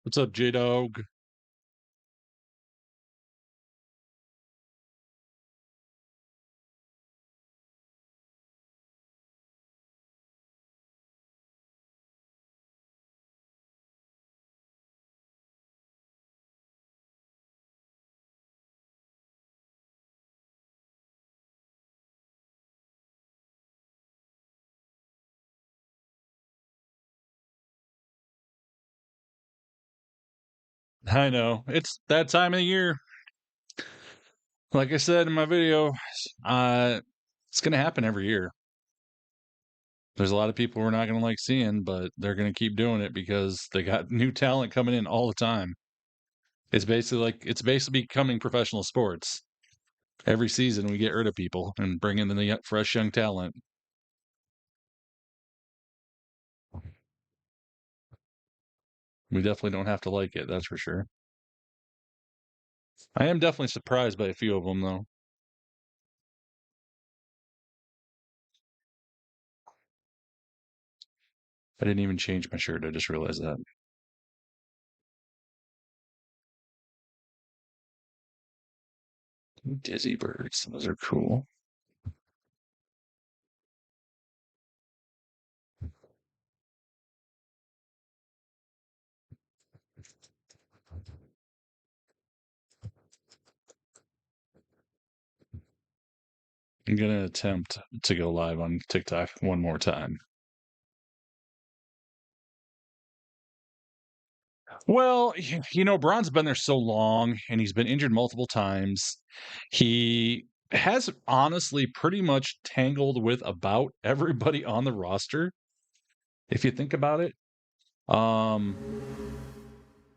What's up, J-Dog? I know. It's that time of the year. Like I said in my video, uh, it's going to happen every year. There's a lot of people we're not going to like seeing, but they're going to keep doing it because they got new talent coming in all the time. It's basically becoming professional sports. Every season we get rid of people and bring in the fresh young talent. We definitely don't have to like it, that's for sure. I am definitely surprised by a few of them, though. I didn't even change my shirt. I just realized that. Dizzy birds. Those are cool. I'm gonna attempt to go live on TikTok one more time. Well, Braun's been there so long and he's been injured multiple times. He has honestly pretty much tangled with about everybody on the roster, if you think about it. Um,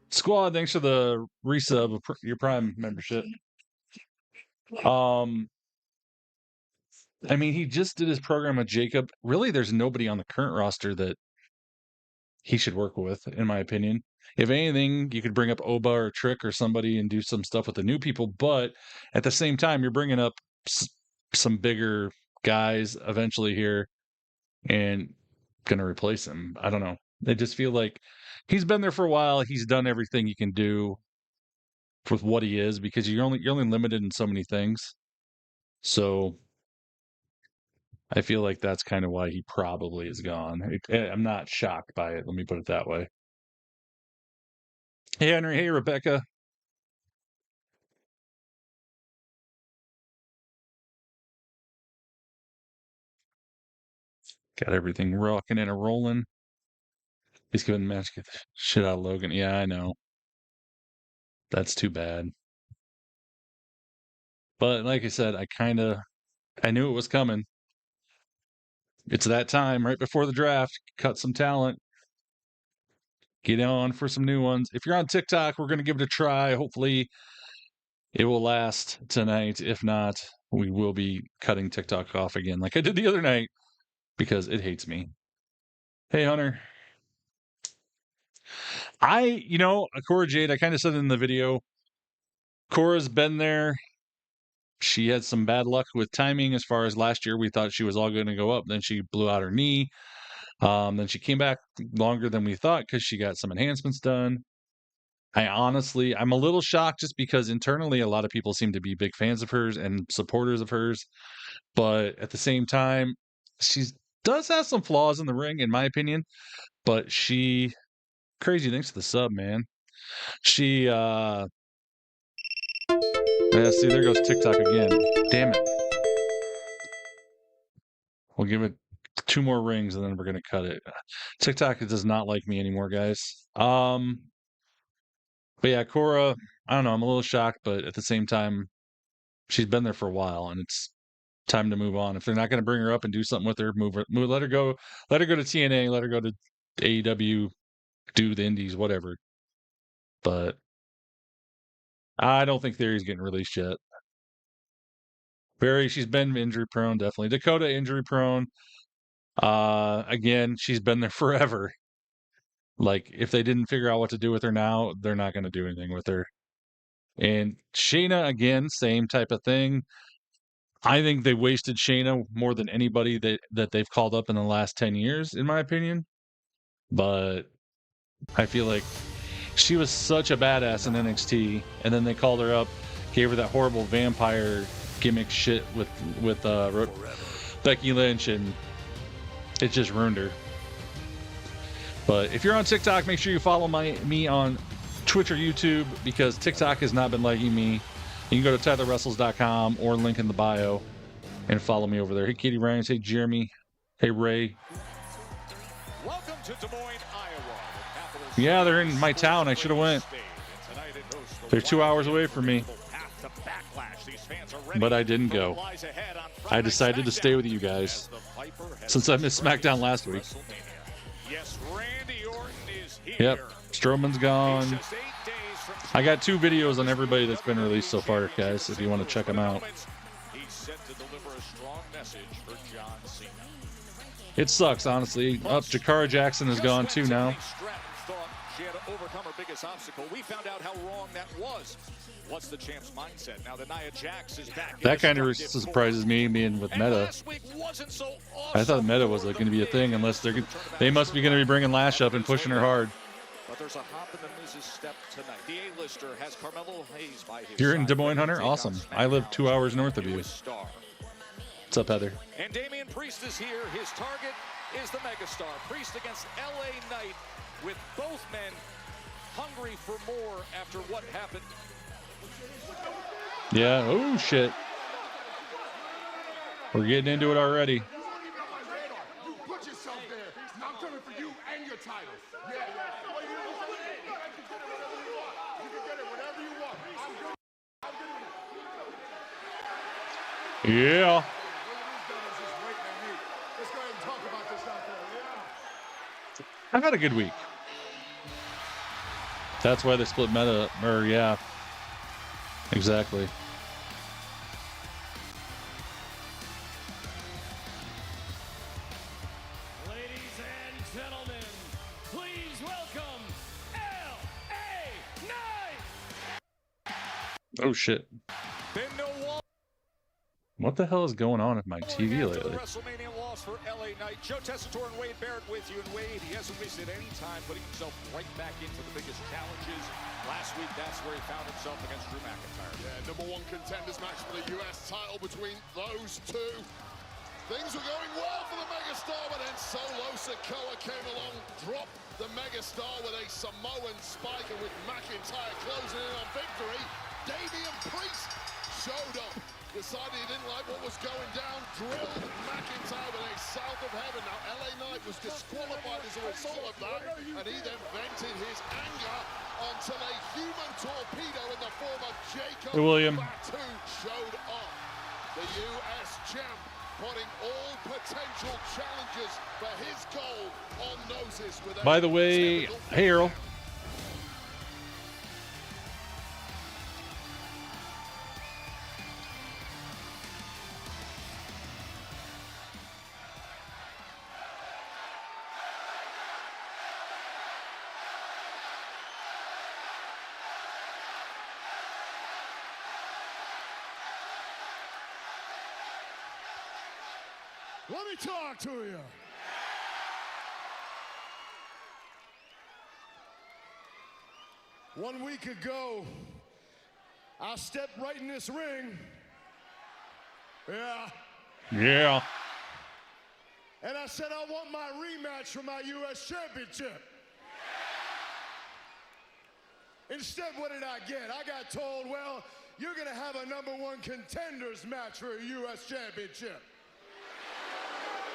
Squad, thanks for the resub of your Prime membership. Um, I mean, he just did his program with Jacob. Really, there's nobody on the current roster that he should work with, in my opinion. If anything, you could bring up Oba or Trick or somebody and do some stuff with the new people. But at the same time, you're bringing up some bigger guys eventually here and going to replace him. I don't know. I just feel like he's been there for a while. He's done everything he can do with what he is because you're only limited in so many things. So I feel like that's kind of why he probably is gone. I'm not shocked by it. Let me put it that way. Hey, Henry. Hey, Rebecca. Got everything rocking and a rolling. He's giving the match get the shit out of Logan. Yeah, I know. That's too bad. But like I said, I knew it was coming. It's that time right before the draft. Cut some talent. Get on for some new ones. If you're on TikTok, we're gonna give it a try. Hopefully it will last tonight. If not, we will be cutting TikTok off again, like I did the other night, because it hates me. Hey Hunter. Cora Jade, I kind of said in the video, Cora's been there. She had some bad luck with timing as far as last year. We thought she was all going to go up. Then she blew out her knee. Then she came back longer than we thought because she got some enhancements done. I'm a little shocked just because internally a lot of people seem to be big fans of hers and supporters of hers. But at the same time, she does have some flaws in the ring, in my opinion. But crazy thanks to the sub, man. She, yeah, see, there goes TikTok again. Damn it. We'll give it two more rings and then we're gonna cut it. TikTok does not like me anymore, guys. But yeah, Cora, I don't know, I'm a little shocked, but at the same time, she's been there for a while and it's time to move on. If they're not gonna bring her up and do something with her, let her go, to TNA, let her go to AEW, do the indies, whatever. But I don't think Theory's getting released yet. She's been injury prone, definitely. Dakota injury prone. Again, she's been there forever. Like, if they didn't figure out what to do with her now, they're not going to do anything with her. And Shayna, again, same type of thing. I think they wasted Shayna more than anybody that they've called up in the last 10 years, in my opinion. But I feel like She was such a badass in NXT, and then they called her up, gave her that horrible vampire gimmick shit with Becky Lynch, and it just ruined her. But if you're on TikTok, make sure you follow me on Twitch or YouTube, because TikTok has not been liking me. You can go to TylerWrestles.com or link in the bio and follow me over there. Hey, Katie Ryan. Hey, Jeremy. Hey, Ray. Welcome to Des Moines, Iowa. Yeah, they're in my town. I should have went. They're 2 hours away from me. But I didn't go. I decided to stay with you guys since I missed SmackDown last week. Yep, Strowman's gone. I got 2 videos on everybody that's been released so far, guys, if you want to check them out. It sucks, honestly. Jakara Jackson is gone too now. She had to overcome her biggest obstacle. We found out how wrong that was. What's the champ's mindset? Now that Nia Jax is back. That kind of surprises me, being with Meta. I thought Meta was going to be a thing, unless they must be going to be bringing Lash up and pushing her hard. But there's a hop in the Miz's step tonight. The A-lister has Carmelo Hayes by his You're in side. Des Moines, Hunter? Awesome. I live 2 hours north of you. What's up, Heather? And Damian Priest is here. His target is the megastar. Priest against LA Knight, with both men hungry for more after what happened. Yeah, oh shit. We're getting into it already. You put yourself there. I'm coming for you and your title. Yeah. You can get it whenever you want. Yeah. Let's go ahead and talk about this out there. I've had a good week. That's why they split Meta, or yeah. Exactly. Ladies and gentlemen, please welcome LA Knight. Oh shit. What the hell is going on with my TV lately? WrestleMania loss for LA Knight. Joe Tessitore and Wade Barrett with you. And Wade, he hasn't wasted any time putting himself right back into the biggest challenges. Last week, that's where he found himself against Drew McIntyre. Yeah, #1 contenders match for the US title between those two. Things were going well for the megastar, but then Solo Sikoa came along, dropped the megastar with a Samoan spike, and with McIntyre closing in on victory, Damian Priest showed up. Decided he didn't like what was going down, drilled McIntyre with a south of heaven. Now LA Knight was disqualified as a result of that, and he then vented his anger until a human torpedo in the form of Jacob Fatu showed up. The US champ putting all potential challenges for his goal on noses. With By the way, hey Earl. Let me talk to you. One week ago, I stepped right in this ring. Yeah. And I said, I want my rematch for my US Championship. Instead, what did I get? I got told, well, you're going to have a #1 contenders match for a US Championship.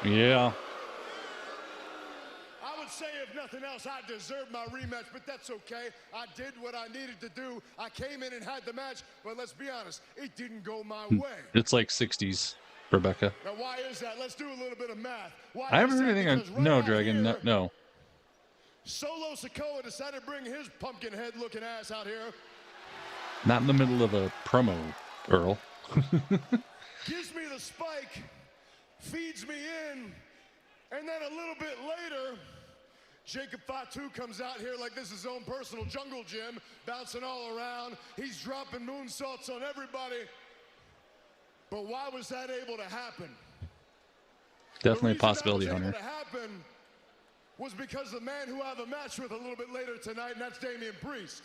Yeah. I would say, if nothing else, I deserved my rematch, but that's okay. I did what I needed to do. I came in and had the match, but let's be honest, it didn't go my way. It's like 60s, Rebecca. Now, why is that? Let's do a little bit of math. Why I haven't is heard that? anything Because on... No, right out Dragon, here, no. Solo Sikoa decided to bring his pumpkin head looking ass out here. Not in the middle of a promo, Earl. Gives me the spike, feeds me in, and then a little bit later, Jacob Fatu comes out here like this is his own personal jungle gym, bouncing all around. He's dropping moonsaults on everybody. But why was that able to happen? Definitely a possibility, Hunter. Hunter. was because of the man who I have a match with a little bit later tonight, and that's Damian Priest.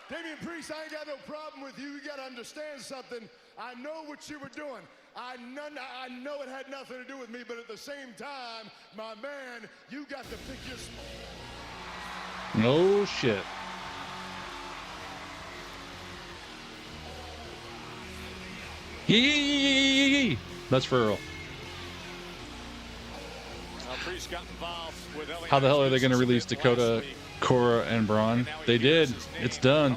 Damian Priest, I ain't got no problem with you. You got to understand something. I know what you were doing. I know it had nothing to do with me, but at the same time, my man, you got to pick your... No shit. Yee! That's for Earl. Priest got involved with LA. How the hell are they going to release Dakota, Cora, and Braun? They did. It's done.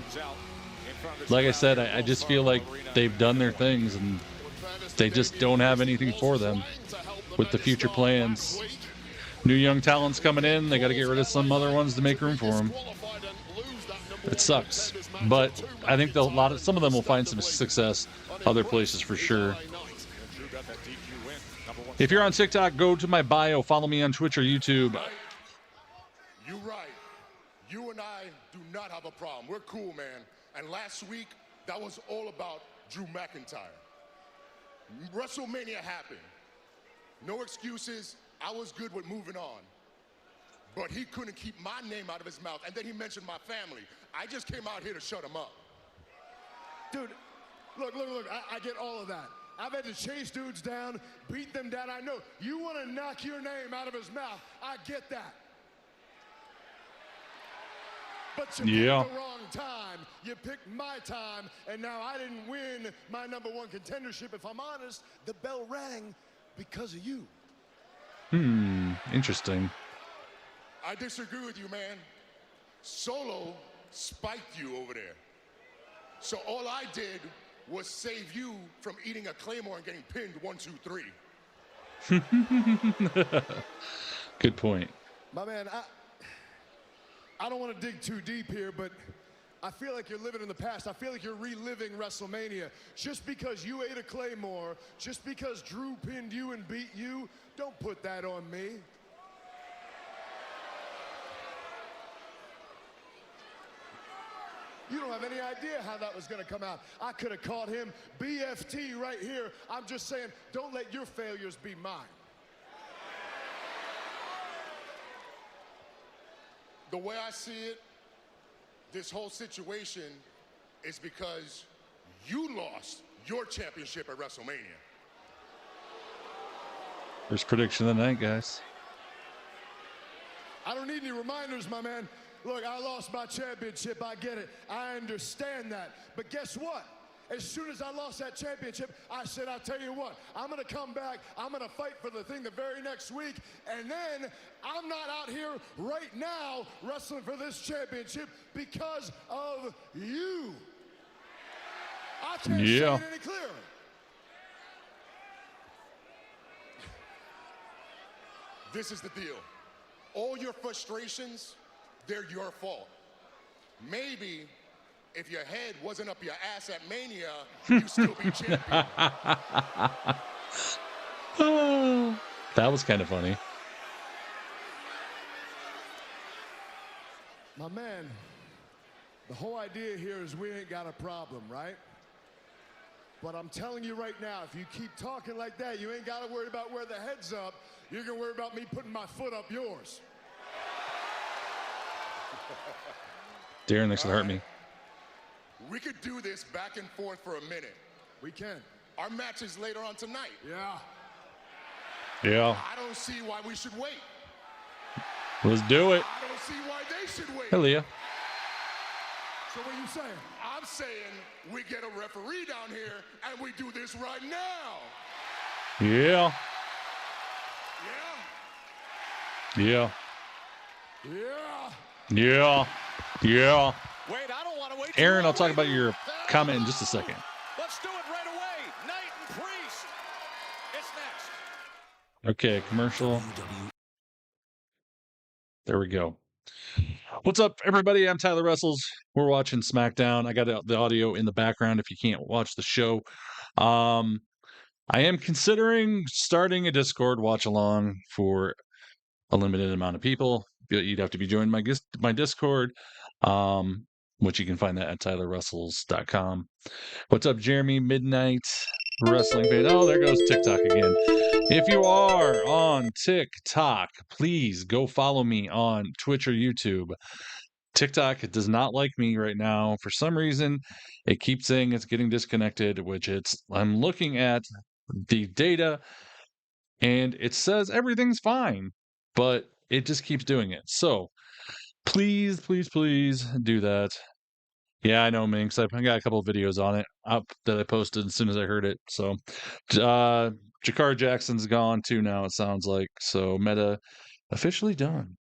Like I said, I just feel like they've done their things, and they just don't have anything for them with the future plans. New young talents coming in. They got to get rid of some other ones to make room for them. It sucks, but I think some of them will find some success other places for sure. If you're on TikTok, go to my bio. Follow me on Twitch or YouTube. You're right. You and I do not have a problem. We're cool, man. And last week, that was all about Drew McIntyre. WrestleMania happened. No excuses. I was good with moving on. But he couldn't keep my name out of his mouth. And then he mentioned my family. I just came out here to shut him up. Dude, look, I get all of that. I've had to chase dudes down, beat them down. I know. You want to knock your name out of his mouth. I get that. But you picked the wrong time. You picked my time, and now I didn't win my number one contendership. If I'm honest, the bell rang because of you. Interesting. I disagree with you, man. Solo spiked you over there. So all I did was save you from eating a Claymore and getting pinned 1, 2, 3. Good point. My man, I don't want to dig too deep here, but I feel like you're living in the past. I feel like you're reliving WrestleMania. Just because you ate a Claymore, just because Drew pinned you and beat you, don't put that on me. You don't have any idea how that was going to come out. I could have caught him BFT right here. I'm just saying, don't let your failures be mine. The way I see it, this whole situation is because you lost your championship at WrestleMania. First prediction of the night, guys. I don't need any reminders, my man. Look, I lost my championship. I get it. I understand that. But guess what? As soon as I lost that championship, I said, I'll tell you what, I'm going to come back. I'm going to fight for the thing the very next week. And then I'm not out here right now wrestling for this championship because of you. I can't say it any clearer. This is the deal. All your frustrations, they're your fault. Maybe if your head wasn't up your ass at Mania, you'd still be champion. That was kind of funny. My man, the whole idea here is we ain't got a problem, right? But I'm telling you right now, if you keep talking like that, you ain't got to worry about where the head's up. You're going to worry about me putting my foot up yours. Darren likes to hurt me. We could do this back and forth for a minute. We can. Our match is later on tonight. Yeah. Yeah. I don't see why we should wait. Let's do it. I don't see why they should wait. Hell yeah. So what are you saying? I'm saying we get a referee down here and we do this right now. Yeah. Yeah. Yeah. Yeah. Yeah. Yeah. Wait, I don't want to wait. Aaron, I'll talk about your comment in just a second. Let's do it right away. Knight and Priest. It's next. Okay, commercial. There we go. What's up, everybody? I'm Tyler Wrestles. We're watching SmackDown. I got the audio in the background if you can't watch the show. I am considering starting a Discord watch along for a limited amount of people. You'd have to be joining my Discord, which you can find that at tylerwrestles.com. What's up, Jeremy Midnight? wrestling fan. Oh, there goes TikTok again. If you are on TikTok, please go follow me on Twitch or YouTube. TikTok does not like me right now. For some reason, it keeps saying it's getting disconnected, which I'm looking at the data and it says everything's fine, but it just keeps doing it. So please, please, please do that. Yeah, I know, Minx. I got a couple of videos on it up that I posted as soon as I heard it. So, Jakar Jackson's gone too now, it sounds like. So, Meta officially done.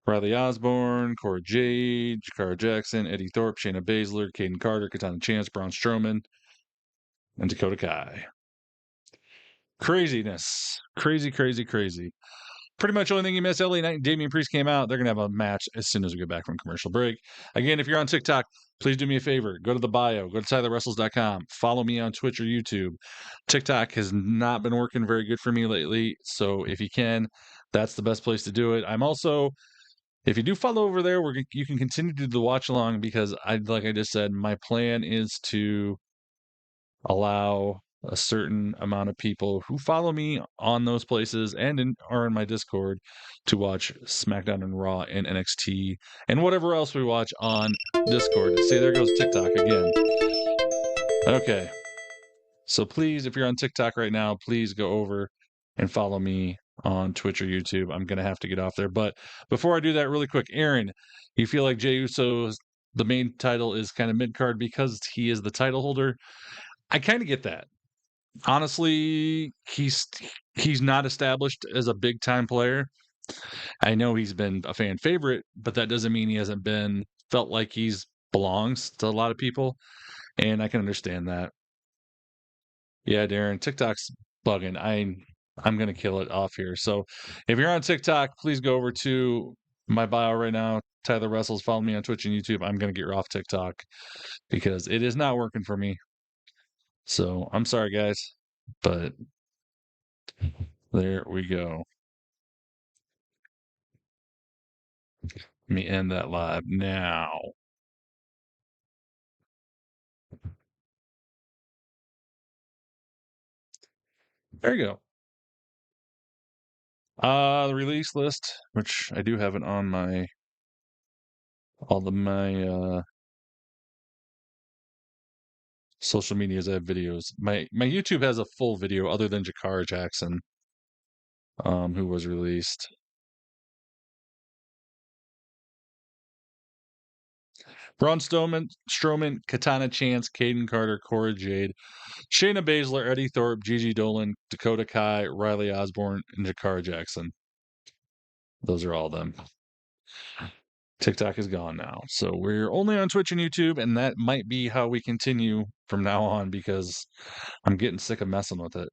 Riley Osborne, Cora Jade, Jakar Jackson, Eddie Thorpe, Shayna Baszler, Caden Carter, Katana Chance, Braun Strowman, and Dakota Kai. Craziness. Crazy, crazy, crazy. Pretty much only thing you missed, LA Knight and Damian Priest came out. They're going to have a match as soon as we get back from commercial break. Again, if you're on TikTok, please do me a favor. Go to the bio. Go to TylerWrestles.com. Follow me on Twitch or YouTube. TikTok has not been working very good for me lately, so if you can, that's the best place to do it. I'm also, if you do follow over there, you can continue to do the watch along because, like I just said, my plan is to allow a certain amount of people who follow me on those places and are in my Discord to watch SmackDown and Raw and NXT and whatever else we watch on Discord. See, there goes TikTok again. Okay. So please, if you're on TikTok right now, please go over and follow me on Twitch or YouTube. I'm going to have to get off there. But before I do that, really quick, Aaron, you feel like Jey Uso's the main title is kind of mid-card because he is the title holder? I kind of get that. Honestly, he's not established as a big time player. I know he's been a fan favorite, but that doesn't mean he hasn't been felt like he's belongs to a lot of people, and I can understand that. Yeah, Darren, TikTok's bugging. I'm gonna kill it off here. So if you're on TikTok, please go over to my bio right now. Tyler Wrestles, follow me on Twitch and YouTube. I'm gonna get off TikTok because it is not working for me. So I'm sorry, guys, but there we go. Let me end that live now. There you go. The release list, which I do have it on my social medias. I have videos. My YouTube has a full video other than Jakar Jackson, who was released. Braun Strowman, Katana Chance, Caden Carter, Cora Jade, Shayna Baszler, Eddie Thorpe, Gigi Dolan, Dakota Kai, Riley Osborne, and Jakar Jackson. Those are all them. TikTok is gone now. So we're only on Twitch and YouTube, and that might be how we continue from now on because I'm getting sick of messing with it.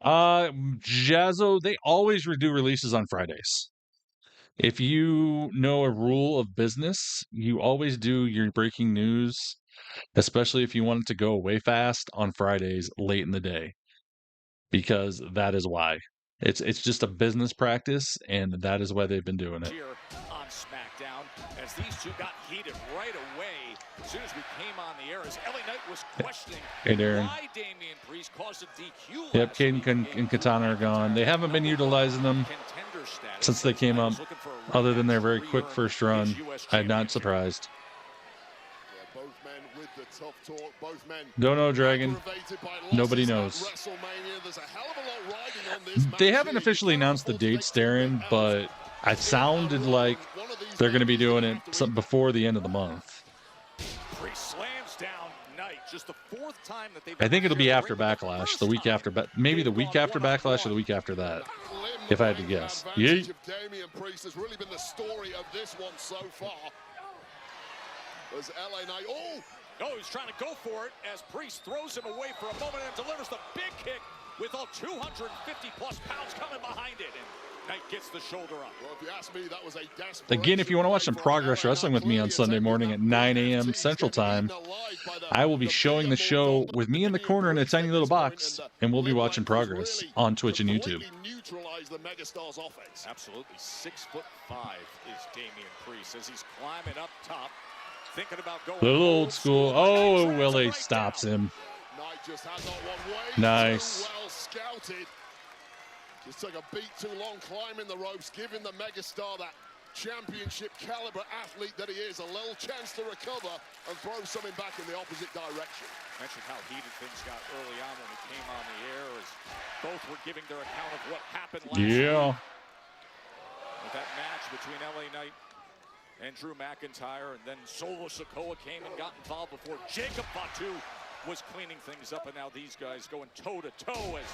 Jazzo, they always do releases on Fridays. If you know a rule of business, you always do your breaking news, especially if you want it to go away fast on Fridays late in the day, because that is why. It's just a business practice, and that is why they've been doing it. Here on SmackDown, as these two got heated right away as soon as we came on the air, as LA Knight was questioning why Damian Priest caused a DQ. Yep, Caden and Katana are gone. They haven't been utilizing them since they came up, other than their very quick first run. I'm not surprised. Don't know, Dragon. Nobody knows. They haven't officially announced the dates, Darren, but it sounded like they're going to be doing it before the end of the month. I think it'll be after Backlash, the week after, maybe the week after Backlash or the week after that, if I had to guess. Yeet. Damian Priest has really been the story of this one so far. As LA Knight, he's trying to go for it as Priest throws him away for a moment and delivers the big kick with all 250-plus pounds coming behind it. And Knight gets the shoulder up. Well, if you ask me, that was a Again, if you want to watch some Progress Wrestling with me on Sunday morning at 9 a.m. Central Time, I will be showing the show with me in the corner in a tiny little box, and we'll be watching Progress on Twitch and YouTube. Absolutely. 6'5" is Damian Priest as he's climbing up top, thinking about going A little old school. Oh, Willie stops him. Knight just had that one way Nice. too well scouted. Just took a beat too long climbing the ropes, giving the megastar, that championship caliber athlete that he is, a little chance to recover and throw something back in the opposite direction. Mentioned how heated things got early on when we came on the air, as both were giving their account of what happened last week. With that match between LA Knight and Drew McIntyre, and then Solo Sikoa came and got involved before Jacob Fatu was cleaning things up, and now these guys going toe-to-toe as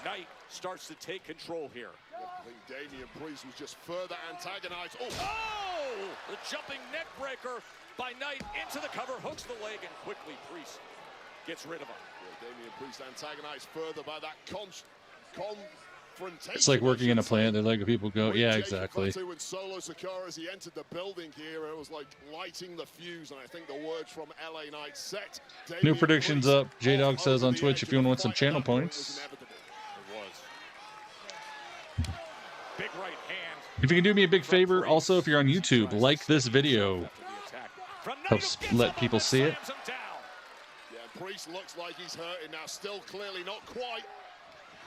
Knight starts to take control here. I think Damian Priest was just further antagonized. Oh! The jumping neck breaker by Knight into the cover, hooks the leg, and quickly Priest gets rid of him. Yeah, Damian Priest antagonized further by that confrontation. It's like working in a plant. They let people go. Yeah, exactly. With Solo Sikoa as he entered the building here, it was like lighting the fuse, and I think the words from LA Knight set. New predictions up. J-Dog says on Twitch if you want to win some channel points. Big right hand. If you can do me a big favor, also if you're on YouTube, like this video. Helps let people see it. Yeah, Priest looks like he's hurting now. Still clearly not quite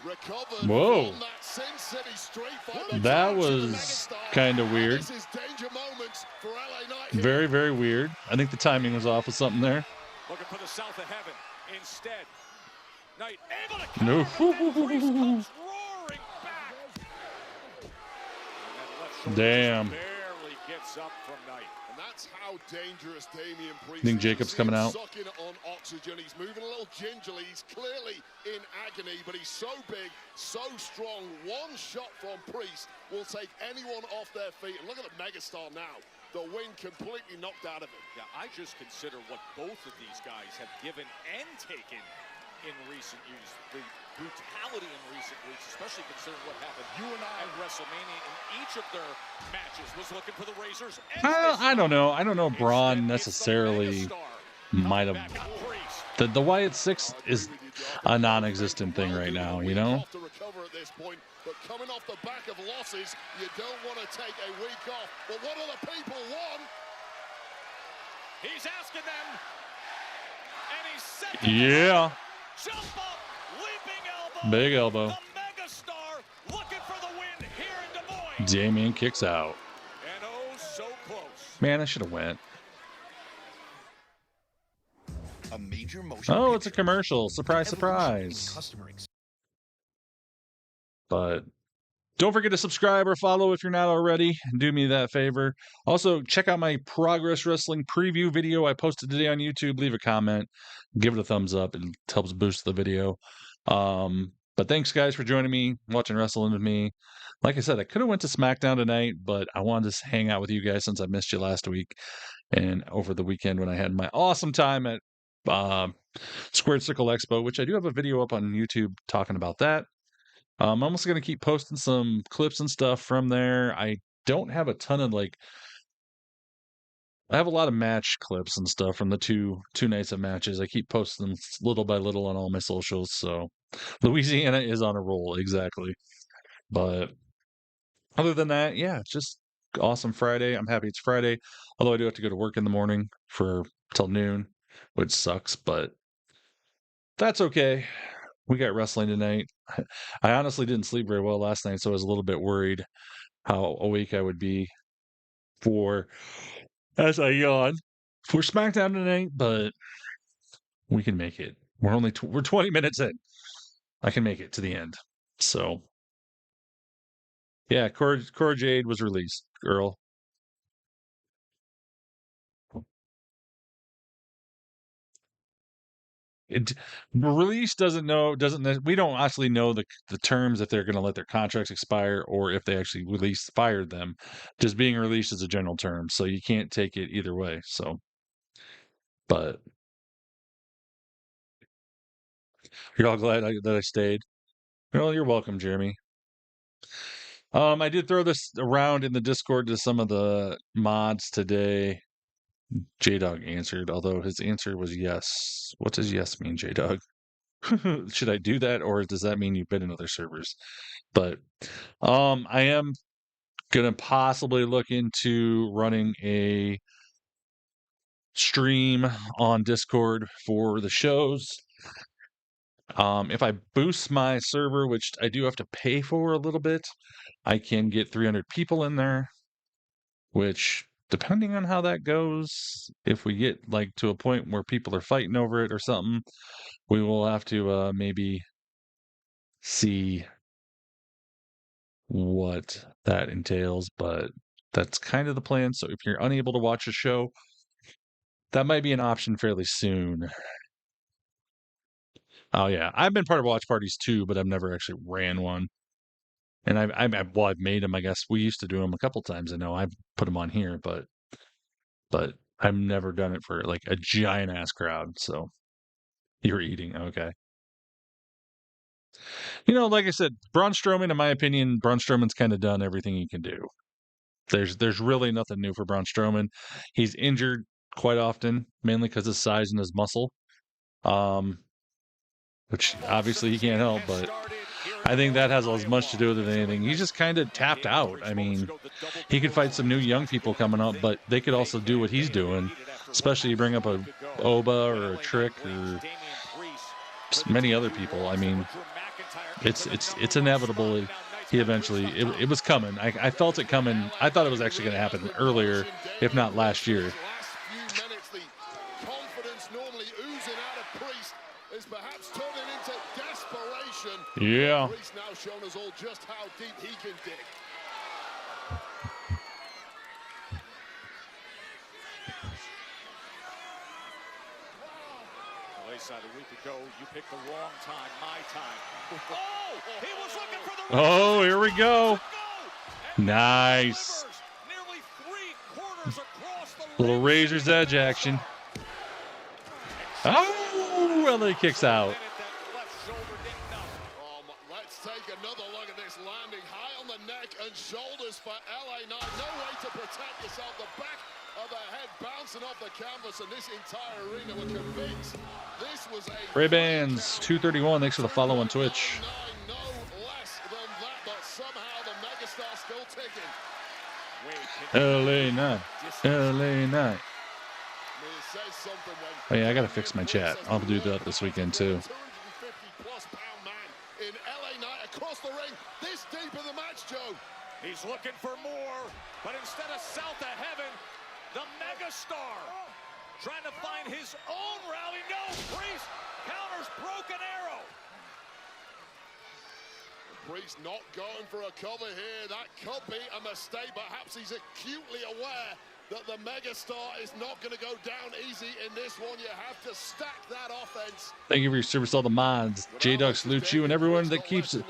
recovered. Whoa. From that Sin City street fight. That was kind of weird. This is danger moments for LA Knight. Very, very weird. I think the timing was off with something there. Looking for the south of heaven. Instead, Knight able to No. roaring back. Damn. Barely gets up from Knight. And that's how dangerous Damian Priest Think is. Jacob's coming out. Sucking on oxygen. He's moving a little gingerly. He's clearly in agony, but he's so big, so strong. One shot from Priest will take anyone off their feet. And look at the megastar now. The wind completely knocked out of him. Yeah, I just consider what both of these guys have given and taken in recent years. The brutality in recent weeks, especially considering what happened at WrestleMania in each of their matches, was looking for the razors. I don't know. I don't know. Braun necessarily might have. The Wyatt Six is a non-existent thing right now, you know? To recover at this point, but coming off the back of losses, you don't want to take a week off. But what do the people want? He's asking them, and he's set. Yeah. Jump up, leaping elbow. Big elbow. The megastar looking for the win here in Des Moines. Damien kicks out. And oh, so close. Man, I should have went. A major motion Oh, it's a commercial. Surprise, surprise. But don't forget to subscribe or follow if you're not already. Do me that favor. Also, check out my Progress Wrestling preview video I posted today on YouTube. Leave a comment. Give it a thumbs up. It helps boost the video. But thanks, guys, for joining me, watching wrestling with me. Like I said, I could have went to SmackDown tonight, but I wanted to hang out with you guys since I missed you last week and over the weekend when I had my awesome time at Squared Circle Expo, which I do have a video up on YouTube talking about that. I'm also going to keep posting some clips and stuff from there. I don't have a ton of I have a lot of match clips and stuff from the two nights of matches. I keep posting them little by little on all my socials. So Louisiana is on a roll, exactly. But other than that, yeah, it's just awesome Friday. I'm happy it's Friday, although I do have to go to work in the morning till noon, which sucks, but that's okay. We got wrestling tonight. I honestly didn't sleep very well last night, so I was a little bit worried how awake I would be as I yawn for SmackDown tonight, but we can make it. We're 20 minutes in. I can make it to the end. So, yeah, Cora Jade was released, girl. Release we don't actually know the terms if they're going to let their contracts expire or if they actually fired them. Just being released is a general term, so you can't take it either way. So, but you're all glad that I stayed. Well, you're welcome, Jeremy. I did throw this around in the Discord to some of the mods today. J-Dog answered, although his answer was yes. What does yes mean, J-Dog? Should I do that, or does that mean you've been in other servers? But I am gonna possibly look into running a stream on Discord for the shows. If I boost my server, which I do have to pay for a little bit, I can get 300 people in there, which, depending on how that goes, if we get like to a point where people are fighting over it or something, we will have to maybe see what that entails, but that's kind of the plan. So if you're unable to watch a show, that might be an option fairly soon. Oh yeah, I've been part of watch parties too, but I've never actually ran one. And I've made them. I guess we used to do them a couple times. I know I've put them on here, but I've never done it for like a giant ass crowd. So you're eating, okay? You know, like I said, Braun Strowman, in my opinion, Braun Strowman's kind of done everything he can do. There's really nothing new for Braun Strowman. He's injured quite often, mainly because of size and his muscle. Which obviously he can't help, but I think that has as much to do with it as anything. He's just kind of tapped out. I mean, he could fight some new young people coming up, but they could also do what he's doing, especially you bring up a Oba or a Trick or many other people. I mean, it's inevitable. He eventually, it was coming. I felt it coming. I thought it was actually going to happen earlier, if not last year. Yeah. Priest now shown us all just how deep he can dig. Wayside a week ago, you picked the wrong time, my time. Oh, he was looking for the. Oh, here we go. Nice. Nearly 3/4 across the little razor's edge action. Oh, well, he kicks out. Take another look at this landing high on the neck and shoulders for LA Knight. No way to protect yourself. The back of the head bouncing off the canvas, and this entire arena were convinced this was a Ray-Bans 231. Thanks for the follow on Twitch. No less than that, but somehow the megastar still ticking. LA Knight. LA Knight. Oh yeah, I gotta fix my chat. I'll do that this weekend too. In LA Knight across the ring, this deep in the match, Joe. He's looking for more, but instead of south of heaven, the megastar trying to find his own rally. No, Priest counters broken arrow. Priest not going for a cover here. That could be a mistake. Perhaps he's acutely aware that the megastar is not going to go down easy in this one. You have to stack that offense. Thank you for your service to all the mods. J-Dog salutes you and everyone that keeps it,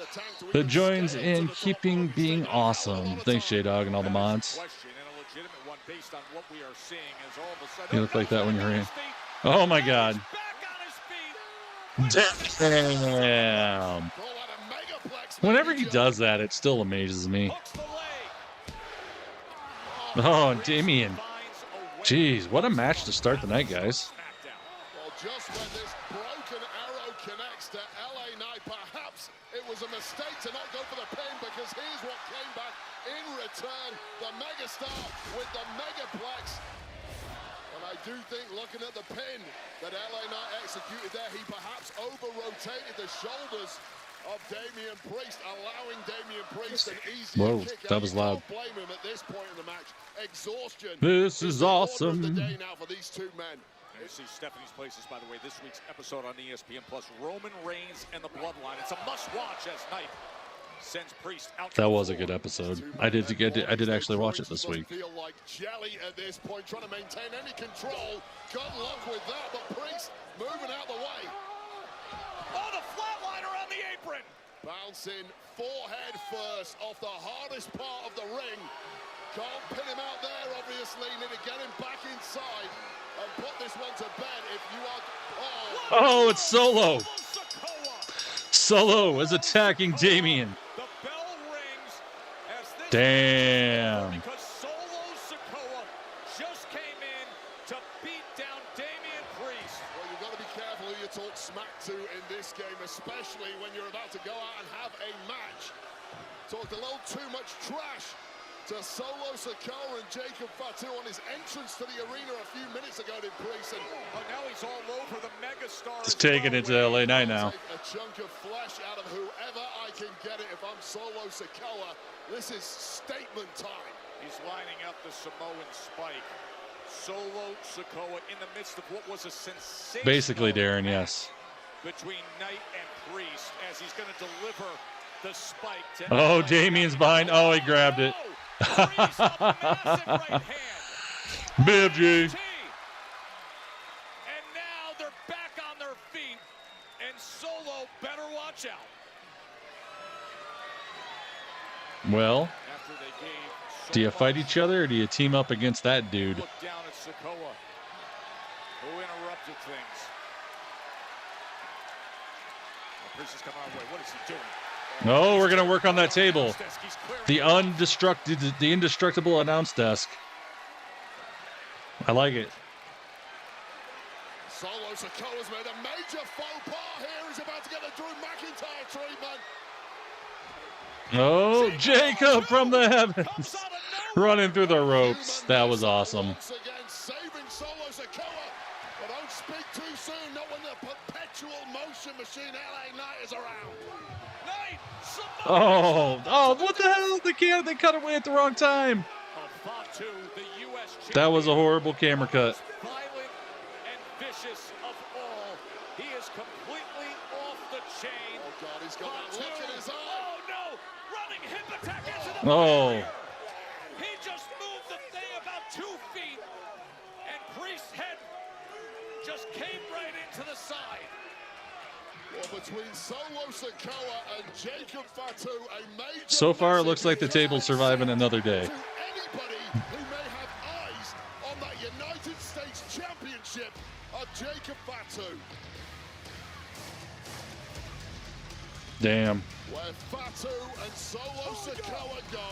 that joins in keeping being awesome. Thanks, J-Dog, and all the mods. You look like that when you're in. Oh my God. Damn. Whenever he does that, it still amazes me. Oh, Damien. Jeez, what a match to start the night, guys. Well, just when this broken arrow connects to LA Knight, perhaps it was a mistake to not go for the pin, because here's what came back in return. The megastar with the megaplex. And I do think, looking at the pin that LA Knight executed there, he perhaps over-rotated the shoulders of Damian Priest, allowing Damian Priest an easy kick. That was loud. Don't blame him at this point in the match. Exhaustion. This is awesome. The day now for these two men. You see Stephanie's Places, by the way, this week's episode on ESPN Plus, Roman Reigns and the Bloodline. It's a must-watch as Knight sends Priest out. That was a good episode. I did actually watch it this week. Feel like jelly at this point, trying to maintain any control. Good luck with that, but Priest moving out the way. Oh, the flatliner on the apron. Bouncing forehead first off the hardest part of the ring. Can't pin him out there, obviously. Need to get him back inside and put this one to bed if you are... Oh, it's Solo. Solo is attacking Damien. The bell rings as this Damn. because Solo Sikoa just came in to beat down Damian Priest. Well, you've got to be careful who you talk smack to in this game, especially when you're about to go out and have a match. Talked a little too much trash to Solo Sikoa and Jacob Fatu on his entrance to the arena a few minutes ago, did Priest. But now he's all over the megastar. He's taking it to LA Knight now. Take a chunk of flesh out of whoever I can get it if I'm Solo Sikoa. This is statement time. He's lining up the Samoan spike. Solo Sikoa in the midst of what was a sensation. Basically, Darren, yes. Between Knight and Priest as he's going to deliver the spike to Oh, Damien's behind. Oh, he grabbed it. Priest, a massive right hand. Bib G. And now they're back on their feet, and Solo better watch out. Well, After they gave do you fight each other or do you team up against that dude? Look down at Sikoa, who interrupted things. Priest is coming our way. What is he doing? No, we're going to work on that table. The indestructible announce desk. I like it. Solo Sikoa's made a major faux pas here. He's about to get the Drew McIntyre treatment. Oh, Jacob from the heavens. Running through the ropes. That was awesome. Once again, saving Solo Sikoa. But don't speak too soon, not when the perpetual motion machine LA Knight is around. Oh, what the hell? They cut away at the wrong time. That was a horrible camera cut. Violent and vicious of all. He is completely off the chain. Oh, God, he's got that look in his eye. Oh, no. Running hip attack into the Oh. barrier. He just moved the thing about 2 feet, and Priest's head just came right into the side. Well, between Solo Sikoa and Jacob Fatu, a major So far, it looks like the table's surviving another day. to anybody who may have eyes on that United States Championship of Jacob Fatu. Damn. Where Fatu and Solo Sikoa go,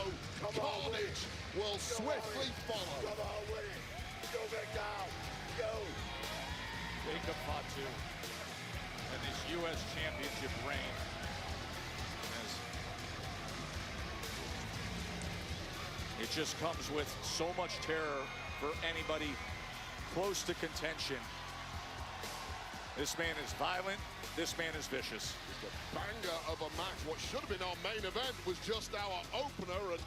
carnage will swiftly follow. Jacob Fatu and his U.S. Championship reign. It just comes with so much terror for anybody close to contention. This man is violent. This man is vicious. The banger of a match. What should have been our main event was just our opener, and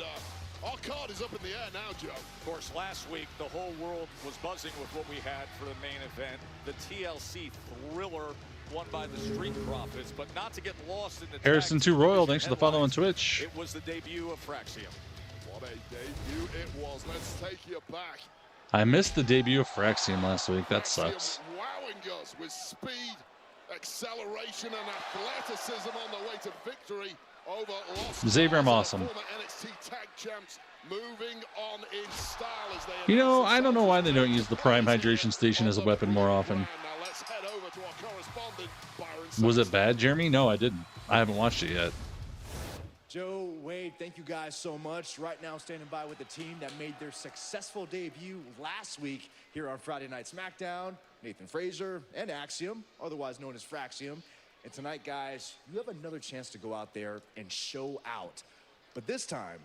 our card is up in the air now, Joe. Of course, last week, the whole world was buzzing with what we had for the main event. The TLC thriller won by the Street Profits, but not to get lost in the Harrison tag 2 Royal, division thanks for the follow on headlines. Twitch. It was the debut of Fraxium. What a debut it was. Let's take you back. I missed the debut of Fraxium last week. That sucks. Wowing us with speed, acceleration, and athleticism on the way to victory over Los Xavier, I'm Angeles, awesome. former NXT tag champs, moving on in style as they You know, I don't know why they don't use the Prime Hydration Station as a weapon more often. Now let's head over to our correspondent, Byron Was it Saxton. bad, Jeremy? No, I didn't. I haven't watched it yet. Joe, Wade, thank you guys so much. Right now, standing by with the team that made their successful debut last week here on Friday Night SmackDown. Nathan Frazier and Axiom, otherwise known as Fraxium. And tonight, guys, you have another chance to go out there and show out. But this time,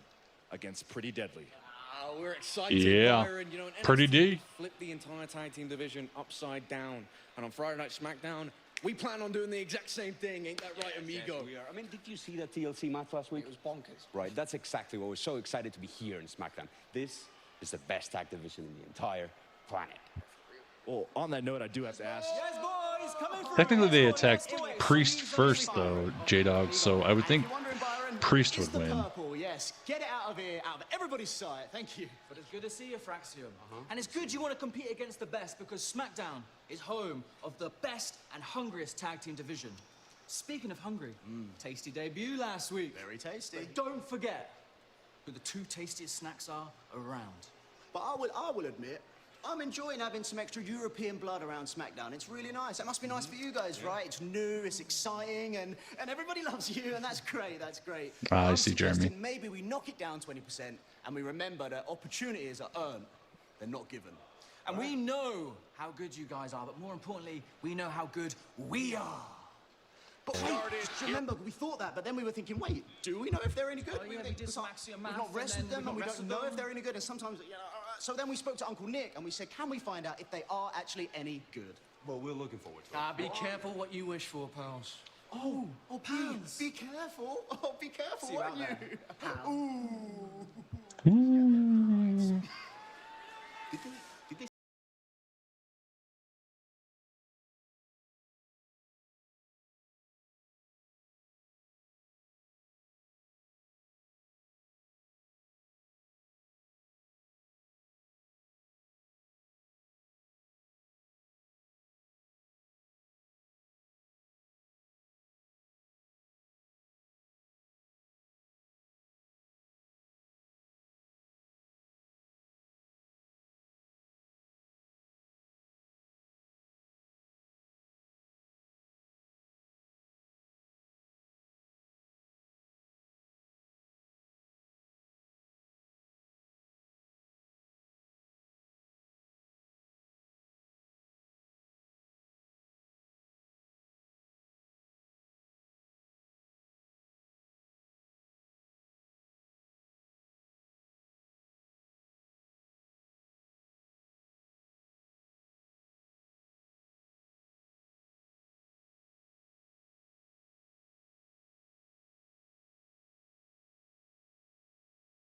against Pretty Deadly. We're excited, Yeah. Byron. You know, and Pretty NXT D. flipped the entire tag team division upside down. And on Friday Night SmackDown, we plan on doing the exact same thing. Ain't that right, amigo? Yes, we are. I mean, did you see that TLC match last week? It was bonkers. Right, that's exactly what we're so excited to be here in SmackDown. This is the best tag division in the entire planet. Well, on that note, I do have to ask. Yes, boys, coming for Technically, they attacked Priest first, though, J-Dog, so I would think Priest would win. Purple, yes. Get it out of here, out of everybody's sight. Thank you. But it's good to see you, Fraxium. And it's good you want to compete against the best because SmackDown is home of the best and hungriest tag team division. Speaking of hungry, tasty debut last week. Very tasty. But don't forget who the 2 tastiest snacks are around. But I will admit, I'm enjoying having some extra European blood around SmackDown. It's really nice. It must be nice for you guys, right? It's new, it's exciting, and everybody loves you, and that's great, that's great. I I'm see, Jeremy. suggesting maybe we knock it down 20% and we remember that opportunities are earned, they're not given. And we know how good you guys are, but more importantly, we know how good we are. But wait, just remember, we thought that, but then we were thinking, wait, do we know if they're any good? Oh, yeah, we did some Axiom We've math, not wrestled and then them, we and we got don't know if they're any good, and sometimes, you know, so then we spoke to Uncle Nick, and we said, can we find out if they are actually any good? Well, we're looking forward to it. Be careful what you wish for, pals. Oh, pals. Be careful. Oh, be careful, See you won't out you? there, pal. Ooh. Did they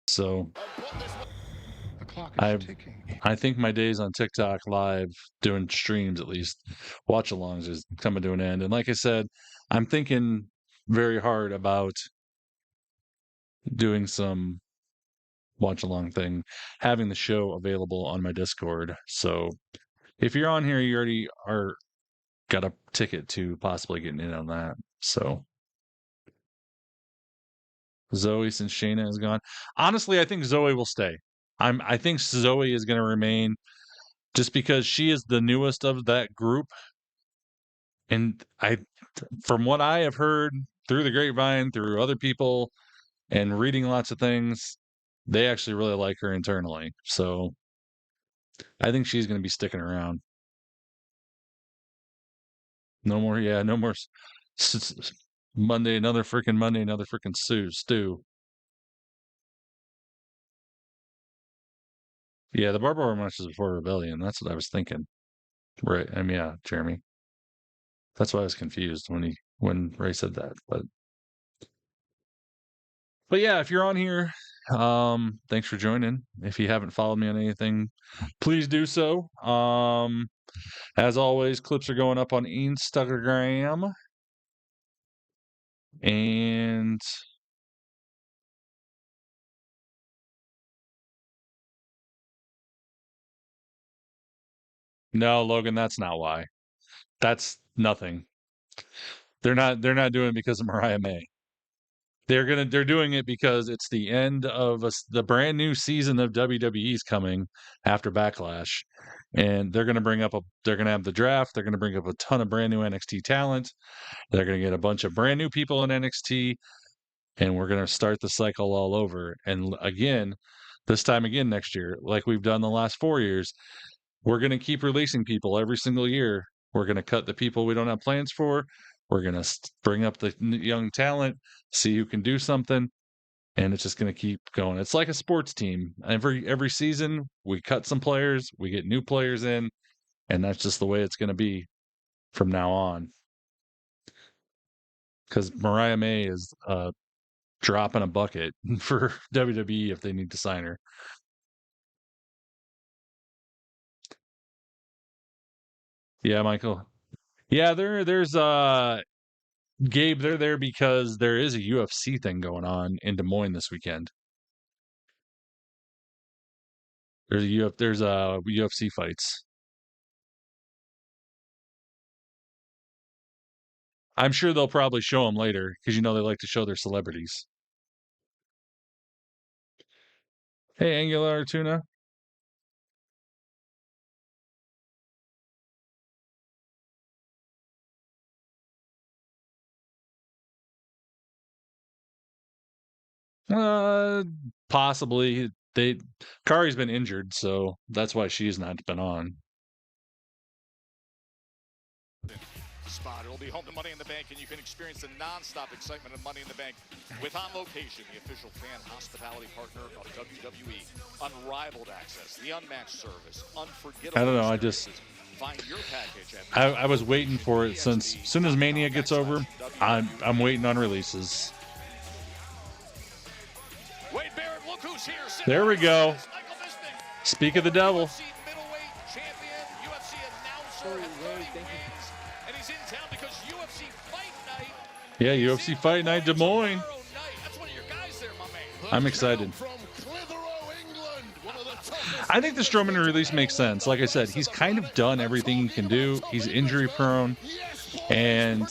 So The clock is I ticking. I think my days on TikTok live doing streams, at least watch alongs, is coming to an end. And like I said, I'm thinking very hard about doing some watch along thing, having the show available on my Discord. So if you're on here, you already are got a ticket to possibly getting in on that. So Zoe, since Shayna is gone, honestly, I think Zoe will stay. I think Zoe is going to remain just because she is the newest of that group, and from what I have heard through the grapevine, through other people, and reading lots of things, they actually really like her internally. So I think she's going to be sticking around. No more, yeah, no more Monday, another freaking stew. Yeah, the Barbara match is before Rebellion. That's what I was thinking. Right. I mean, yeah, Jeremy. That's why I was confused when Ray said that. But yeah, if you're on here, thanks for joining. If you haven't followed me on anything, please do so. As always, clips are going up on Instagram. And no, Logan, that's not why. That's nothing. They're not doing it because of Mariah May. They're doing it because it's the end of the brand new season of WWE's coming after Backlash, and they're gonna have the draft. They're gonna bring up a ton of brand new NXT talent. They're gonna get a bunch of brand new people in NXT, and we're gonna start the cycle all over. And again, this time again next year, like we've done the last 4 years, we're gonna keep releasing people every single year. We're gonna cut the people we don't have plans for. We're gonna bring up the young talent, see who can do something, and it's just going to keep going. It's like a sports team. Every season, we cut some players, we get new players in, and that's just the way it's going to be from now on. Because Mariah May is dropping a bucket for WWE if they need to sign her. Yeah, Michael. Yeah, there's Gabe. They're there because there is a UFC thing going on in Des Moines this weekend. There's UFC fights. I'm sure they'll probably show them later because they like to show their celebrities. Hey, Angular Tuna. Possibly. Kari's been injured, so that's why she's not been on. Spot. It'll be home to Money in the Bank, and you can experience the non-stop excitement of Money in the Bank with On Location, the official fan hospitality partner of WWE. Unrivaled access, the unmatched service, unforgettable. I don't know. I just find your package at I was waiting for it since as soon as Mania gets over. I'm waiting on releases. Wade Barrett, look who's here. There we go. Speak of the devil. UFC middleweight champion, UFC announcer, and he's in town because UFC Fight Night. Yeah, UFC Fight Night Des Moines. That's one of your guys there, my man. I'm excited. I think the Strowman release makes sense. Like I said, he's kind of done everything he can do. He's injury prone, and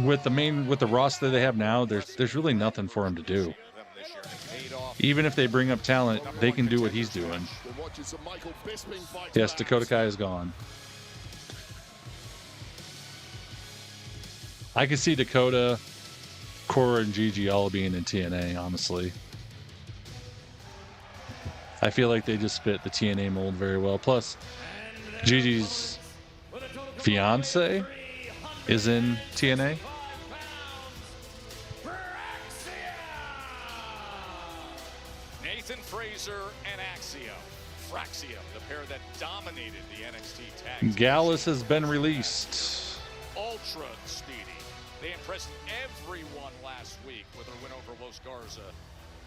with the roster they have now, there's really nothing for him to do. Even if they bring up talent, they can do what he's doing. Yes, Dakota Kai is gone. I can see Dakota, Cora, and Gigi all being in TNA, honestly. I feel like they just fit the TNA mold very well. Plus, Gigi's fiance is in TNA. Nathan Fraser and Fraxium, the pair that dominated the NXT tag. Gallus has been released. Ultra speedy. They impressed everyone last week with their win over Los Garza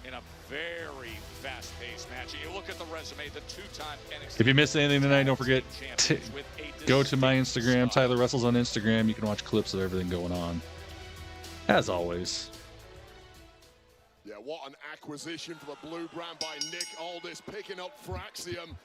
in a very fast-paced match. You look at the resume, the two-time NXT. If you missed anything tonight, don't forget to go to my Instagram, Tyler Wrestles on Instagram. You can watch clips of everything going on. As always. Yeah, what an acquisition for the blue brand by Nick Aldis, picking up Fraxium.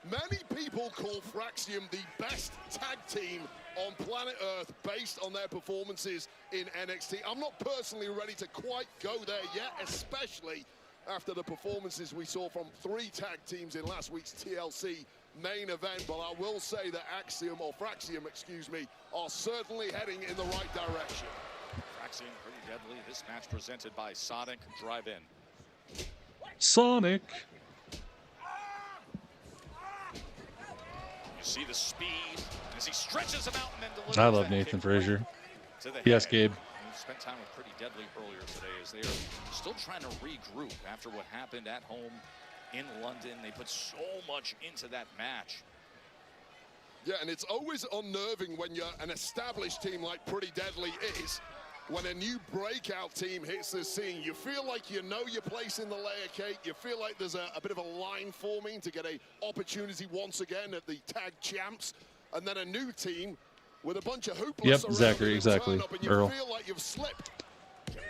Many people call Fraxium the best tag team on planet Earth based on their performances in NXT. I'm not personally ready to quite go there yet, especially after the performances we saw from 3 tag teams in last week's TLC main event. But I will say that Fraxium, excuse me, are certainly heading in the right direction. Fraxium pretty deadly. This match presented by Sonic Drive-In. Sonic. See the speed as he stretches him out and then delivers. I love Nathan Frazier. Yes, Gabe. He spent time with Pretty Deadly earlier today as they are still trying to regroup after what happened at home in London. They put so much into that match. Yeah, and it's always unnerving when you're an established team like Pretty Deadly is. When a new breakout team hits the scene, you feel like you know your place in the layer cake. You feel like there's a bit of a line forming to get an opportunity once again at the tag champs. And then a new team with a bunch of hoopless Yep, Zachary, exactly. Up and you Earl. feel like you've slipped.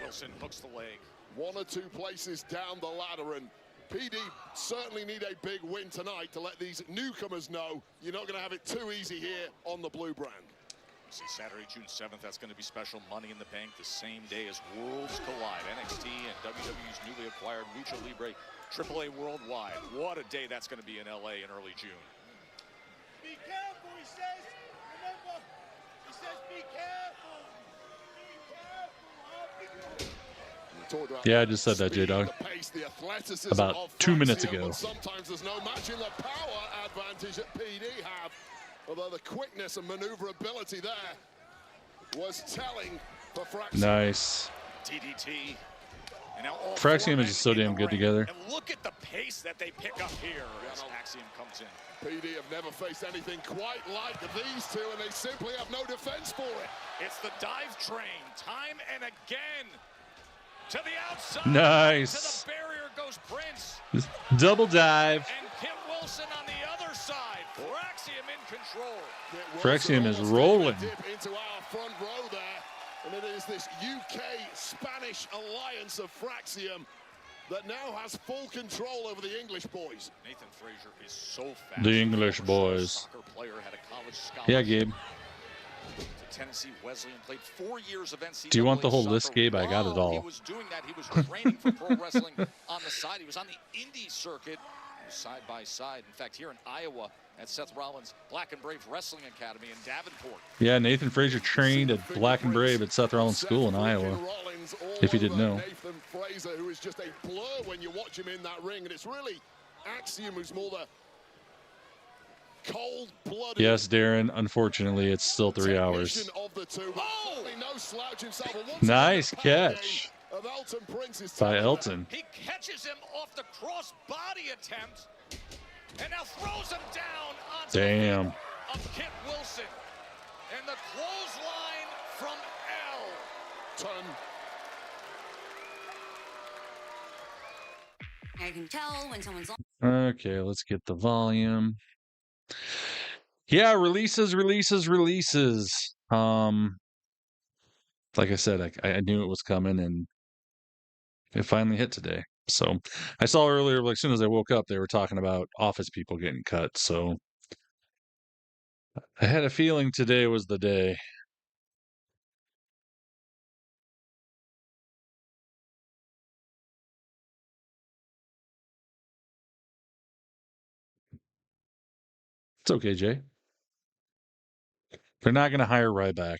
Wilson hooks the leg. 1 or 2 places down the ladder, and PD certainly need a big win tonight to let these newcomers know you're not going to have it too easy here on the blue brand. See Saturday, June 7th, that's going to be special Money in the Bank the same day as Worlds Collide. NXT and WWE's newly acquired Lucha Libre AAA Worldwide. What a day that's going to be in LA in early June. Be careful, he says. Remember, he says be careful. Be careful. Yeah, I just said that, J-Dog. About 2 minutes ago. Sometimes there's no matching the power advantage that PD have. Although the quickness and maneuverability there was telling for Fraxium. Nice. DDT. And now Fraxium is just so damn good together. And look at the pace that they pick up here as Axiom comes in. PD have never faced anything quite like these two, and they simply have no defense for it. It's the dive train, time and again. To the outside. Nice. To the barrier goes Prince. Double dive. And Kim Wilson on the other side. Fraxium in control. Fraxium is rolling. Dip into our front row there, and it is this UK-Spanish alliance of Fraxium that now has full control over the English boys. Nathan Frazier is so fast. The English boys. Soccer player, had a college scholarship. Yeah, Gabe. To Tennessee Wesleyan, played 4 years of NCAA. Do you want the whole list, Gabe? I got it all. He was doing that. He was training for pro wrestling on the side. He was on the indie circuit Side by side. In fact, here in Iowa at Seth Rollins' Black and Brave Wrestling Academy in Davenport. Yeah, Nathan Frazier trained at Black and Brave at Seth Rollins School in Iowa. If you didn't know. Nathan Frazier, who is just a blur when you watch him in that ring, and it's really Axiom who's more the cold-blooded. Yes, Darren. Unfortunately, it's still 3 hours. Nice catch by Elton. He catches him off the cross body attempt and now throws him down onto Damn. of Kit Wilson. And the clothesline from Elton. I can tell when someone's Okay, let's get the volume. Yeah, releases. Like I said, I knew it was coming, and it finally hit today. So I saw earlier, like as soon as I woke up, they were talking about Office people getting cut. So I had a feeling today was the day. It's okay, Jay. They're not going to hire Ryback.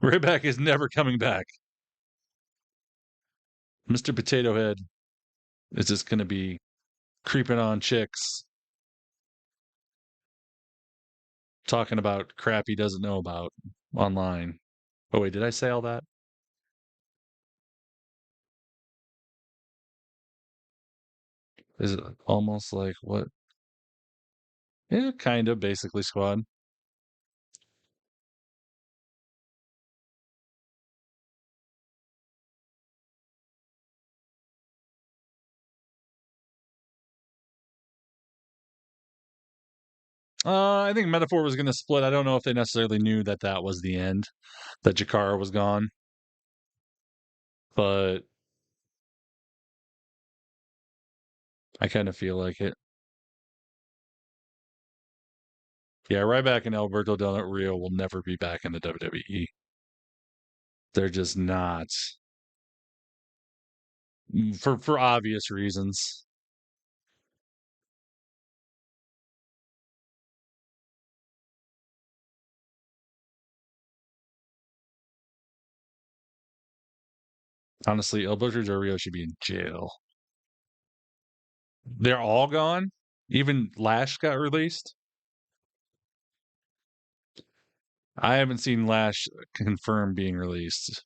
Ryback is never coming back. Mr. Potato Head is just going to be creeping on chicks, talking about crap he doesn't know about online. Oh, wait, did I say all that? Is it almost like what? Yeah, kind of, basically, squad. I think Metaphor was going to split. I don't know if they necessarily knew that that was the end, that Jakara was gone. But I kind of feel like it. Yeah, Ryback and Alberto Del Rio will never be back in the WWE. They're just not. For obvious reasons. Honestly, Alberto Del Rio should be in jail. They're all gone? Even Lash got released? I haven't seen Lash confirm being released.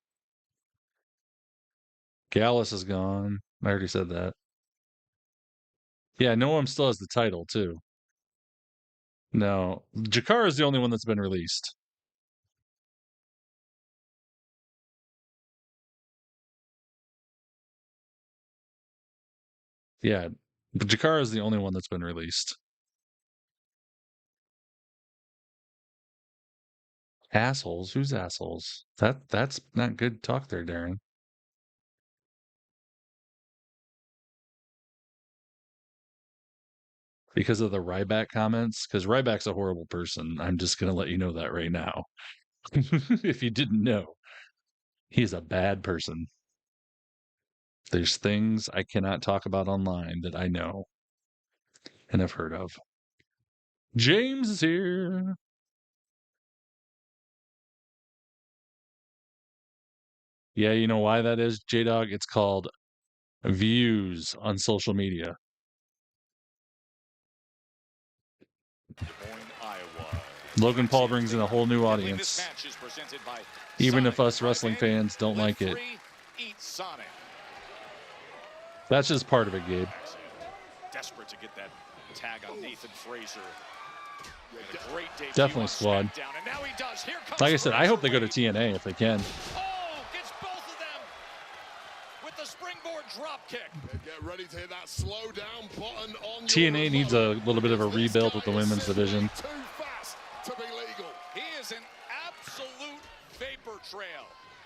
Gallus is gone. I already said that. Yeah, Noam still has the title, too. No. Jakara is the only one that's been released. Yeah, but Jakara is the only one that's been released. Assholes? Who's assholes? That's not good talk there, Darren. Because of the Ryback comments? Because Ryback's a horrible person. I'm just going to let you know that right now. If you didn't know, he's a bad person. There's things I cannot talk about online that I know and have heard of. James is here. Yeah, you know why that is, J-Dog? It's called views on social media. Des Moines, Iowa. Logan Paul brings in a whole new audience. Even if us wrestling fans don't like it. That's just part of it, Gabe. Desperate to get that tag on Nathan Frazier. Definitely squad. Like I said, I hope they go to TNA if they can. Gets both of them with the springboard drop kick. Get ready to hit that slow down button on TNA needs a little bit of a rebuild with the women's division. Too fast to be legal. He is an absolute vapor trail.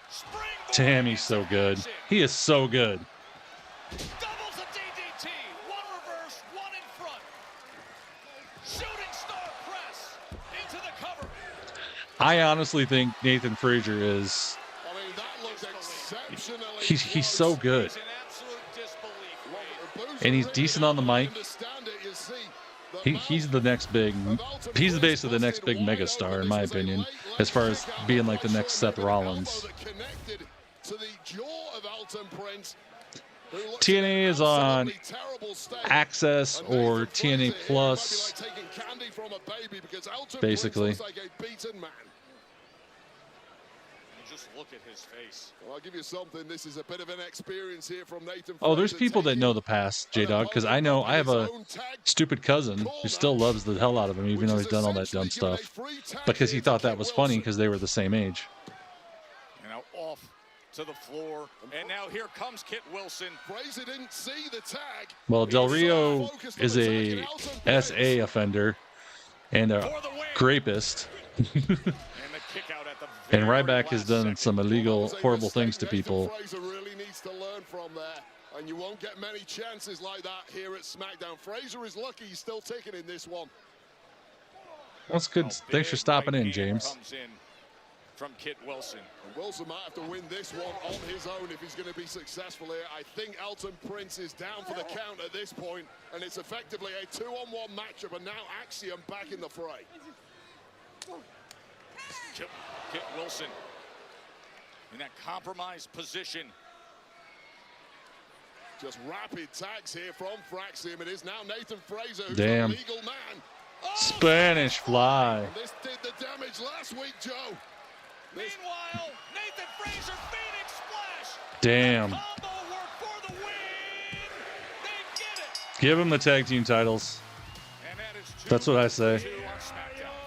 Springboard. Damn, he's so good. He is so good. Doubles a DDT. One reverse, one in front. Shooting star press into the cover. I honestly think Nathan Frazier is. I mean, that looks exceptionally He's so good. He's in absolute disbelief. and he's decent on the mic. He's the next big. He's basically the next big megastar, in my opinion, as far as being like the next Seth Rollins. TNA is on Access or TNA Plus, basically. Just look at his face. Well, I'll give you something. This is a bit of an experience here from Nathan. Oh, there's people that know the past, J-Dog, because I know I have a stupid cousin who still loves the hell out of him, even though he's done all that dumb stuff, because he thought that was funny because they were the same age. And now off to the floor, and now here comes Kit Wilson. Fraser didn't see the tag. Well, Del Rio is a SA offender and a rapist. And Ryback has done some illegal, horrible things to people. Fraser really needs to learn from there, and you won't get many chances like that here at SmackDown. Fraser is lucky he's still ticking in this one. That's good. Thanks for stopping in, James. From Kit Wilson. And Wilson might have to win this one on his own if he's going to be successful here. I think Elton Prince is down for the count at this point, and it's effectively a 2-on-1 matchup, and now Axiom back in the fray. Kit Wilson in that compromised position. Just rapid tags here from Fraxium. It is now Nathan Fraser who's Damn. a legal man. Oh, Spanish Fly. and this did the damage last week, Joe. Meanwhile, Nathan Fraser, Phoenix Splash. Damn. Combo work for the win. They get it. Give him the tag team titles. And that is That's what I say.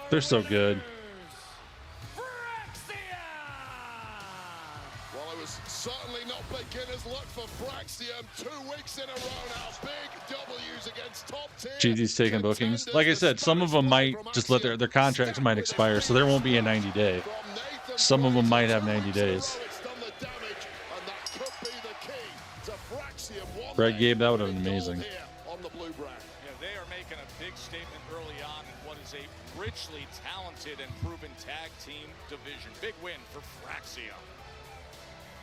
They're so good. Well, it was certainly not beginner's luck for Fraxium. 2 weeks in a row now. Big W's against top tier. GG's taking bookings. Like I said, some of them might just let their contracts might expire, so there won't be a 90-day. Some of them might have 90 days. Brad Gabe, that would have been amazing. Yeah, they are making a big statement early on in what is a richly talented and proven tag team division. Big win for Fraxium.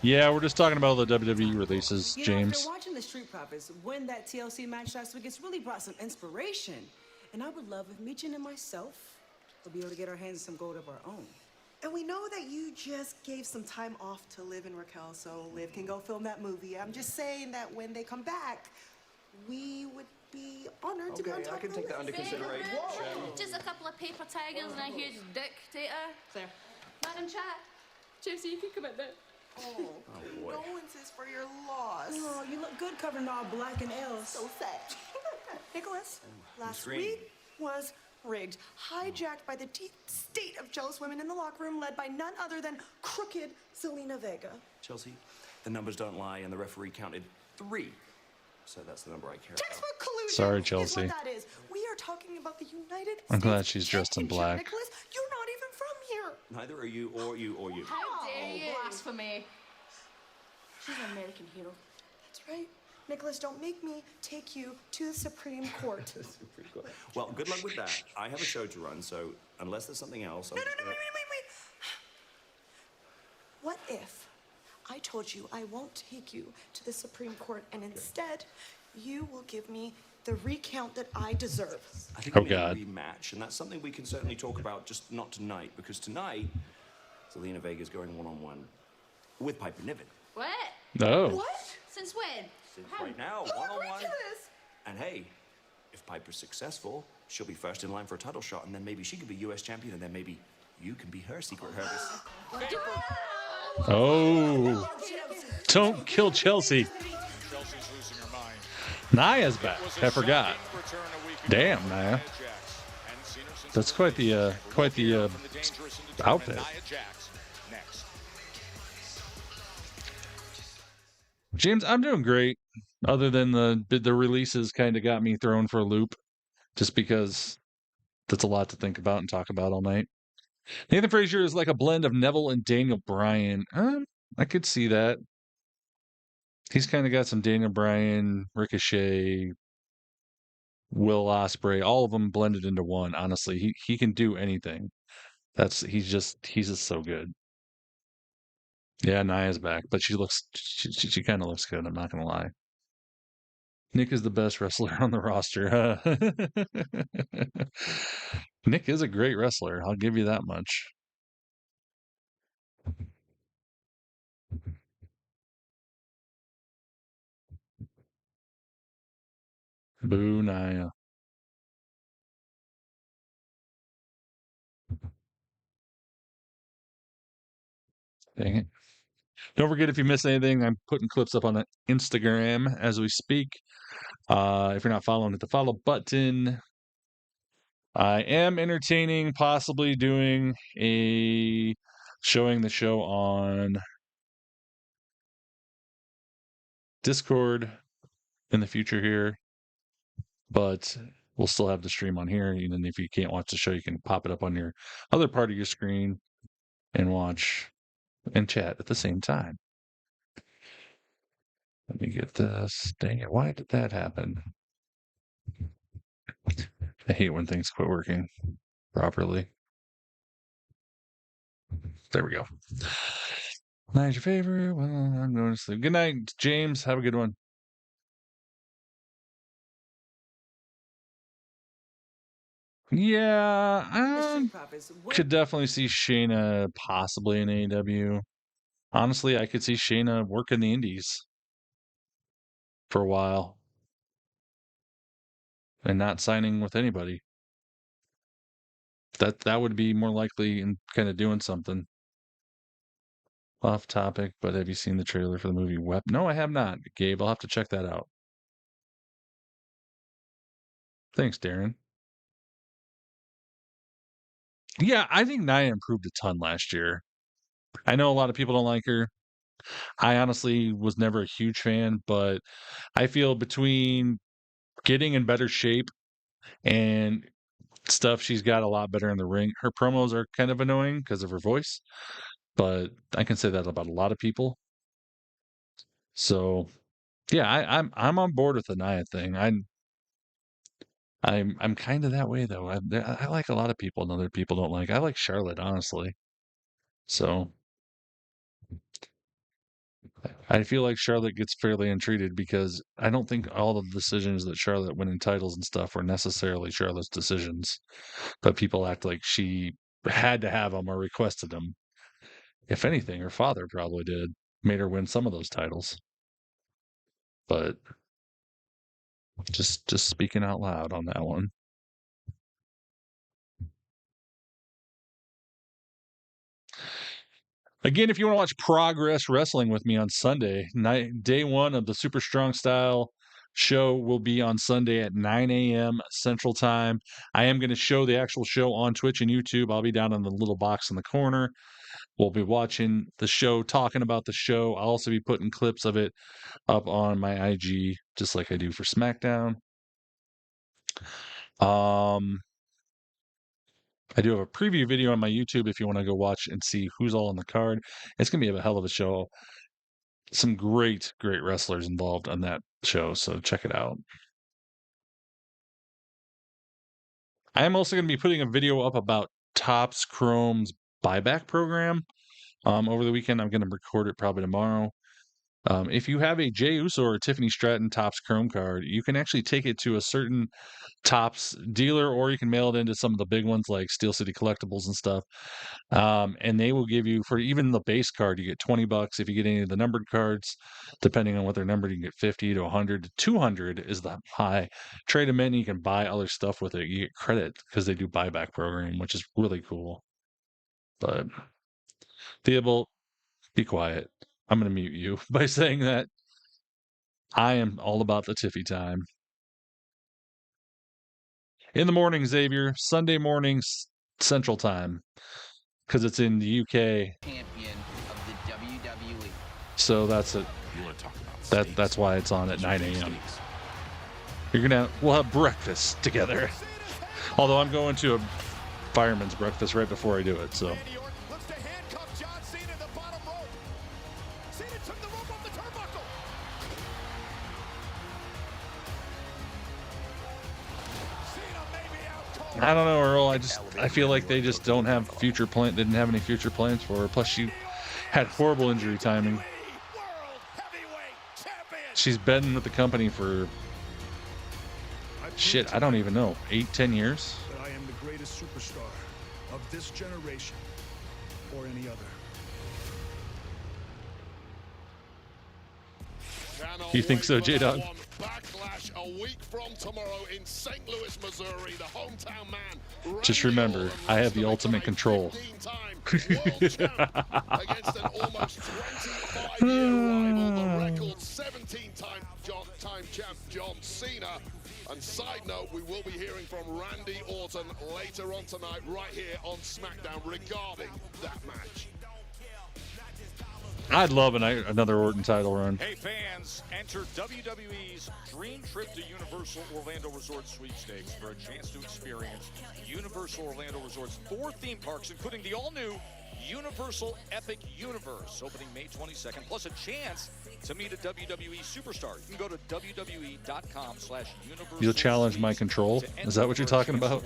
Yeah, we're just talking about the WWE releases, James. After watching the Street Profits win that TLC match last week, it's really brought some inspiration. And I would love if Michin and myself would be able to get our hands on some gold of our own. And we know that you just gave some time off to Liv and Raquel, so Liv can go film that movie. I'm just saying that when they come back, we would be honored to be on top I can of take the that under list. consideration. Just a couple of paper tigers and a huge dictator. There. Man in chat. Josie, you can come in there. Oh, condolences for your loss. Oh, you look good covering all black and L's. So sad. Nicholas, last week was rigged, hijacked by the deep state of jealous women in the locker room, led by none other than crooked Zelina Vega. Chelsea, the numbers don't lie, and the referee counted 3. So that's the number I care about. Textbook collusion. Sorry, Is Chelsea. what that is. We are talking about the United I'm States glad she's dressed in Championship, black. Nicholas, you're not even from here. Neither are you, or you, or you. How dare you? Blasphemy. She's an American hero. That's right. Nicholas, don't make me take you to the Supreme Court. Well, good luck with that. I have a show to run, so unless there's something else... No, wait. What if I told you I won't take you to the Supreme Court, and instead you will give me the recount that I deserve? I think we need a rematch, and that's something we can certainly talk about, just not tonight, because tonight, Zelina Vega's going one-on-one with Piper Niven. What? No. What? Since when? Since right now, one-on-one. And hey, if Piper's successful, she'll be first in line for a title shot, and then maybe she could be U.S. champion, and then maybe you can be her secret Hervis. Oh. Don't kill Chelsea. Chelsea's losing her mind. Naya's back. I forgot. Damn, Naya. That's quite the outfit. James, I'm doing great. Other than the releases kind of got me thrown for a loop, just because that's a lot to think about and talk about all night. Nathan Frazier is like a blend of Neville and Daniel Bryan. I could see that. He's kind of got some Daniel Bryan, Ricochet, Will Ospreay, all of them blended into one. Honestly, he can do anything. He's just so good. Yeah, Naya's back, but she kind of looks good. I'm not gonna lie. Nick is the best wrestler on the roster. Nick is a great wrestler. I'll give you that much. Boo Nia. Dang it. Don't forget, if you miss anything, I'm putting clips up on Instagram as we speak. If you're not following, hit the follow button. I am entertaining possibly doing showing the show on Discord in the future here, but we'll still have the stream on here. Even if you can't watch the show, you can pop it up on your other part of your screen and watch and chat at the same time. Let me get this. Dang it, why did that happen? I hate when things quit working properly. There we go. Night's your favorite? Well, I'm going to sleep. Good night, James. Have a good one. Yeah, I could definitely see Shayna possibly in AEW. Honestly, I could see Shayna working the indies for a while and not signing with anybody. That would be more likely in kind of doing something. Off topic, but have you seen the trailer for the movie Wep? No, I have not, Gabe. I'll have to check that out. Thanks, Darren. Yeah, I think Nia improved a ton last year. I know a lot of people don't like her. I honestly was never a huge fan, but I feel between getting in better shape and stuff, she's got a lot better in the ring. Her promos are kind of annoying because of her voice, but I can say that about a lot of people. So, yeah, I'm on board with the Nia thing. I'm kind of that way though. I like a lot of people and other people don't like. I like Charlotte, honestly. So I feel like Charlotte gets fairly untreated because I don't think all the decisions that Charlotte winning titles and stuff were necessarily Charlotte's decisions, but people act like she had to have them or requested them. If anything, her father probably did, made her win some of those titles. But just speaking out loud on that one. Again, if you want to watch Progress Wrestling with me on Sunday, day one of the Super Strong Style show will be on Sunday at 9 a.m. Central Time. I am going to show the actual show on Twitch and YouTube. I'll be down in the little box in the corner. We'll be watching the show, talking about the show. I'll also be putting clips of it up on my IG, just like I do for SmackDown. I do have a preview video on my YouTube if you want to go watch and see who's all on the card. It's going to be a hell of a show. Some great wrestlers involved on that show, so check it out. I am also going to be putting a video up about Topps Chrome's buyback program over the weekend. I'm going to record it probably tomorrow. If you have a Jey Uso or Tiffany Stratton Topps Chrome card, you can actually take it to a certain Topps dealer, or you can mail it into some of the big ones like Steel City Collectibles and stuff. And they will give you, for even the base card, you get $20. If you get any of the numbered cards, depending on what they're numbered, you can get 50 to 100 to 200 is the high. Trade them in, and you can buy other stuff with it. You get credit because they do buyback program, which is really cool. But Theobald, be quiet. I'm going to mute you by saying that I am all about the Tiffy time. In the morning, Xavier, Sunday mornings, Central Time, because it's in the UK. Champion of the WWE. So that's it. You want to talk about that's why it's on at 9 a.m. We'll have breakfast together. Although I'm going to a fireman's breakfast right before I do it, so. I don't know, Earl. I feel like they just don't have didn't have any future plans for her. Plus, she had horrible injury timing. She's been with the company for Shit, I don't even know. 8-10 years? That I am the greatest superstar of this generation or any other. You think so, J-Dog? Backlash a week from tomorrow in St. Louis, Missouri. The hometown man. Just remember, I have the ultimate control. Against an almost 25-year rival, the record 17-time champ John Cena. And side note, we will be hearing from Randy Orton later on tonight, right here on SmackDown, regarding that match. I'd love another Orton title run. Hey fans, enter WWE's Dream Trip to Universal Orlando Resort Sweepstakes for a chance to experience Universal Orlando Resort's 4 theme parks, including the all-new Universal Epic Universe, opening May 22nd, plus a chance to meet a WWE superstar. You can go to WWE.com/universal. You'll challenge my control? Is that what you're talking about?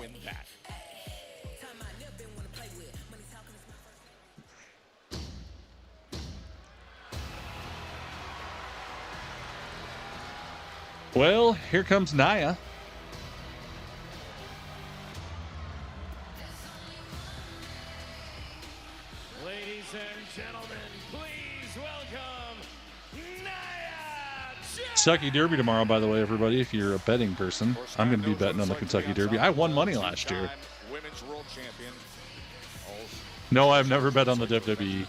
Well, here comes Nia. Ladies and gentlemen, please welcome Nia Jax. Kentucky Derby tomorrow, by the way, everybody. If you're a betting person, I'm going to be betting on the Kentucky Derby. I won money last year. Women's world champion. No, I've never bet on the WWE.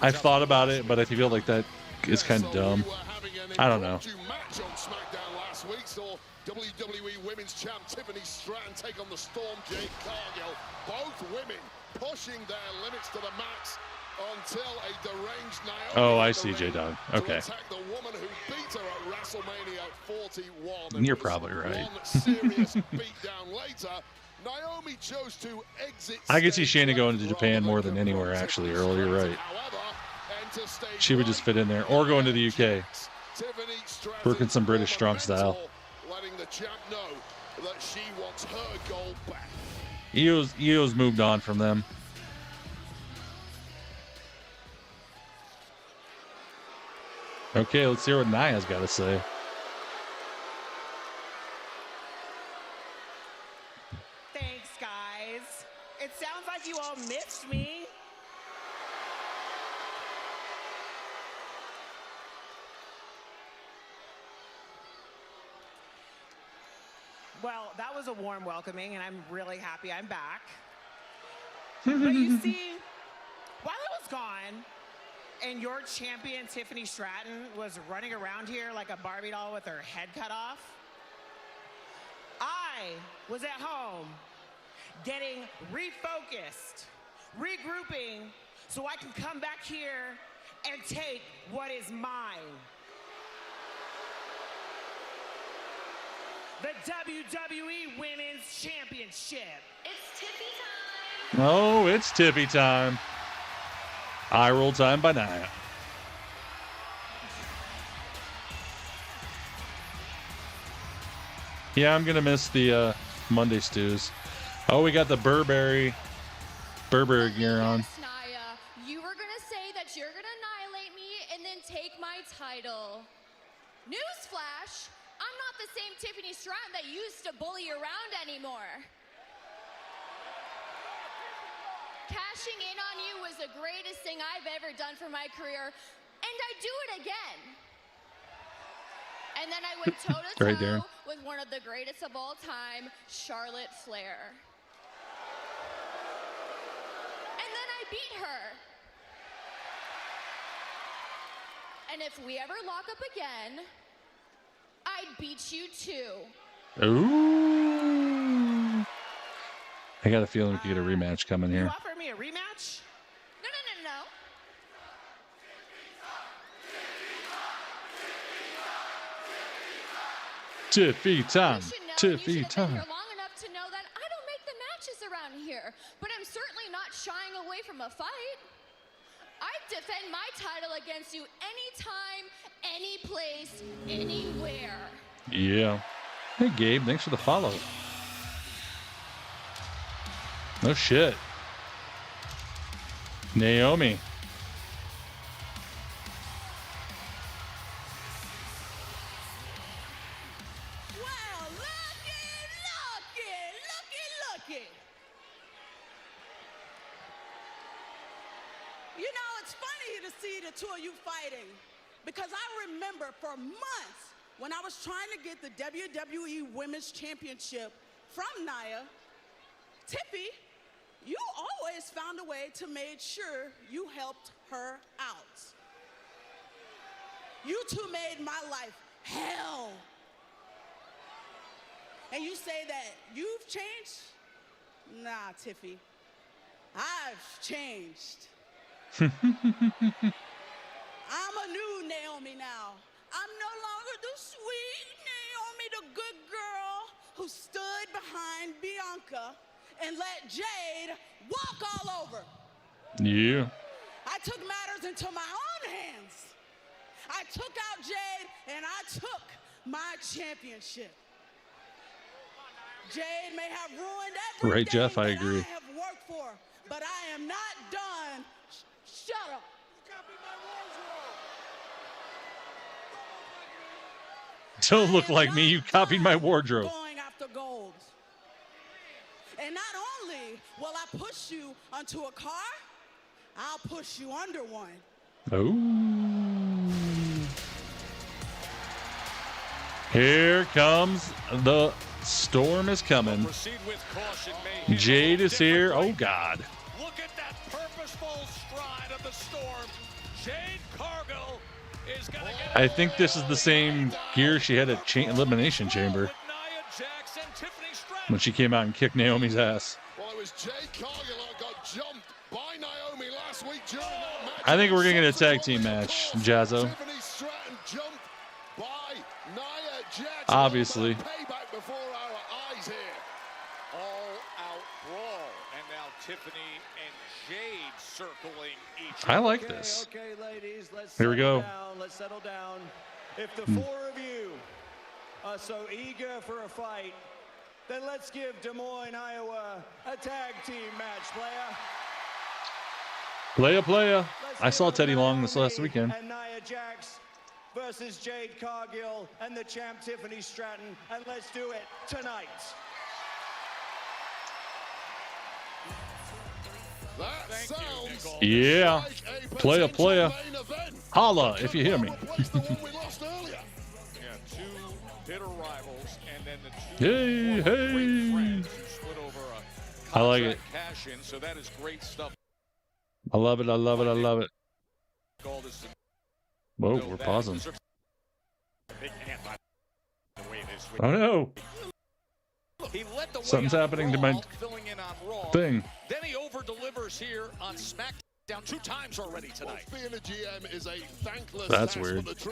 I've thought about it, but I feel like that is kind of dumb. I don't know. Match on SmackDown last week saw WWE Women's Champ Tiffany Stratton take on the Storm Jade Cargill. Both women pushing their limits to the max until a deranged Naomi. Oh, I see, J-Dog. Okay. Attack the woman who beat her at WrestleMania 41. You're probably right. One serious beatdown later, Naomi chose to exit. I could see Shayna going to Japan more than anywhere, actually, Earl. You're right. She would just fit in there. Or going to the UK. Working some British strong style. Letting the champ know that she wants her gold back. Io's moved on from them. Okay, let's hear what Nia's got to say. Thanks, guys. It sounds like you all missed me. Well, that was a warm welcoming, and I'm really happy I'm back. But you see, while I was gone, and your champion, Tiffany Stratton, was running around here like a Barbie doll with her head cut off, I was at home getting refocused, regrouping, so I can come back here and take what is mine. The WWE Women's Championship. It's Tiffy time. Oh, it's Tiffy time. Eye roll time by Nia. Yeah, I'm going to miss the Monday stews. Oh, we got the Burberry gear on. Yes, Nia, you were going to say that you're going to annihilate me and then take my title. Newsflash, I'm not the same Tiffany Stratton that used to bully around anymore. Cashing in on you was the greatest thing I've ever done for my career, and I'd do it again. And then I went toe-to-toe Right there. with one of the greatest of all time, Charlotte Flair. And then I beat her. And if we ever lock up again, I'd beat you too. Ooh. I got a feeling we could get a rematch coming You here. offer me a rematch? No. Tiffy time. Tiffy Been time. here long enough to know that I don't make the matches around here, but I'm certainly not shying away from a fight. I'd defend my title against you anytime, any place, anywhere. Yeah. Hey, Gabe. Thanks for the follow. No shit. Naomi. Wow, it's funny to see the two of you fighting because I remember for months when I was trying to get the WWE Women's Championship from Nia, Tiffy, you always found a way to make sure you helped her out. You two made my life hell. And you say that you've changed? Nah, Tiffy, I've changed. I'm a new Naomi now. I'm no longer the sweet Naomi, the good girl who stood behind Bianca and let Jade walk all over. Yeah. I took matters into my own hands. I took out Jade and I took my championship. Jade may have ruined everything Right, Jeff, I that agree. I have worked for, but I am not done. Shut up. Don't look like me. You copied my wardrobe. Going after gold. And not only will I push you onto a car, I'll push you under one. Oh. Here comes the storm is coming. Jade is here. Oh, God. Look at that purposeful stride of the storm. Jade Cargill is going to get I think this is the same gear she had at Elimination Chamber when she came out and kicked Naomi's ass. Well, it was Jade Cargill that got jumped by Naomi last week during that match. I think we're going to get a tag team match, Jazzo. Tiffany Stratton jumped by Nia Jax. Obviously. Payback before our eyes here. all-out brawl. And now Tiffany and Jade circling each I other. like this. Okay, ladies, let's Here we settle go. down. Let's settle down. If the four of you are so eager for a fight, then let's give Des Moines, Iowa a tag team match, player. Playa. I saw Teddy Long this last weekend. And Nia Jax versus Jade Cargill and the champ Tiffany Stratton, and let's do it tonight. That sounds Yeah. like a Playa. main event. Holla if you hear me. Replace the one we lost earlier. Yeah, two bitter rivals, and then the Hey, former great hey. friends who split over a I like it. contract cash-in, so that is great stuff. I love it. I love it. I love it. Gold is Whoa, know we're that. pausing. Those are big hand by the way this week. Oh, no. He led the way Something's on happening to my Raw, filling in on Raw. thing. Then he over-delivers here on SmackDown 2 times already tonight. Being a GM is a thankless That's task, weird. but the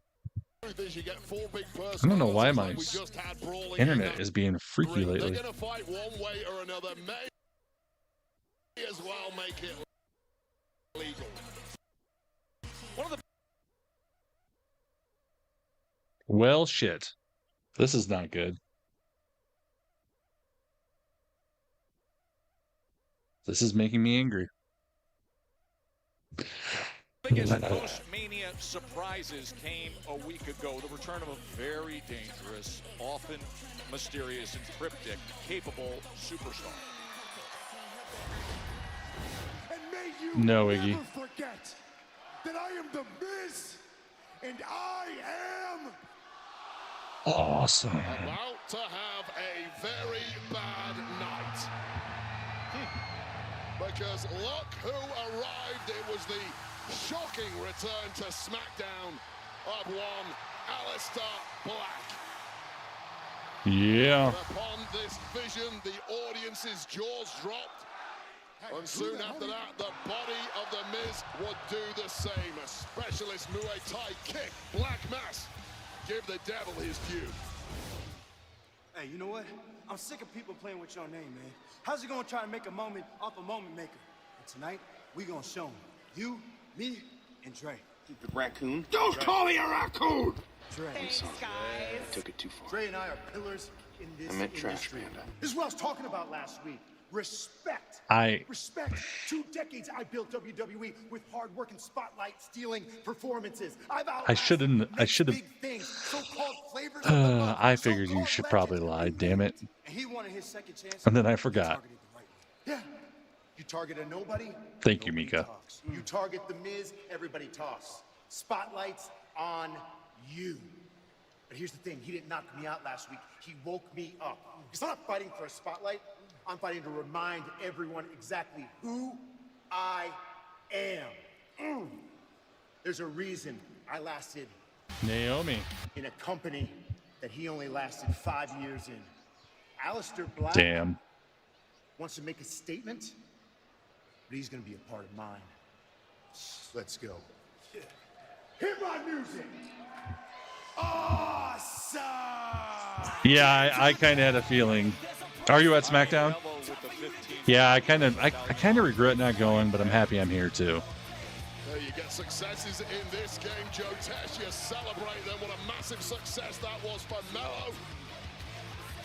truth is you get four big I don't know why my personalities like we just had brawling in internet that is being freaky ring. lately. They're going to fight one way or another. May as well make it legal. One of the Well, shit. This is not good. This is making me angry. biggest post-Mania surprises came a week ago. The return of a very dangerous, often mysterious and cryptic, capable superstar. And may you No, never Iggy. forget that I am the Miz, and I am Awesome. About to have a very bad night. Because look who arrived. It was the shocking return to SmackDown of one Alistair Black. Yeah. And upon this vision, the audience's jaws dropped. And soon after that, the body of the Miz would do the same. A specialist Muay Thai kick, Black Mass. Give the devil his due. Hey, you know what? I'm sick of people playing with your name, man. How's it gonna try to make a moment off a moment maker? And tonight, we gonna show them. You, me, and Dre. Stupid raccoon. Don't call me a raccoon! Dre. Thanks, guys. Took it too far. Dre and I are pillars in this I meant trash industry. panda. This is what I was talking about last week. Respect. I- Respect. 2 decades I built WWE with hard work and spotlight stealing performances. I shouldn't. I should have. big things, so-called flavors of the month, I figured you so-called should probably legends. lie. Damn it. And he wanted his second chance. And then I forgot. Yeah. You target a nobody. Thank you, Mika. Talks. You target the Miz, everybody talks. Spotlight's on you. But here's the thing, he didn't knock me out last week. He woke me up. Because I'm not fighting for a spotlight. I'm fighting to remind everyone exactly who I am. There's a reason I lasted Naomi in a company that he only lasted 5 years in. Alistair Black wants to make a statement, but he's going to be a part of mine. Let's go. Hit my music. Awesome. Yeah, I kind of had a feeling. Are you at SmackDown? Yeah, I kind of regret not going, but I'm happy I'm here too. You get successes in this game, Joe Tesh. You celebrate them. What a massive success that was for Mello.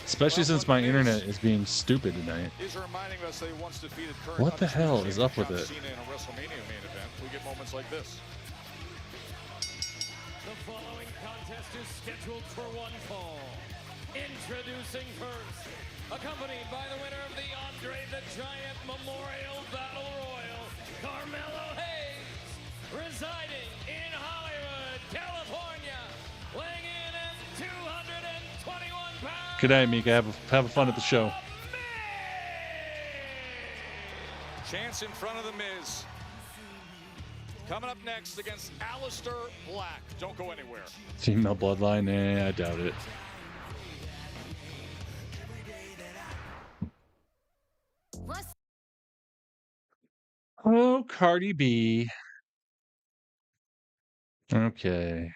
Especially since my internet is being stupid tonight. What the hell is up with it? In a WrestleMania main event, we get moments like this. The following contest is scheduled for one fall. Introducing first, accompanied by the winner of the Andre the Giant Memorial Battle Royal, Carmelo Hayes, residing in Hollywood, California, weighing in at 221 pounds. Good night, Mika. Have fun at the show. Chance in front of the Miz. Coming up next against Alistair Black. Don't go anywhere. Female bloodline? I doubt it. Oh, Cardi B. Okay.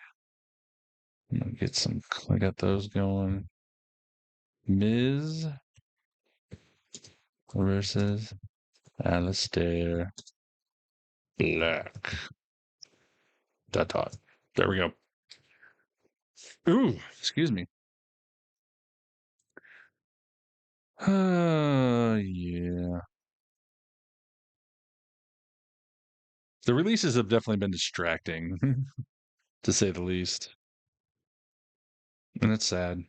I'm gonna get some. I got those going. Miz versus Alistair Black. Dot. There we go. Ooh, excuse me. Yeah. The releases have definitely been distracting, to say the least. And it's sad.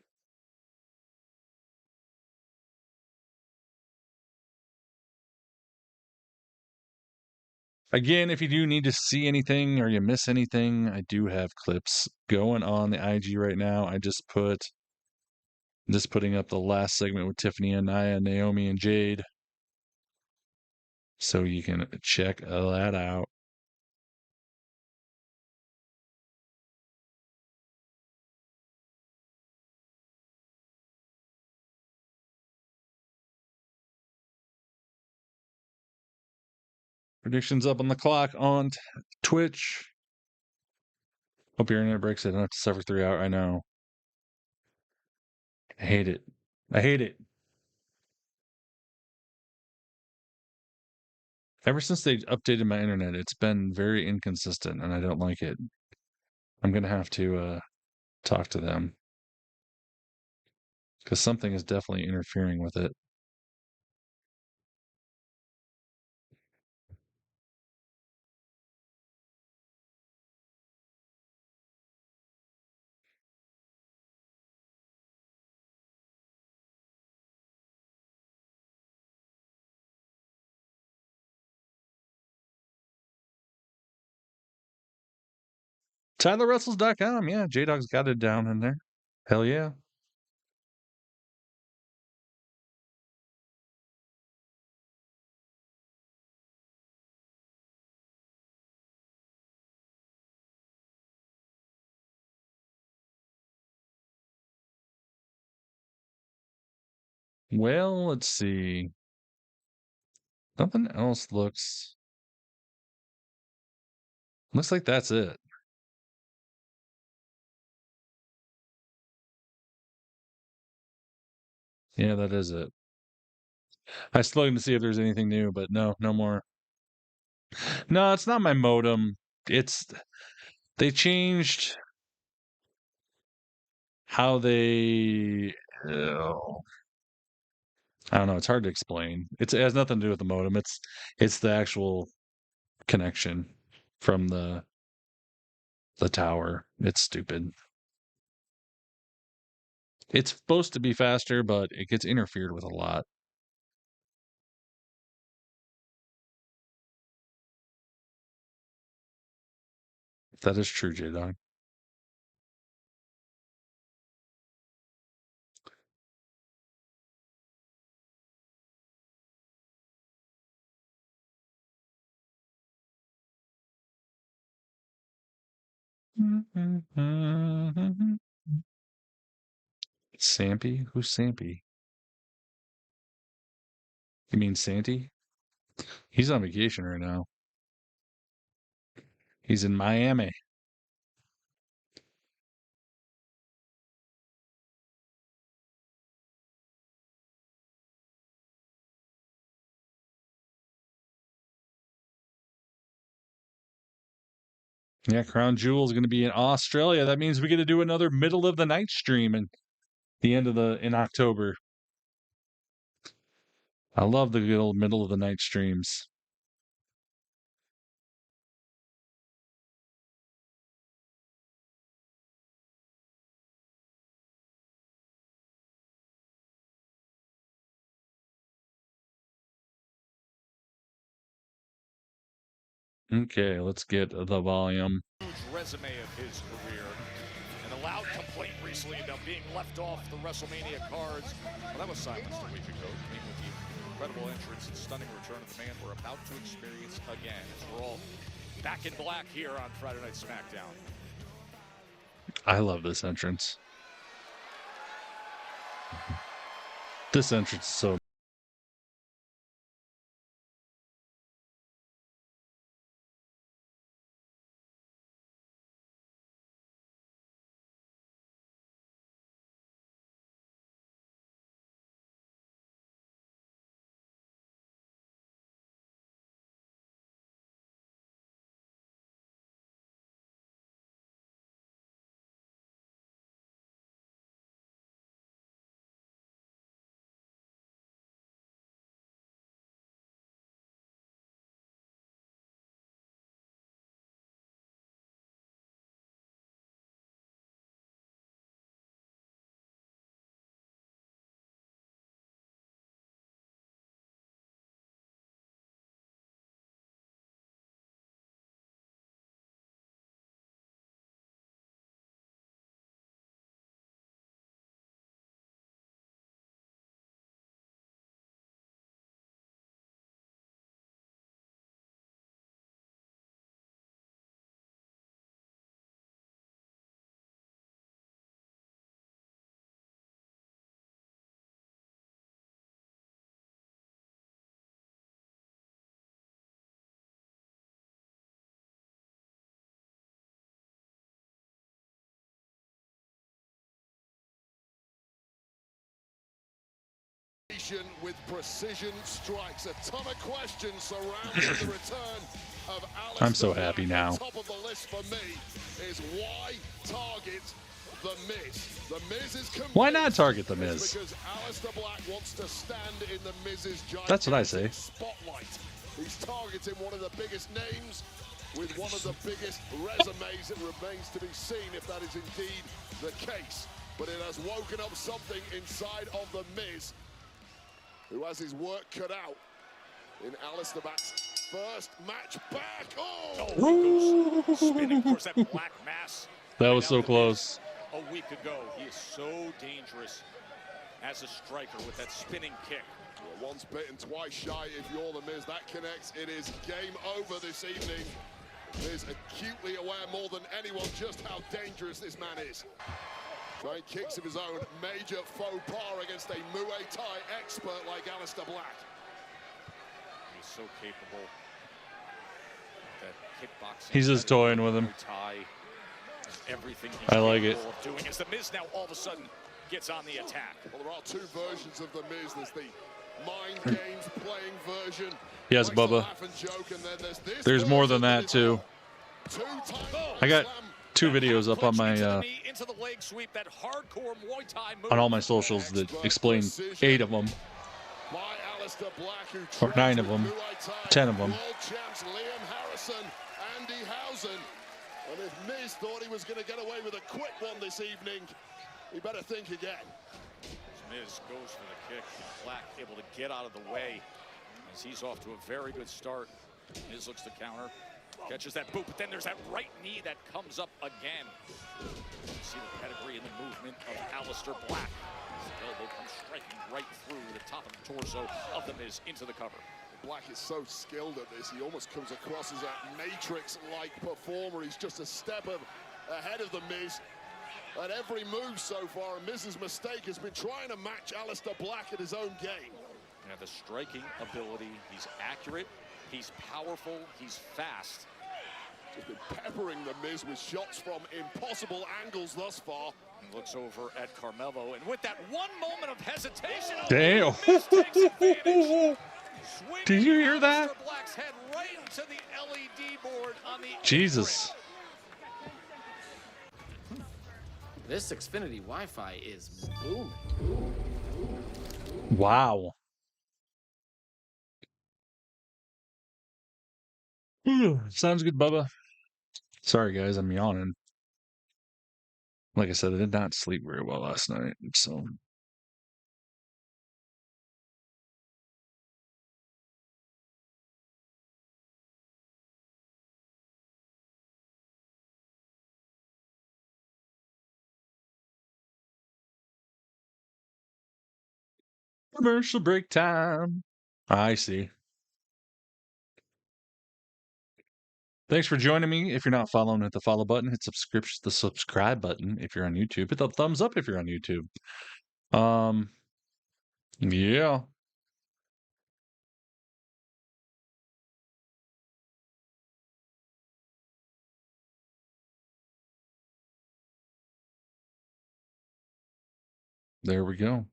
Again, if you do need to see anything or you miss anything, I do have clips going on the IG right now. I just putting up the last segment with Tiffany and Nia, Naomi and Jade. So you can check that out. Predictions up on the clock on Twitch. Hope your internet breaks. I don't have to suffer 3 hours. I know. I hate it. Ever since they updated my internet, it's been very inconsistent, and I don't like it. I'm going to have to talk to them. Because something is definitely interfering with it. TylerWrestles.com. Yeah, J-Dog's got it down in there. Hell yeah. Well, let's see. Nothing else looks like that's it. Yeah, that is it. I was looking to see if there's anything new, but no more. No, it's not my modem. They changed how they. I don't know. It's hard to explain. It has nothing to do with the modem. It's the actual connection from the tower. It's stupid. It's supposed to be faster, but it gets interfered with a lot. That is true, J-Dog. Sampy? Who's Sampy? You mean Santy? He's on vacation right now. He's in Miami. Yeah, Crown Jewel is going to be in Australia. That means we get to do another middle of the night stream in October. I love the good old middle of the night streams. Okay, let's get the volume. Huge resume of his career. And a loud complaint recently about being left off the WrestleMania cards. Well, that was silenced a week ago. Came with the incredible entrance and stunning return of the man we're about to experience again. As we're all back in black here on Friday Night SmackDown. I love this entrance. This entrance is so. With precision strikes, a ton of questions surrounding the return of Alistair. I'm so happy now. Top of the list for me is why target the Miz. The Miz is convinced. Why not target the Miz? Because Alistair Black wants to stand in the Miz's gigantic That's what I say. spotlight. He's targeting one of the biggest names with one of the biggest resumes. It remains to be seen if that is indeed the case. But it has woken up something inside of the Miz, who has his work cut out in Alistair Black's first match back. Oh, goes spinning, of course, that black mass. That was so close. A week ago, he is so dangerous as a striker with that spinning kick. Well, once bitten, twice shy. If you're the Miz, that connects. It is game over this evening. Miz acutely aware more than anyone just how dangerous this man is. Trying kicks of his own, major faux pas against a Muay Thai expert like Alistair Black. He's so capable. That kickboxing. He's just toying with him. Muay Thai, everything he's I like it. capable of doing as the Miz now all of a sudden gets on the attack. Well, there are two versions of the Miz. There's the mind games playing version. Yes, Bubba. There's more than that too. I got 2 videos up on my on all my socials that explain 8 of them, or 9 of them, 10 of them. And if Miz thought he was going to get away with a quick one this evening, he better think again. Miz goes for the kick. Black able to get out of the way as he's off to a very good start. Miz looks to counter. Catches that boot, but then there's that right knee that comes up again. You see the pedigree and the movement of Alistair Black. His elbow comes striking right through the top of the torso of The Miz into the cover. Black is so skilled at this, he almost comes across as a Matrix-like performer. He's just a step ahead of The Miz at every move so far, and Miz's mistake has been trying to match Alistair Black at his own game. And the striking ability, he's accurate, he's powerful, he's fast. Just been peppering The Miz with shots from impossible angles thus far. He looks over at Carmelo, and with that one moment of hesitation, damn. Miz takes advantage. Did you hear that? Black's head right into the LED board on the Jesus. This Xfinity Wi-Fi is booming. Wow. Sounds good, Bubba. Sorry, guys, I'm yawning. Like I said, I did not sleep very well last night, so. Commercial break time. I see. Thanks for joining me. If you're not following, hit the follow button. Hit the subscribe button if you're on YouTube. Hit the thumbs up if you're on YouTube. Yeah. There we go.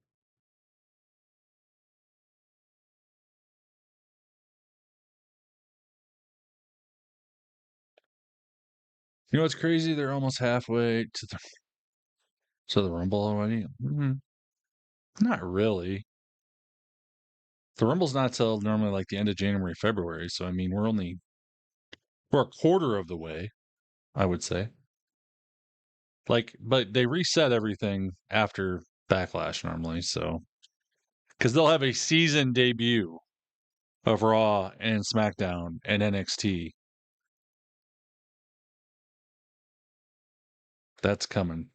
You know what's crazy? They're almost halfway to the Rumble already. Not really. The Rumble's not till normally like the end of January, February. So I mean, we're a quarter of the way, I would say. Like, but they reset everything after Backlash normally, so because they'll have a season debut of Raw and SmackDown and NXT. That's coming.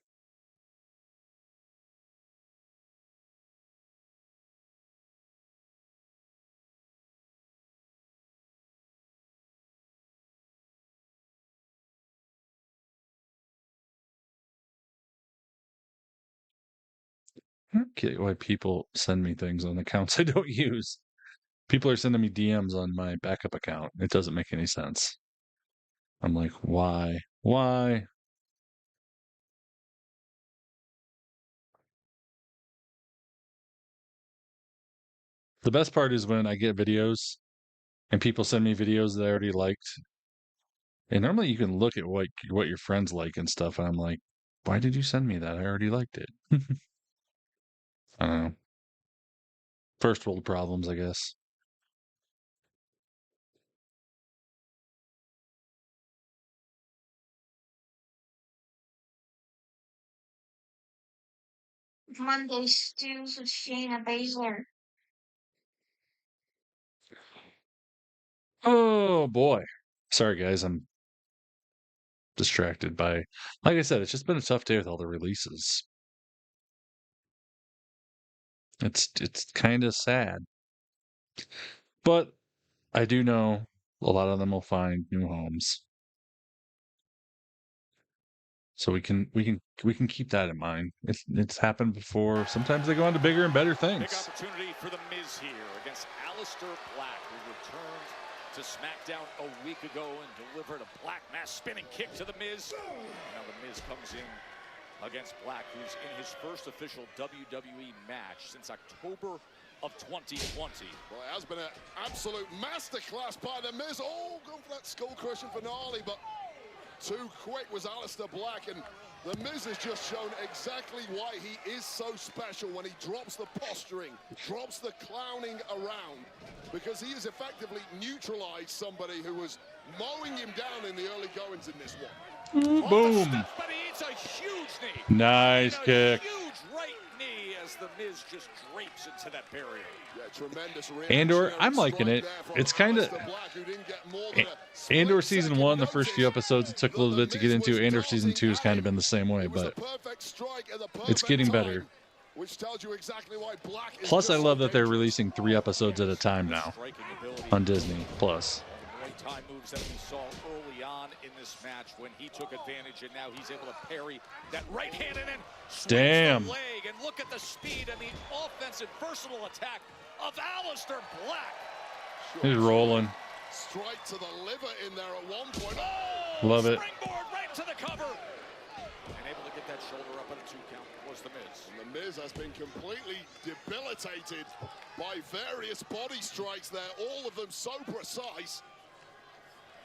I don't get why people send me things on accounts I don't use. People are sending me DMs on my backup account. It doesn't make any sense. I'm like, why? Why? The best part is when I get videos and people send me videos that I already liked. And normally you can look at what your friends like and stuff. And I'm like, why did you send me that? I already liked it. I don't know. First world problems, I guess. Monday Stews with Shayna Baszler. Oh boy. Sorry guys, I'm distracted by, like I said, it's just been a tough day with all the releases. It's kind of sad. But I do know a lot of them will find new homes. So we can keep that in mind. It's happened before. Sometimes they go on to bigger and better things. Big opportunity for The Miz here against Alistair Black, who returned to SmackDown a week ago and delivered a Black Mass spinning kick to The Miz. Now The Miz comes in against Black, who's in his first official WWE match since October of 2020. Well, it has been an absolute masterclass by The Miz. Oh, going for that skull-crushing finale, but too quick was Alistair Black, and The Miz has just shown exactly why he is so special when he drops the posturing, drops the clowning around, because he has effectively neutralized somebody who was mowing him down in the early goings in this one. Boom. But he hits a huge knee. Nice kick. Huge right knee as The Miz just drapes into that barrier. Yeah, tremendous Andor, I'm liking it. It's kind of Andor season 1, the first few episodes, it took a little bit to get into. Andor season 2 has kind of been the same way, but it's getting better. Plus, I love that they're releasing 3 episodes at a time now on Disney Plus. Time moves that we saw early on in this match when he took advantage, and now he's able to parry that right hand and then damn the leg. And look at the speed and the offensive versatile attack of Alistair Black. He's rolling. Straight to the liver in there at one point. Oh, love it. Springboard right to the cover. And able to get that shoulder up on a 2 count was The Miz. And The Miz has been completely debilitated by various body strikes there, all of them so precise.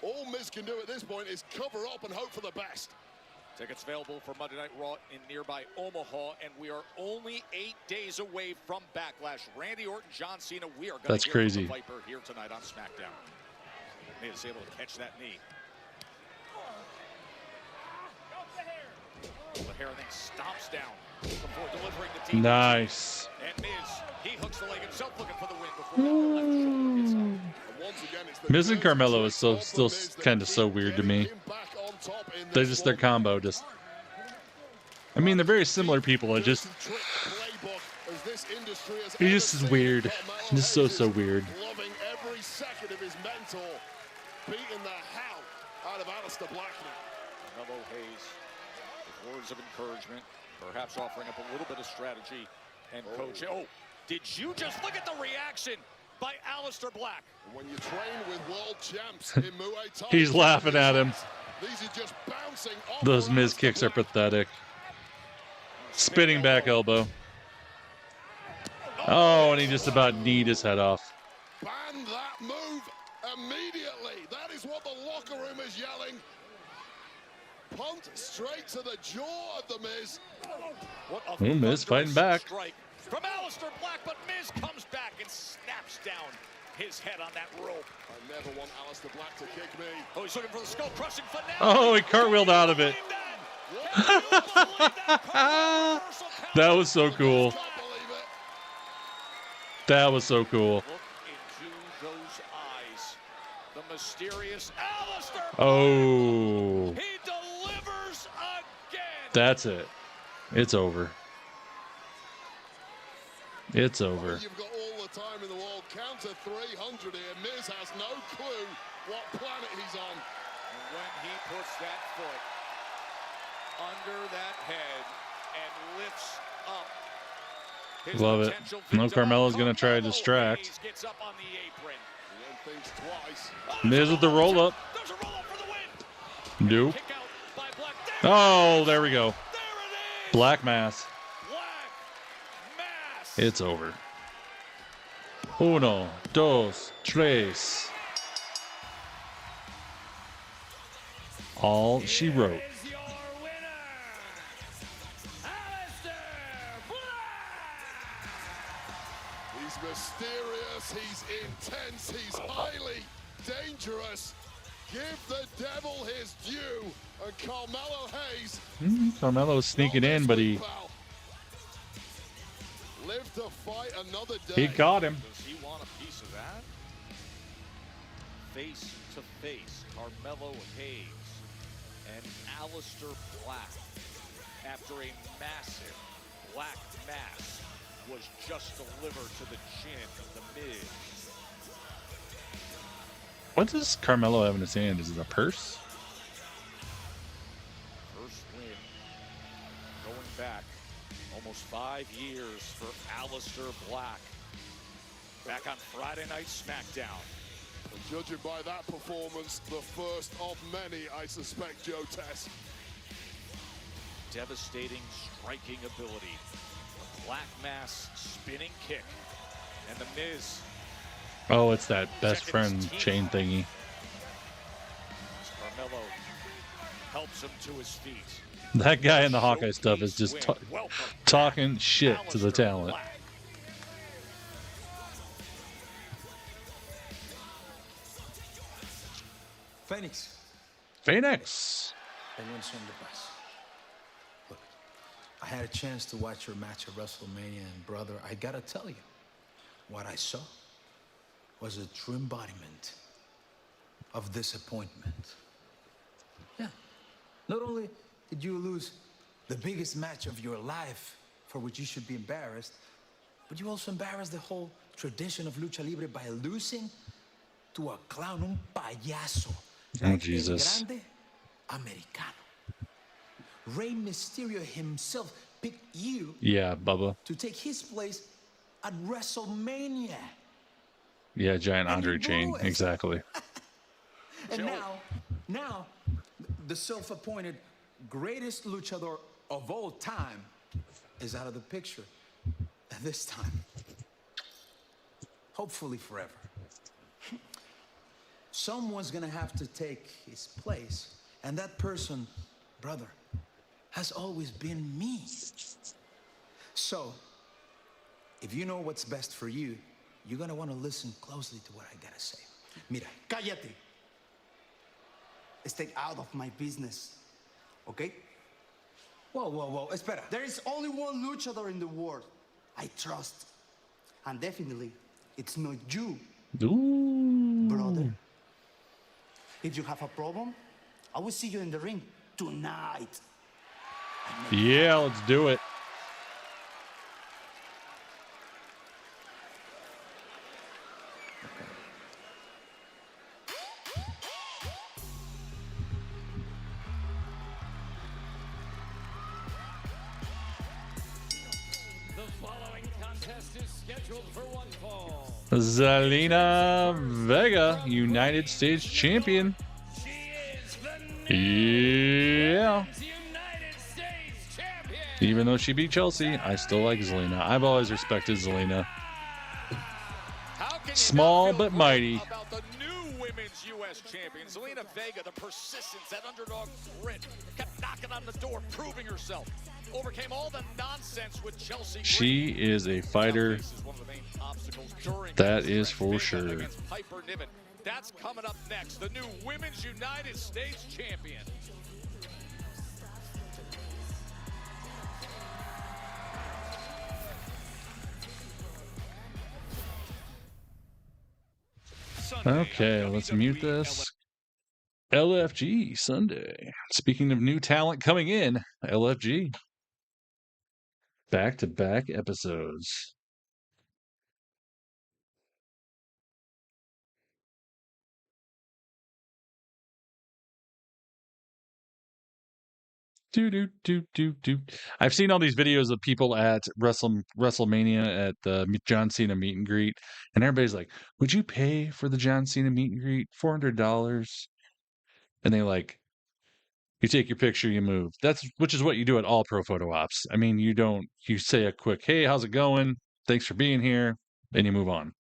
All Miz can do at this point is cover up and hope for the best. Tickets available for Monday Night Raw in nearby Omaha, and we are only 8 days away from Backlash. Randy Orton, John Cena, we are going to hear crazy. from the Viper here tonight on SmackDown. Miz able to catch that knee. The hair then stomps down before delivering the team. Nice. And Miz, he hooks the leg himself looking for the win before the left shoulder gets up. Miz and Carmelo is still kind of so weird to me. Their combo just. I mean, they're very similar people. It just. He just is weird. Just so weird. Loving every second of his mentor, beating the hell out of Alistair Black now. Mello Hayes, with words of encouragement, perhaps offering up a little bit of strategy and coaching. Oh, did you just look at the reaction by Alistair Black? When you train with world champs in Muay Thai, He's laughing at him. These are just bouncing off. Those Miz kicks are pathetic. Spinning back elbow. Oh, and he just about kneed his head off. Ban that move immediately. That is what the locker room is yelling. Pumped straight to the jaw of the Miz. Ooh, Miz fighting back. From Alistair Black, but Miz comes back and snaps down his head on that rope. I never want Alistair Black to kick me. Oh, he's looking for the skull crushing finale. Oh, he cartwheeled out of it. That was so cool. That was so cool. Look into those eyes. The mysterious Alistair Black. Oh. He delivers again. That's it. It's over. It's over. You've got all the time in the world. Count to 300 here. Miz has no clue what planet he's on. And when he puts that foot under that head and lifts up his Love it. potential No, victim, Carmelo's going to try to distract. Hayes gets up on the apron. He then thinks twice. Miz with the roll up. There's a roll up for the win. Nope. Kick out by Black. Oh, there we go. Black Mass. It's over. 1, 2, 3. All she wrote. He's mysterious, he's intense, he's highly dangerous. Give the devil his due. And Carmelo Hayes. Carmelo's sneaking in, but he Live to fight another day. He caught him. Does he want a piece of that? Face to face, Carmelo Hayes and Alistair Black, after a massive black mass was just delivered to the chin of the Miz. What does Carmelo have in his hand? Is it a purse? First win going back almost 5 years for Alistair Black. Back on Friday Night SmackDown. And judging by that performance, the first of many, I suspect, Joe Tess. Devastating striking ability. A black mass spinning kick. And the Miz. Oh, it's that best friend chain thingy. Carmelo helps him to his feet. That guy in the Hawkeye stuff is just talking shit to the talent. Phoenix. Phoenix. Anyone send the bus? Look, I had a chance to watch your match at WrestleMania, and brother, I gotta tell you, what I saw was a true embodiment of disappointment. Yeah. Not only did you lose the biggest match of your life, for which you should be embarrassed, but you also embarrassed the whole tradition of lucha libre by losing to a clown, un payaso, Oh, Jesus. El Grande Americano. Rey Mysterio himself picked you Yeah, Bubba. to take his place at WrestleMania. Yeah, Giant And Andre you chain. blew it. Exactly. And now, the self-appointed greatest luchador of all time is out of the picture. And this time, hopefully forever. Someone's gonna have to take his place. And that person, brother, has always been me. So, if you know what's best for you, you're gonna wanna listen closely to what I gotta say. Mira. Cállate. Stay out of my business, okay? Whoa, espera. There is only one luchador in the world I trust. And definitely, it's not you, brother. If you have a problem, I will see you in the ring tonight. Yeah, let's do it. The following contest is scheduled for one fall. Zelina Vega, United States Champion. Yeah. Even though she beat Chelsea, I still like Zelina. I've always respected Zelina. Small but mighty. About the new women's U.S. champion, Zelina Vega, the persistence, that underdog grit, kept knocking on the door, proving herself. Overcame all the nonsense with Chelsea. She is a fighter. That is for sure. Piper Niven. That's coming up next. The new Women's United States champion. Okay, let's mute this. LFG Sunday. Speaking of new talent coming in, LFG. Back-to-back episodes. I've seen all these videos of people at WrestleMania at the John Cena meet and greet, and everybody's like, "Would you pay for the John Cena meet and greet? $400?" And they like, you take your picture, you move. Which is what you do at all pro photo ops. I mean, you say a quick, "Hey, how's it going? Thanks for being here," and you move on.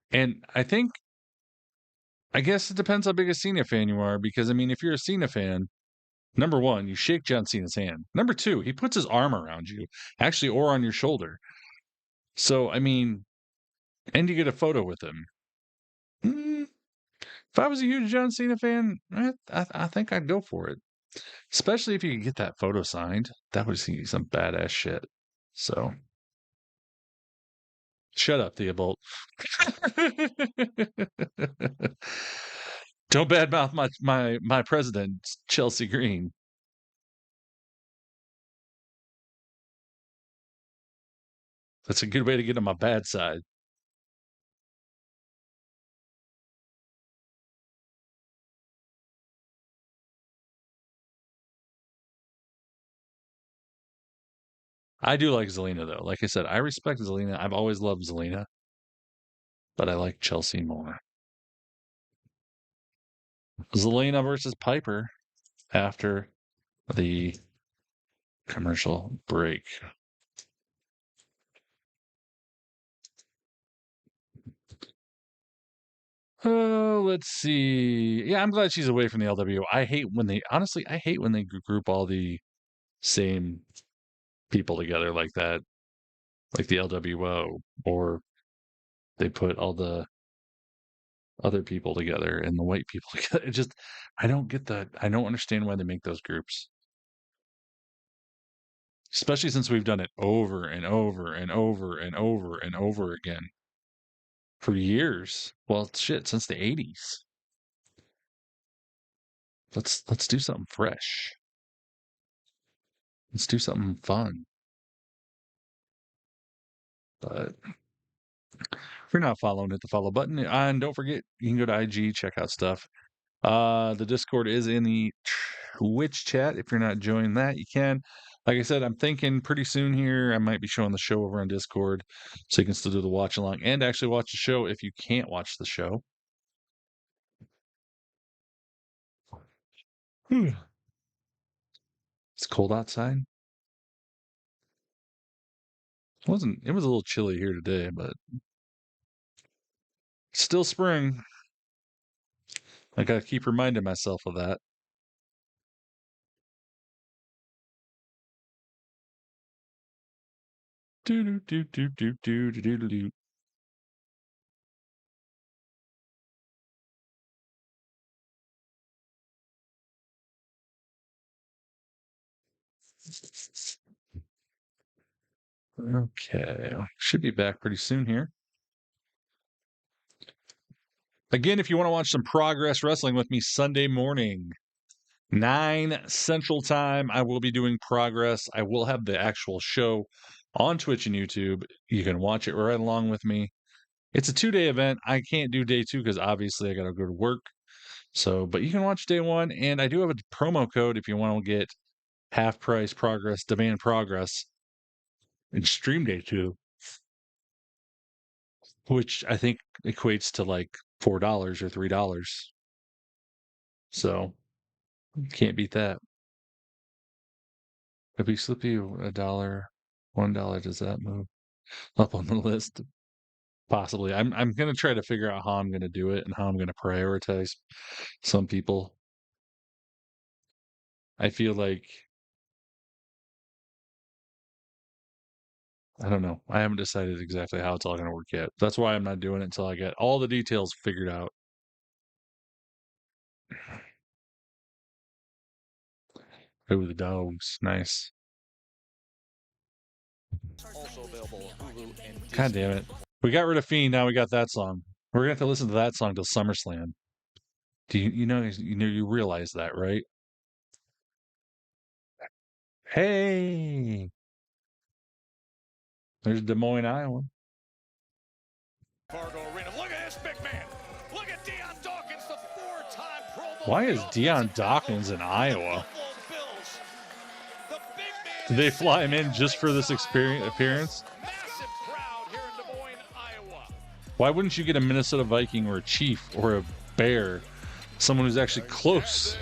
And I guess it depends how big a Cena fan you are, because I mean, if you're a Cena fan, number one, you shake John Cena's hand. Number two, he puts his arm around you, actually, or on your shoulder. So, I mean, and you get a photo with him. If I was a huge John Cena fan, I think I'd go for it. Especially if you could get that photo signed. That would see some badass shit. So, shut up, Theobald. Don't badmouth my president, Chelsea Green. That's a good way to get on my bad side. I do like Zelina, though. Like I said, I respect Zelina. I've always loved Zelina, but I like Chelsea more. Zelina versus Piper after the commercial break. Oh, let's see. Yeah, I'm glad she's away from the LWO. I hate when they group all the same people together like that, like the LWO, or they put all the other people together and the white people together. It just, I don't get that. I don't understand why they make those groups. Especially since we've done it over and over and over and over and over again for years. Well, shit, since the 80s. Let's do something fresh. Let's do something fun. But if you're not following, hit the follow button. And don't forget, you can go to IG, check out stuff. The Discord is in the Twitch chat. If you're not joining that, you can. Like I said, I'm thinking pretty soon here, I might be showing the show over on Discord, so you can still do the watch along and actually watch the show if you can't watch the show. It's cold outside. It was a little chilly here today, but still spring. I gotta keep reminding myself of that. Do do do do do do do do do. Okay, should be back pretty soon here. Again, if you want to watch some Progress Wrestling with me Sunday morning, 9 Central Time, I will be doing Progress. I will have the actual show on Twitch and YouTube. You can watch it right along with me. It's a 2-day event. I can't do day 2 because obviously I got to go to work. So, but you can watch day 1, and I do have a promo code if you want to get half price Progress, demand Progress, and stream day 2, which I think equates to like $4 or $3. So, can't beat that. If we slip you $1, $1, does that move up on the list? Possibly. I'm gonna try to figure out how I'm gonna do it and how I'm gonna prioritize some people. I feel like I don't know. I haven't decided exactly how it's all gonna work yet. That's why I'm not doing it until I get all the details figured out. Oh, the dogs. Nice. Also available on Hulu and God damn it. We got rid of Fiend, now we got that song. We're gonna have to listen to that song till SummerSlam. Do you realize that, right? Hey, there's Des Moines, Iowa. Fargo Arena. Look at this big man. Look at Deion Dawkins, the 4-time Pro Bowl. Why is Deion Dawkins in Iowa? Did they fly him in just for this appearance? Massive crowd here in Des Moines, Iowa. Why wouldn't you get a Minnesota Viking or a Chief or a Bear? Someone who's actually close.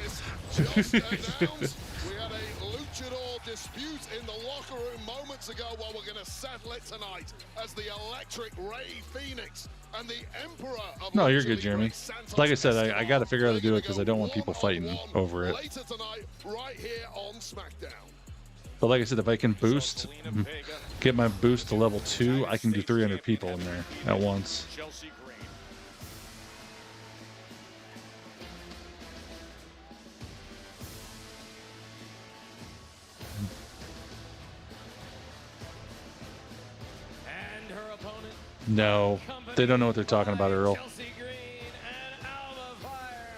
We had a luchador dispute in the locker room moments ago. Well, we're going to settle it tonight as the Electric Ray Phoenix and the Emperor of No, you're good, Jeremy. Like I said, I got to figure out how to do it because I don't want people fighting over it. later tonight, right here on SmackDown. But like I said, if I can boost, get my boost to level 2, I can do 300 people in there at once. Chelsea Green. And her opponent. No, they don't know what they're talking about, Earl. Chelsea Green and Alba Fire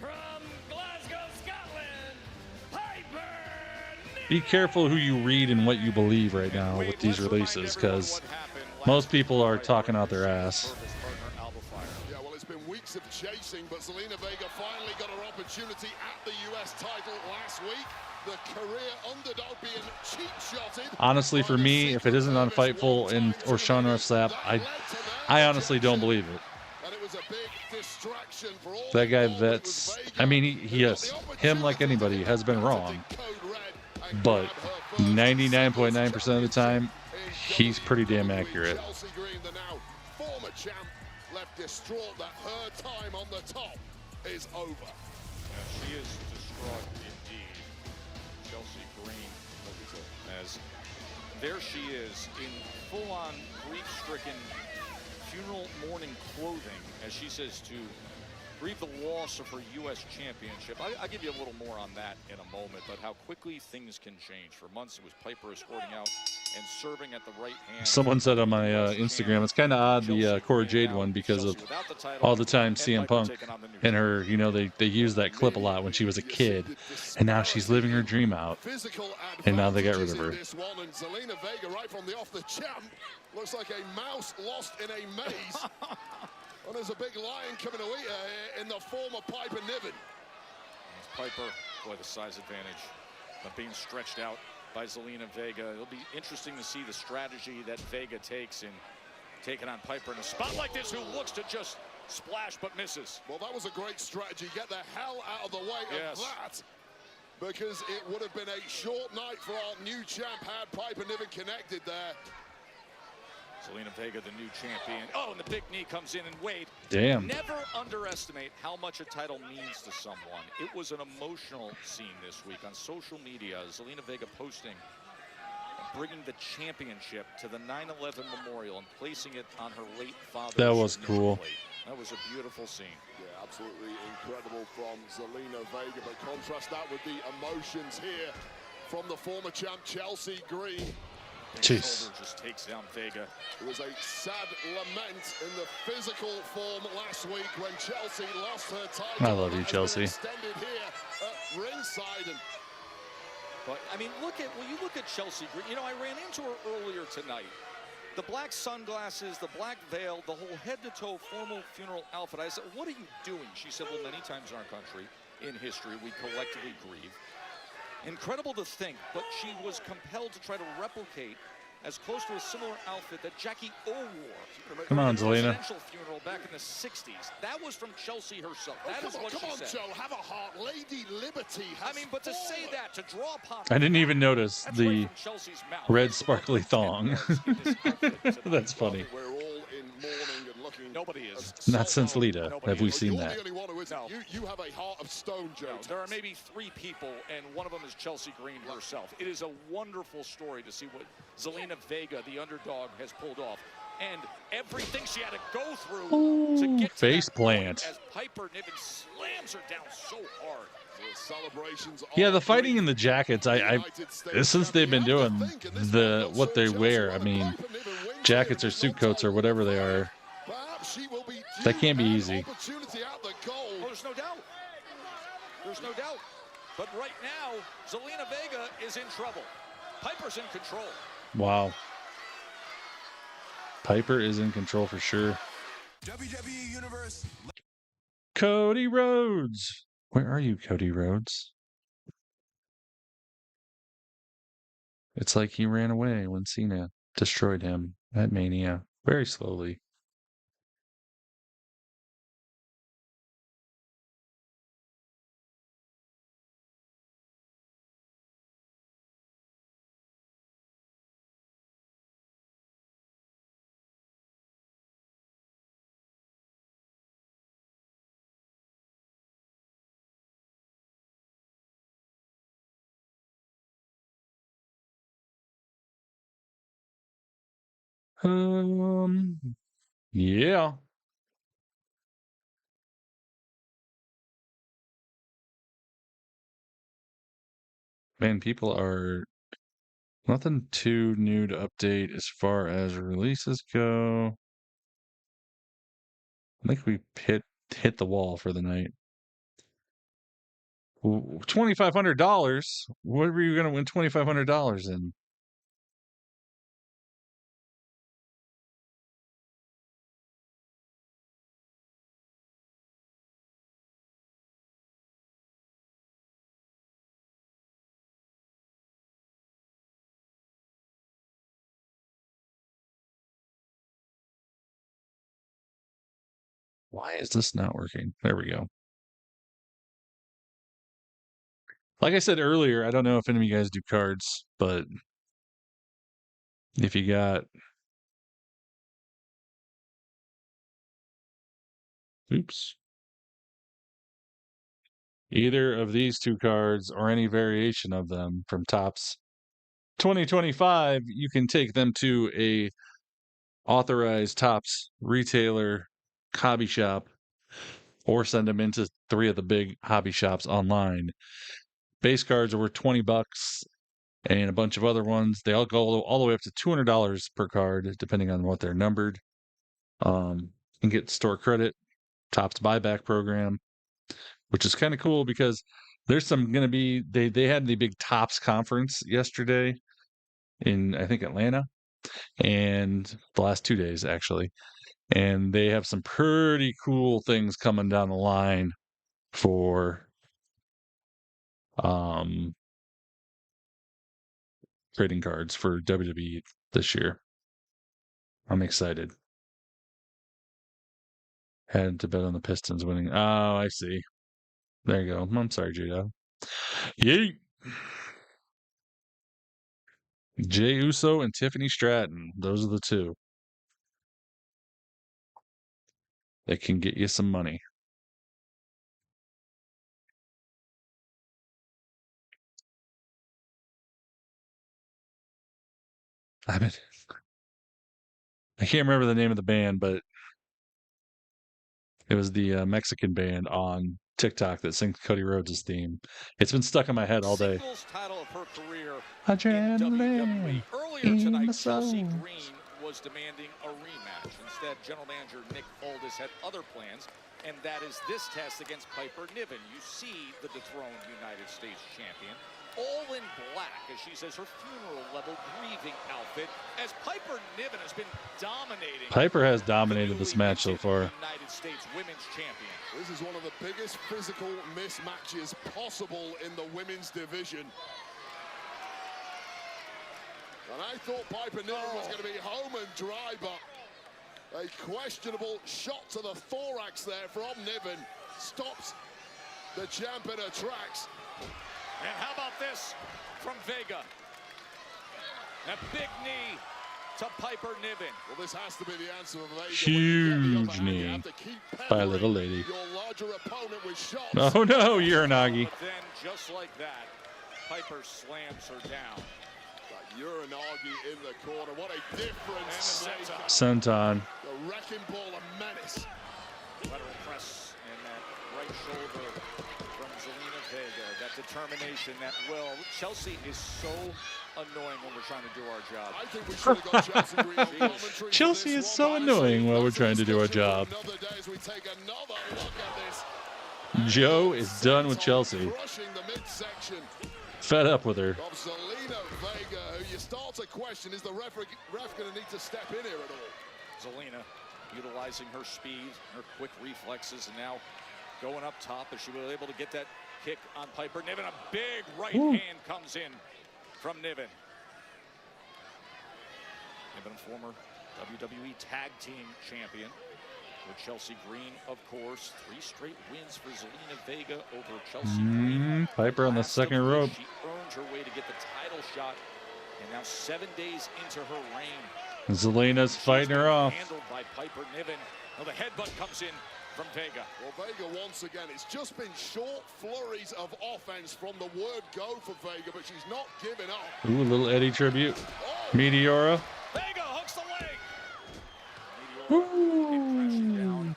from Glasgow, Scotland. Piper. Be careful who you read and what you believe right now with these releases, because most people are talking out their ass. Yeah, well, it's been weeks of chasing, but Zelina Vega finally got her opportunity at the US title last week. The career underdog being cheap-shotted. Honestly, for me, if it isn't on Fightful and or Sean Slap, I honestly don't believe it. And it was a big distraction for all. That guy vets. I mean, yes, him like anybody has been wrong, but 99.9% of the time, he's pretty damn accurate. Chelsea Green, the now former champ, left distraught that her time on the top is over. Yeah, she is distraught indeed. Chelsea Green, as there she is in full-on grief-stricken funeral mourning clothing, as she says to grieve the loss of her U.S. championship. I'll give you a little more on that in a moment, but how quickly things can change. For months, it was Piper escorting out and serving at the right hand. Someone said on my Instagram, it's kind of odd, the Cora Jade one, because of all the time CM Punk and her, you know, they use that clip a lot when she was a kid, and now she's living her dream out, and now they got rid of her. This one, and Zelina Vega right from the off the champ looks like a mouse lost in a maze. And there's a big lion coming to eat her here in the form of Piper Niven. Piper, boy, the size advantage of being stretched out by Zelina Vega. It'll be interesting to see the strategy that Vega takes in taking on Piper in a spot like this, who looks to just splash but misses. Well, that was a great strategy. Get the hell out of the way of that, because it would have been a short night for our new champ had Piper Niven connected there. Zelina Vega, the new champion. Oh, and the big knee comes in, and Wade. Damn. Never underestimate how much a title means to someone. It was an emotional scene this week on social media. Zelina Vega posting, bringing the championship to the 9/11 memorial and placing it on her late father's. That was cool. That was a beautiful scene. Yeah, absolutely incredible from Zelina Vega. But contrast that with the emotions here from the former champ Chelsea Green. Jeez. Just takes down Vega. It was a sad lament in the physical form last week when Chelsea lost her title. I love you, Chelsea. Extended here at ringside. But I mean, when you look at Chelsea Green, you know, I ran into her earlier tonight. The black sunglasses, the black veil, the whole head-to-toe formal funeral outfit. I said, "What are you doing?" She said, "Well, many times in our country, in history, we collectively grieve." Incredible to think, but she was compelled to try to replicate as close to a similar outfit that Jackie O wore. Come on, Zelina. Presidential funeral back in the 60s. That was from Chelsea herself. That is what she said. Joe, have a heart. Lady Liberty. I mean, but to say that, to draw upon. I didn't even notice the red sparkly thong. That's funny. We're all in mourning and looking. Nobody is. Not since Lita have we seen that. You're the only one who isn't. You have a heart of stone, Joe. No, there are maybe 3 people, and one of them is Chelsea Green herself. It is a wonderful story to see what Zelina Vega, the underdog, has pulled off. And everything she had to go through to get to face that plant. As Piper Niven slams her down so hard. Celebrations. Yeah, the fighting in the jackets, since they've been doing what they wear, I mean, jackets or suit coats or whatever they are, that can't be easy. Oh, there's no doubt. There's no doubt. But right now, Zelina Vega is in trouble. Piper's in control. Wow. Piper is in control for sure. WWE Universe. Cody Rhodes. Where are you, Cody Rhodes? It's like he ran away when Cena destroyed him at Mania very slowly. Yeah. Man, people are nothing too new to update as far as releases go. I think we hit the wall for the night. $2,500. What were you going to win $2,500 in? Why is this not working? There we go. Like I said earlier, I don't know if any of you guys do cards, but if you got... Oops. Either of these 2 cards or any variation of them from Topps 2025, you can take them to a authorized Topps retailer, hobby shop, or send them into 3 of the big hobby shops online. Base cards are worth $20, and a bunch of other ones. They all go all the way up to $200 per card, depending on what they're numbered. You can get store credit, Topps buyback program, which is kind of cool because there's some going to be. They had the big Topps conference yesterday in, I think, Atlanta, and the last 2 days actually, and they have some pretty cool things coming down the line for trading cards for WWE this year. I'm excited. Had to bet on the Pistons winning. Oh, I see. There you go. I'm sorry, Judo. Yeet. Jey Uso and Tiffany Stratton. Those are the two. They can get you some money. I can't remember the name of the band, but it was the Mexican band on TikTok that sings Cody Rhodes' theme. It's been stuck in my head all day. Singles title of her career Adrenaline earlier tonight, in Chelsea the Green was demanding a rematch. Instead, general manager Nick Aldis had other plans, and that is this test against Piper Niven. You see the dethroned United States champion, all in black, as she says her funeral-level grieving outfit, as Piper Niven has been dominating. Piper has dominated this match so far. United States Women's Champion. This is one of the biggest physical mismatches possible in the women's division. And I thought Piper Niven was going to be home and dry, but a questionable shot to the thorax there from Niven stops the champ in her tracks. And how about this from Vega? A big knee to Piper Niven. Well, this has to be the answer of Vega. Huge knee by a little lady. Oh no, Uranagi. But then, just like that, Piper slams her down. Uranagi in the corner. What a difference. Senton. The wrecking ball of menace. Lateral press and that right shoulder from Zelina Vega. That determination, that will. Chelsea is so annoying when we're trying to do our job. I think we should have got Chelsea Green on commentary. Chelsea is so annoying while we're trying to do our job. Joe is done with Chelsea. Fed up with her. Zelina Vega, who you start to question, is the ref going to need to step in here at all? Zelina utilizing her speed, her quick reflexes, and now going up top as she was able to get that kick on Piper Niven. A big right hand comes in from Niven. Niven, former WWE Tag Team Champion with Chelsea Green, of course. 3 straight wins for Zelina Vega over Chelsea Green. Piper on the second rope. She earned her way to get the title shot, and now 7 days into her reign. Zelina's fighting her off. Handled by Piper Niven. Now the headbutt comes in from Vega. Well, Vega once again, it's just been short flurries of offense from the word go for Vega, but she's not giving up. Ooh, a little Eddie tribute. Meteora. Vega hooks the leg. Ooh.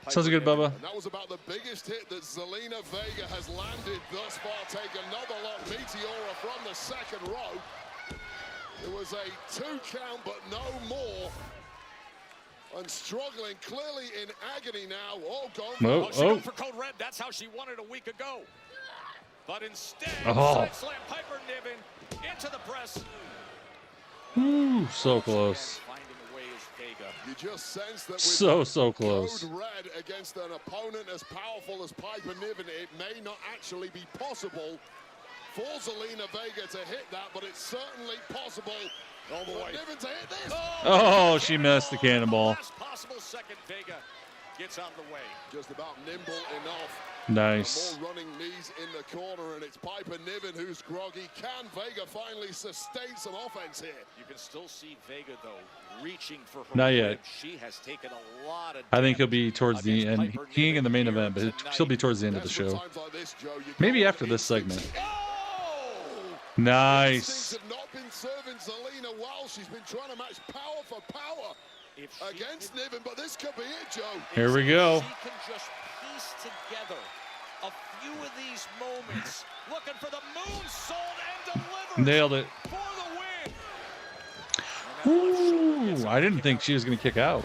Sounds good, Bubba. And that was about the biggest hit that Zelina Vega has landed thus far. Take another look. Meteora from the second row. It was a 2 count, but no more. And struggling, clearly in agony now. Oh, she going for code red. That's how she wanted a week ago. But instead, side slam Piper Niven into the press. Ooh, so close. Finding a way is Vega. You just sense that with so close. Code red against an opponent as powerful as Piper Niven, it may not actually be possible for Zelina Vega to hit that, but it's certainly possible. Oh boy. Niven to hit this. Oh, she missed the cannonball. Last possible second, Vega gets out of the way. Just about nimble enough. Nice. More running knees in the corner, and it's Piper Niven who's groggy. Can Vega finally sustain some offense here? You can still see Vega, though, reaching for her. Not yet. She has taken a lot of I think he'll be towards the end. He ain't in the main event, but she'll be towards the end of the show. Like this, Joe, maybe after this segment. Nice. Things have not been serving Zelina well. She's been trying to match power for power. against Niven, but this could be it, Joe. Here we go. She can just piece together a few of these moments, looking for the moonsault and deliver. Nailed it. For the win. Ooh, I didn't think she was going to kick out.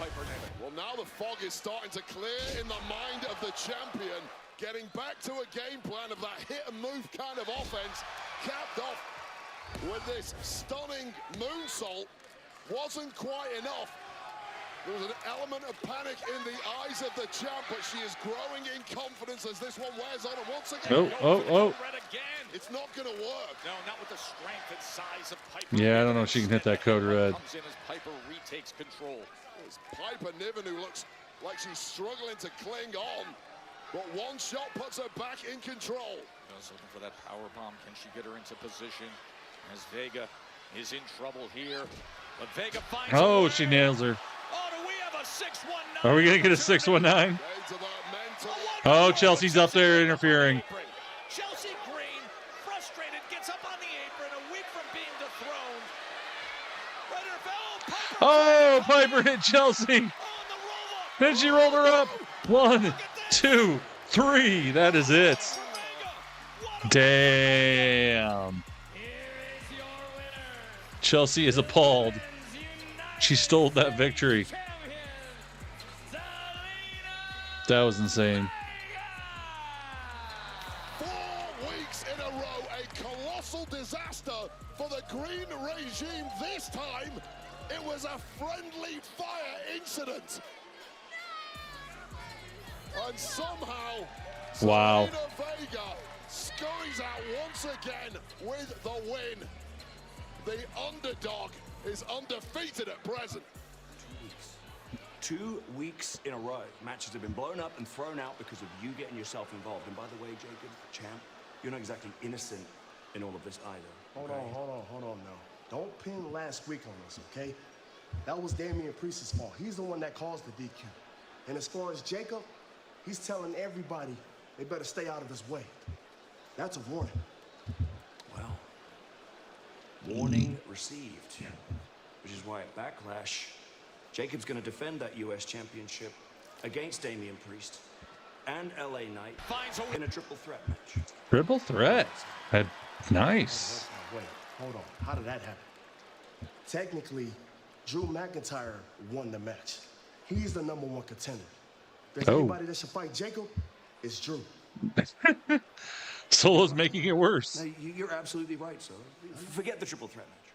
Well, now the fog is starting to clear in the mind of the champion, getting back to a game plan of that hit and move kind of offense, capped off with this stunning moonsault. Wasn't quite enough. There was an element of panic in the eyes of the champ, but she is growing in confidence as this one wears on. And once again, it's not going to work. No, not with the strength and size of Piper. Yeah, I don't know if she can hit that code red. Comes in as Piper retakes control. It's Piper Niven who looks like she's struggling to cling on, but one shot puts her back in control. Just looking for that power bomb. Can she get her into position? As Vega is in trouble here, but Vega finds. Oh, she nails her. Oh, do we have a 619? Are we going to get a 619? Oh, Chelsea's up there interfering. Chelsea Green, frustrated, gets up on the apron, a week from being dethroned. Oh, Piper hit Chelsea. Then she rolled her up. 1, 2, 3. That is it. Damn. Chelsea is appalled. She stole that victory. That was insane. 4 weeks in a row, a colossal disaster for the green regime. This time, it was a friendly fire incident. And somehow, wow. Zelina Vega scurries out once again with the win. The underdog is undefeated at present. 2 weeks in a row. Matches have been blown up and thrown out because of you getting yourself involved. And by the way, Jacob, champ, you're not exactly innocent in all of this either. Hold on now. Don't pin last week on us, okay? That was Damian Priest's fault. He's the one that caused the DQ. And as far as Jacob, he's telling everybody they better stay out of his way. That's a warning. Well, warning received. Which is why at Backlash, Jacob's going to defend that U.S. Championship against Damian Priest and LA Knight in a triple threat match. Triple threat. Nice. Wait, hold on. How did that happen? Technically, Drew McIntyre won the match. He's the #1 contender. If there's anybody that should fight Jacob, it's Drew. Solo's making it worse. No, you're absolutely right, sir. Forget the triple threat match.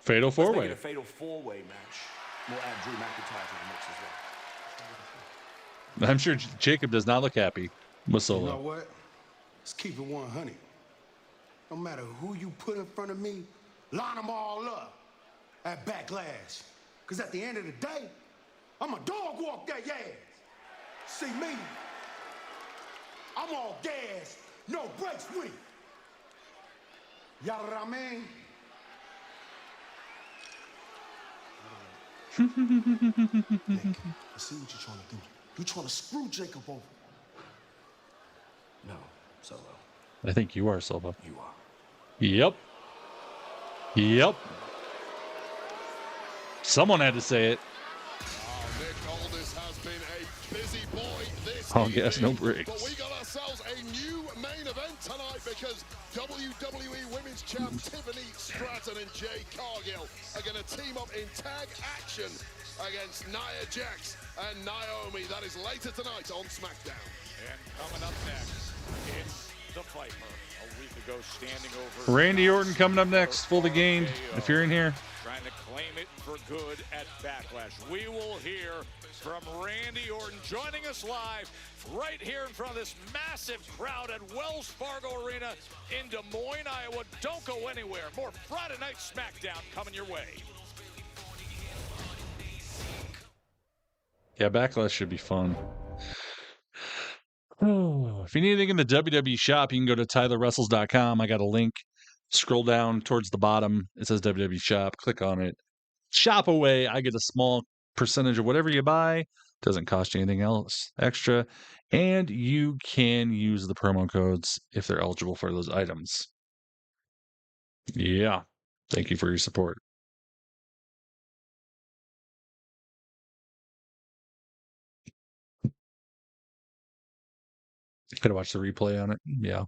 Fatal Let's make four-way. it a fatal four-way match. We'll add Drew McIntyre to the mix as well. I'm sure Jacob does not look happy with Solo. You know what? Let's keep it 100. No matter who you put in front of me, line them all up at Backlash. Because at the end of the day, I'm a dog walk that ass. See me? I'm all gas, no brakes with it. Y'all know what I mean? Nick, I see what you're trying to do. You're trying to screw Jacob over. No, Solo. I think you are, Solo. You are. Yep. Yep. Someone had to say it. Nick Aldis has been a busy boy this All gas, no evening, brakes. But we got ourselves a new main event tonight because WWE Women's Champ Tiffany Stratton and Jade Cargill are going to team up in tag action against Nia Jax and Naomi. That is later tonight on SmackDown. And coming up next, it's the Viper. A week ago, standing over Randy Orton coming up next, fully gained, if you're in here. trying to claim it for good at Backlash. We will hear from Randy Orton joining us live right here in front of this massive crowd at Wells Fargo Arena in Des Moines, Iowa. Don't go anywhere. More Friday Night SmackDown coming your way. Yeah, Backlash should be fun. If you need anything in the WWE shop, you can go to TylerWrestles.com. I got a link. Scroll down towards the bottom. It says WWE shop. Click on it. Shop away. I get a small percentage of whatever you buy. Doesn't cost you anything else extra. And you can use the promo codes if they're eligible for those items. Yeah. Thank you for your support. Gotta watch the replay on it. Yeah.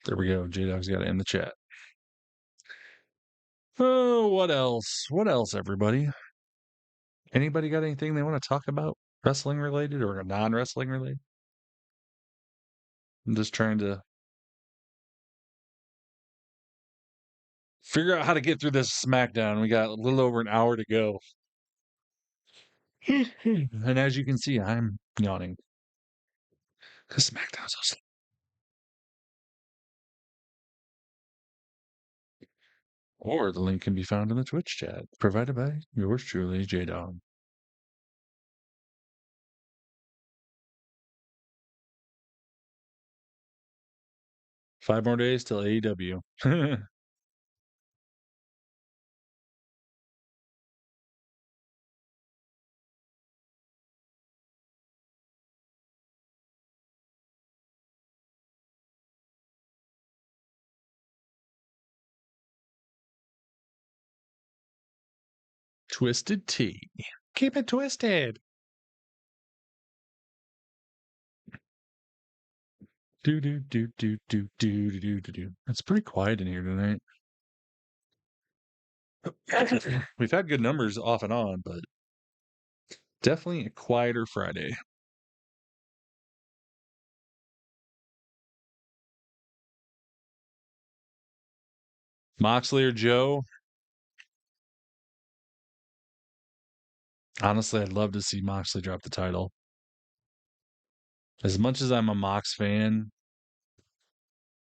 There we go. J-Dog's got it in the chat. Oh, what else? What else, everybody? Anybody got anything they want to talk about? Wrestling related or non-wrestling related? I'm just trying to figure out how to get through this SmackDown. We got a little over an hour to go. And as you can see, I'm yawning. Because SmackDown's so slow. Or the link can be found in the Twitch chat, provided by yours truly, J-Dog. Five more days till AEW. Twisted Tea. Keep it twisted. Do do do do do do do do do. It's pretty quiet in here tonight. We've had good numbers off and on, but definitely a quieter Friday. Moxley or Joe? Honestly, I'd love to see Moxley drop the title. As much as I'm a Mox fan,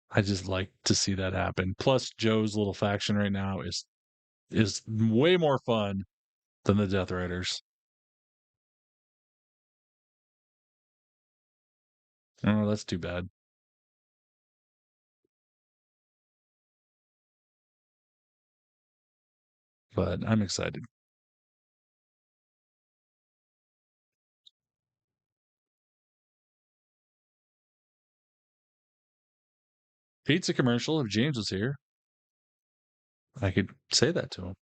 I just like to see that happen. Plus, Joe's little faction right now is way more fun than the Death Riders. Oh, that's too bad. But I'm excited. Pizza commercial, if James was here, I could say that to him.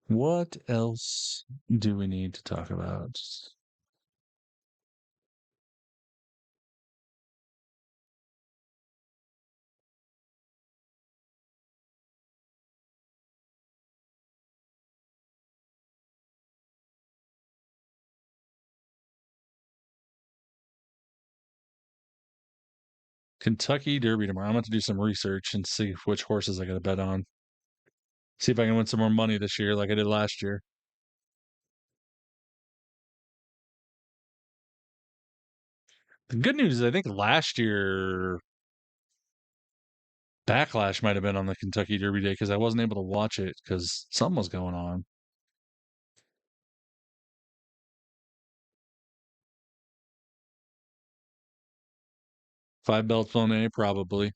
What else do we need to talk about? Kentucky Derby tomorrow. I'm going to do some research and see which horses I got to bet on. See if I can win some more money this year like I did last year. The good news is I think last year Backlash might have been on the Kentucky Derby day because I wasn't able to watch it because something was going on. Five belts Monet, probably.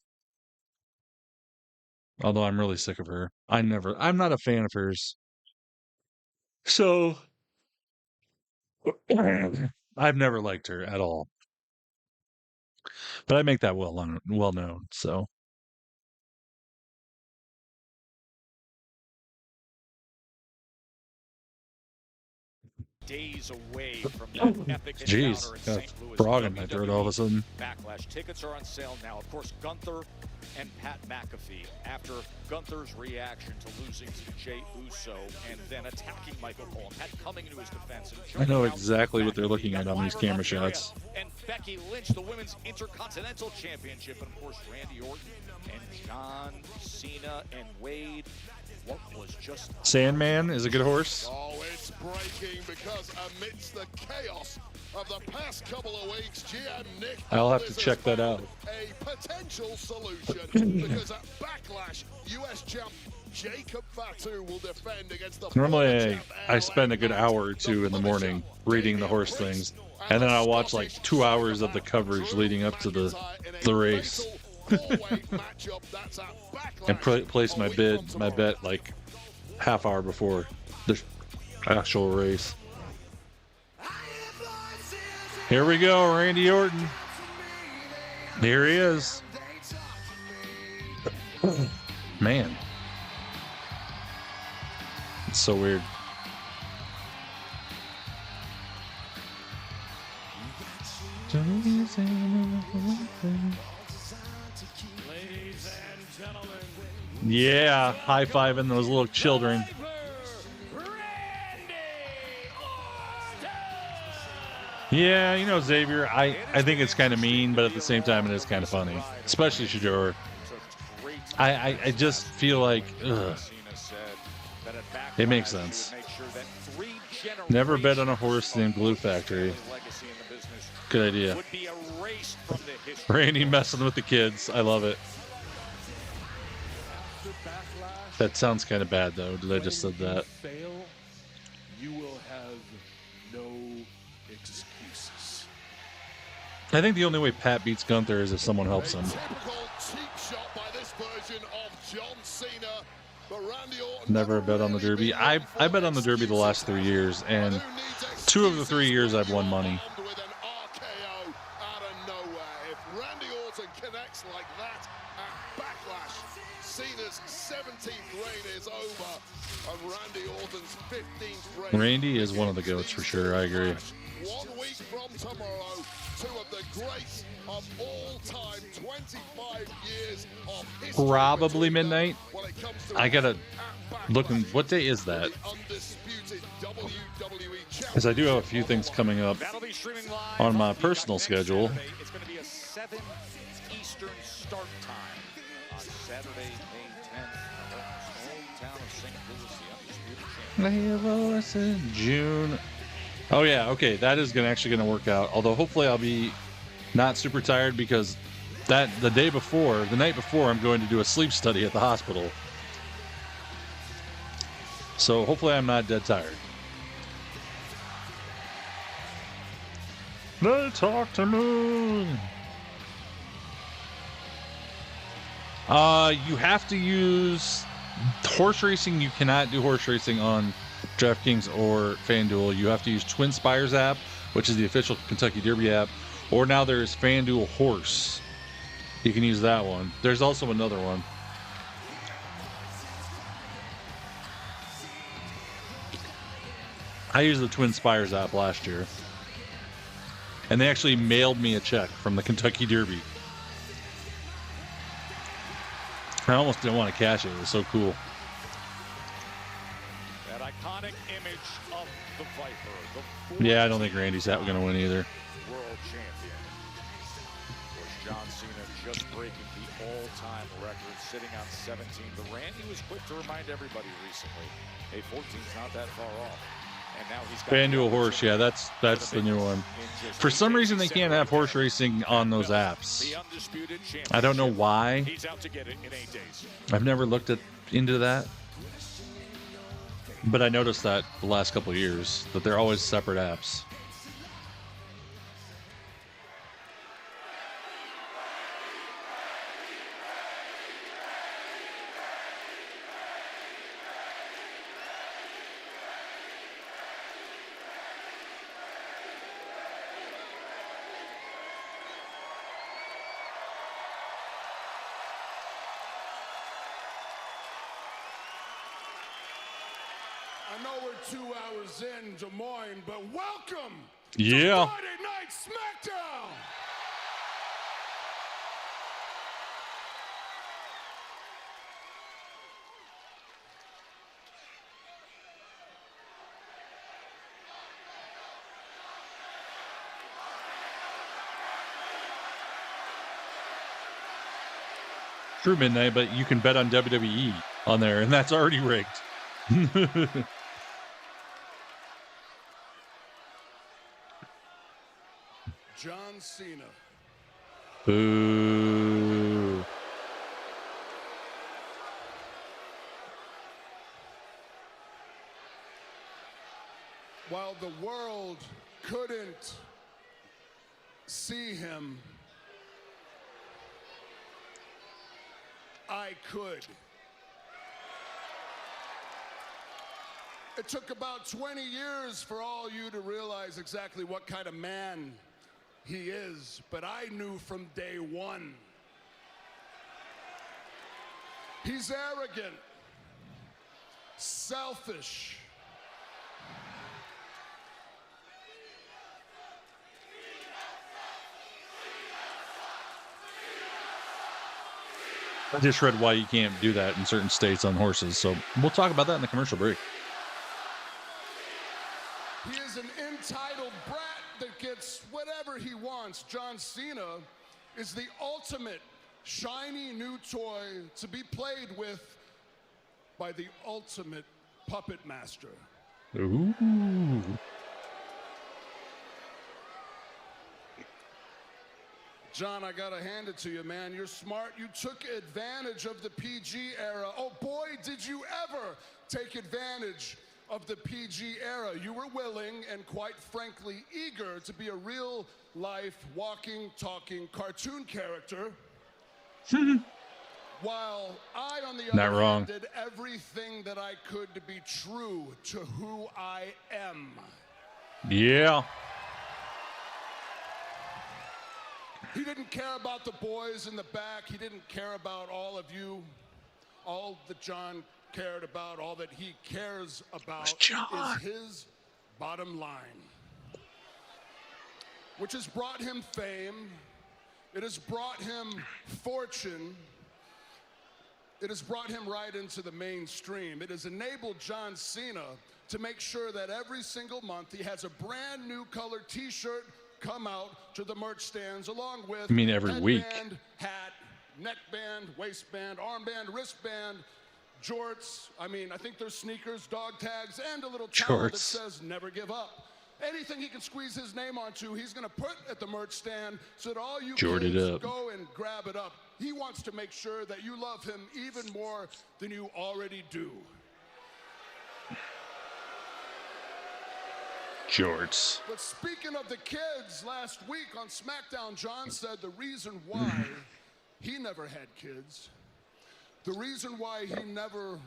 Although I'm really sick of her. I'm not a fan of hers. So I've never liked her at all. But I make that well known, so days away from that epic jeez, encounter in got St. Louis. a frog in my throat all of a sudden. Backlash tickets are on sale now. Of course, Gunther and Pat McAfee, after Gunther's reaction to losing to Jey Uso and then attacking Michael Cole, Pat coming into his defense. I know exactly what they're looking at on these camera shots. And Becky Lynch, the Women's Intercontinental Championship, and of course Randy Orton and John Cena and Wade. What was just Sandman is a good horse. Oh, it's breaking because amidst the chaos of the past couple of weeks, GM Nick I'll have to check that out. a potential solution because at Backlash, US champ Jacob Fatu will defend against the Normally I spend a good hour or two in the morning reading the horse things, and then I'll watch like 2 hours of the coverage leading up to the race. And place my bet like half hour before the actual race. Here we go, Randy Orton. Here he is. Man. It's so weird. Ladies and gentlemen. Yeah, high-fiving those little children. Yeah, you know, Xavier, I think it's kind of mean, but at the same time, it is kind of funny. Especially Shador. I just feel like, ugh. It makes sense. Never bet on a horse named Glue Factory. Good idea. Randy messing with the kids. I love it. That sounds kind of bad, though. Did I just said that? Fail, you will have no excuses. I think the only way Pat beats Gunther is if someone helps him. Never bet on the Derby. I bet on the Derby the last 3 years, and 2 of the 3 years I've won money. Randy is one of the GOATs for sure. I agree. 1 week from tomorrow, 2 of the greats of all time, 25 years of history. Probably midnight. I gotta look. What day is that? Because I do have a few things coming up on my personal schedule. It's going to be a 7 Eastern start time on Saturday, May 10th. Hometown of St. Louis, the undisputed champion. June. Oh yeah, okay, that is actually gonna work out. Although hopefully I'll be not super tired because the night before, I'm going to do a sleep study at the hospital. So hopefully I'm not dead tired. They talk to me. You have to use horse racing. You cannot do horse racing on DraftKings or FanDuel. You have to use Twin Spires app, which is the official Kentucky Derby app, or now there's FanDuel Horse. You can use that one. There's also another one. I used the Twin Spires app last year, and they actually mailed me a check from the Kentucky Derby. I almost didn't want to cash it. It was so cool. That iconic image of the Viper. Yeah, I don't think Randy's going to win either. World champion. Was John Cena just breaking the all-time record, sitting on 17. But Randy was quick to remind everybody recently, hey, 14's not that far off. And now he's got FanDuel Horse, yeah, that's the new one. For some reason, they can't have horse racing on those apps. I don't know why. He's out to get it in 8 days. I've never looked into that. But I noticed that the last couple of years, that they're always separate apps. I know we're 2 hours in Des Moines, but welcome to Friday Night Smackdown! True midnight, but you can bet on WWE on there, and that's already rigged. John Cena. Boo. While the world couldn't see him, I could. It took about 20 years for all you to realize exactly what kind of man he is, but I knew from day one. He's arrogant, selfish. I just read why you can't do that in certain states on horses, so we'll talk about that in the commercial break. He is an entitled brat that gets whatever he wants. John Cena is the ultimate shiny new toy to be played with by the ultimate puppet master. Ooh. John, I gotta hand it to you, man. You're smart. You took advantage of the PG era. Oh boy, did you ever take advantage of the PG era. You were willing and quite frankly eager to be a real life, walking, talking cartoon character. While I, on the other hand, did everything that I could to be true to who I am. Yeah. He didn't care about the boys in the back. He didn't care about all of you. All that John cared about, all that he cares about is his bottom line. Which has brought him fame. It has brought him fortune. It has brought him right into the mainstream. It has enabled John Cena to make sure that every single month he has a brand new colored t-shirt come out to the merch stands along with I mean every week. Hat, neckband, waistband, armband, wristband, jorts. I mean, I think there's sneakers, dog tags, and a little towel that says never give up. Anything he can squeeze his name onto, he's going to put at the merch stand so that all you kids go and grab it up. He wants to make sure that you love him even more than you already do. Jorts. But speaking of the kids, last week on SmackDown, John said the reason why he never had kids, the reason why he never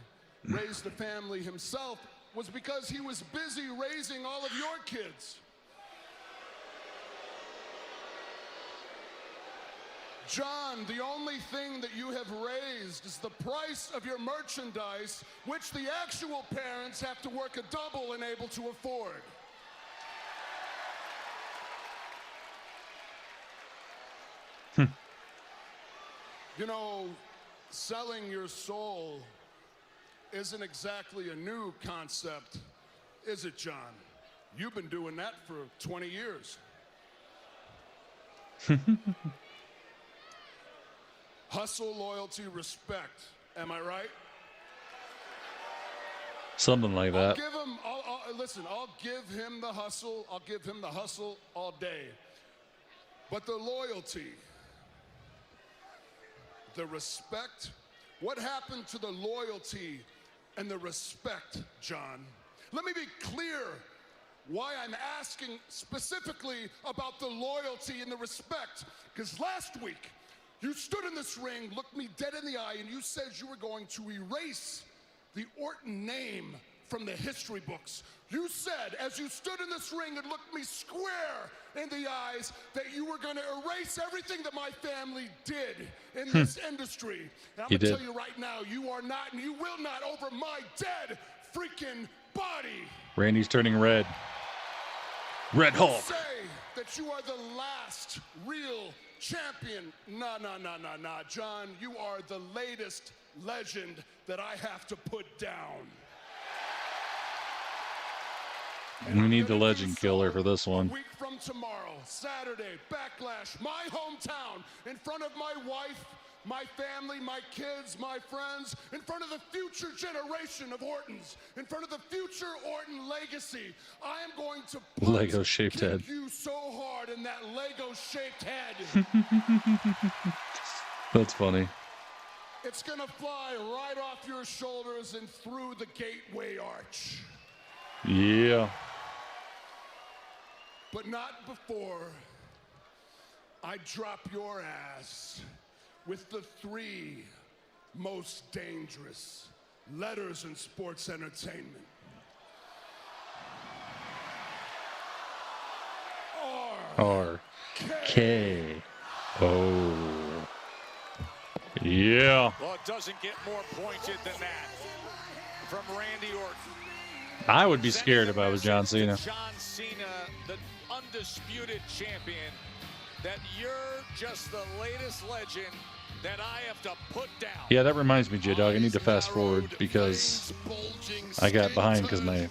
raised a family himself was because he was busy raising all of your kids. John, the only thing that you have raised is the price of your merchandise, which the actual parents have to work a double and able to afford. You know, selling your soul isn't exactly a new concept, is it, John? You've been doing that for 20 years. Hustle, loyalty, respect. Am I right? Something like that. Give him, listen, I'll give him the hustle. I'll give him the hustle all day. But the loyalty, the respect, what happened to the loyalty and the respect, John? Let me be clear why I'm asking specifically about the loyalty and the respect. Because last week, you stood in this ring, looked me dead in the eye, and you said you were going to erase the Orton name from the history books. You said, as you stood in this ring and looked me square in the eyes, that you were going to erase everything that my family did in this industry. And I'm going to tell you right now, you are not, and you will not, over my dead freaking body. Randy's turning red. Red Hulk. Say that you are the last real champion. Nah, John, you are the latest legend that I have to put down. And we need the legend killer for this one. A week from tomorrow, Saturday, Backlash, my hometown, in front of my wife, my family, my kids, my friends, in front of the future generation of Ortons, in front of the future Orton legacy. I am going to Lego-shaped head. You so hard in that Lego-shaped head. That's funny. It's gonna fly right off your shoulders and through the gateway arch. Yeah. But not before I drop your ass with the 3 most dangerous letters in sports entertainment. R. K. Oh. Yeah. Well, it doesn't get more pointed than that from Randy Orton. I would be scared if I was John Cena. John Cena, the undisputed champion, that you're just the latest legend that I have to put down. Yeah, that reminds me, J-Dog. I need to fast forward because I got behind because my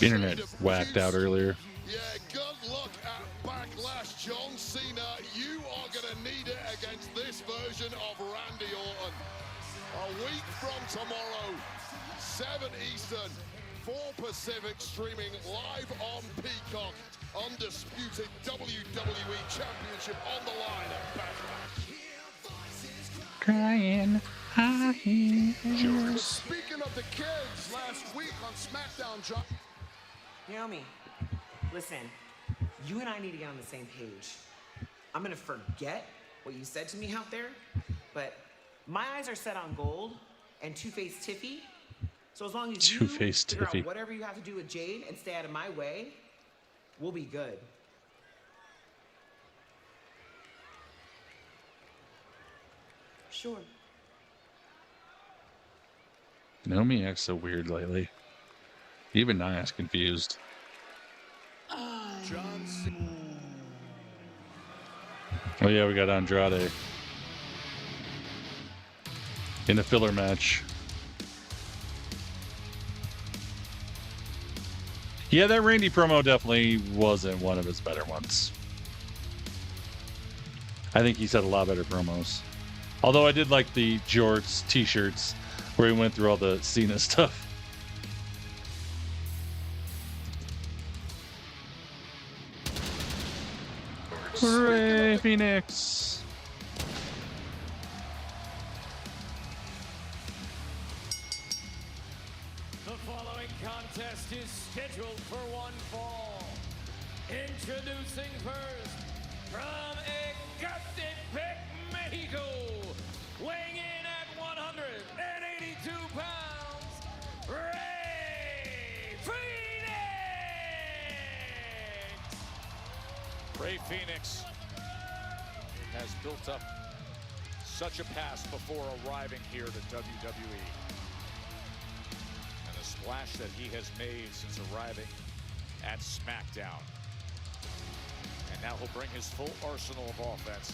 internet whacked out earlier. Yeah, good luck at Backlash, John Cena. You are going to need it against this version of Randy Orton. A week from tomorrow, 7 Eastern, 4 Pacific, streaming live on Peacock. Undisputed WWE Championship on the line at Backlash. Crying, I hear. Speaking of the kids, last week on Smackdown, John. Naomi, listen, you and I need to get on the same page. I'm gonna forget what you said to me out there, but my eyes are set on gold and Two-Face Tiffy. So as long as you figure out whatever you have to do with Jade and stay out of my way, we'll be good. Sure. Naomi acts so weird lately. Even Nia's confused. Oh yeah, we got Andrade in a filler match. Yeah, that Randy promo definitely wasn't one of his better ones. I think he's had a lot better promos. Although I did like the jorts t-shirts where he went through all the Cena stuff. Hooray, Phoenix! The following contest is scheduled for one fall. Introducing first, from Ecatepec, Mexico, weighing in at 182 pounds, Rey Fenix! Rey Fenix has built up such a past before arriving here to WWE. And the splash that he has made since arriving at Smackdown. And now he'll bring his full arsenal of offense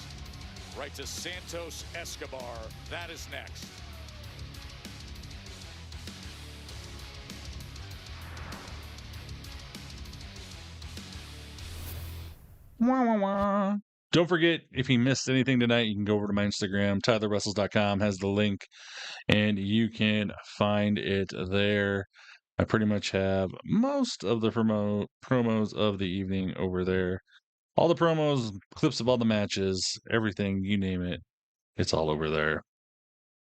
right to Santos Escobar. That is next. Wah, wah, wah. Don't forget, if you missed anything tonight, you can go over to my Instagram. TylerWrestles.com has the link, and you can find it there. I pretty much have most of the promos of the evening over there. All the promos, clips of all the matches, everything, you name it, it's all over there.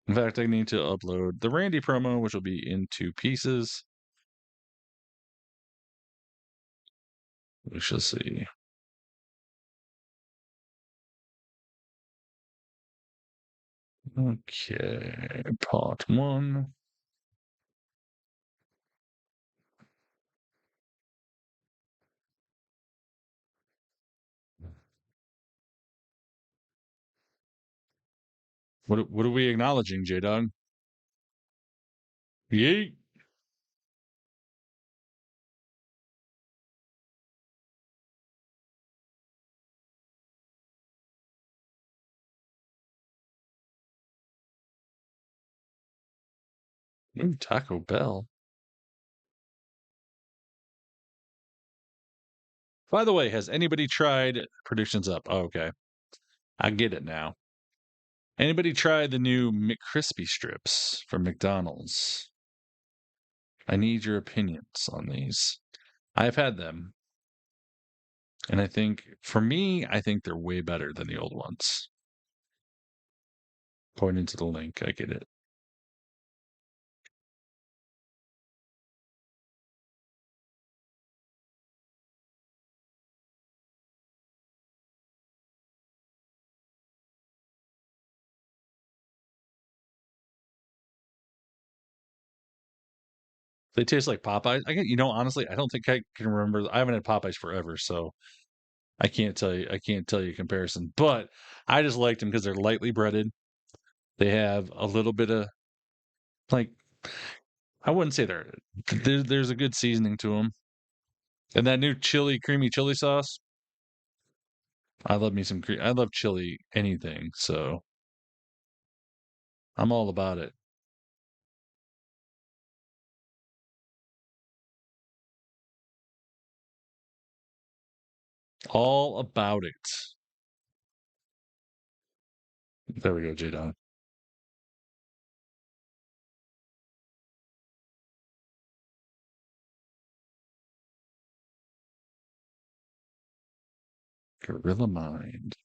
In fact, I need to upload the Randy promo, which will be in 2 pieces. We shall see. Okay, part 1. What are we acknowledging, J-Dog? Yeet. Ooh, Taco Bell. By the way, has anybody tried predictions up? Oh, okay. I get it now. Anybody tried the new McCrispy strips from McDonald's? I need your opinions on these. I've had them. And I think, for me, I think they're way better than the old ones. Pointing to the link, I get it. They taste like Popeyes. Honestly, I don't think I can remember. I haven't had Popeyes forever, so I can't tell you a comparison, but I just liked them because they're lightly breaded. They have a little bit of like I wouldn't say there's a good seasoning to them, and that new creamy chili sauce. I love me some I love chili anything, so I'm all about it. All about it. There we go, J-Don. Gorilla Mind.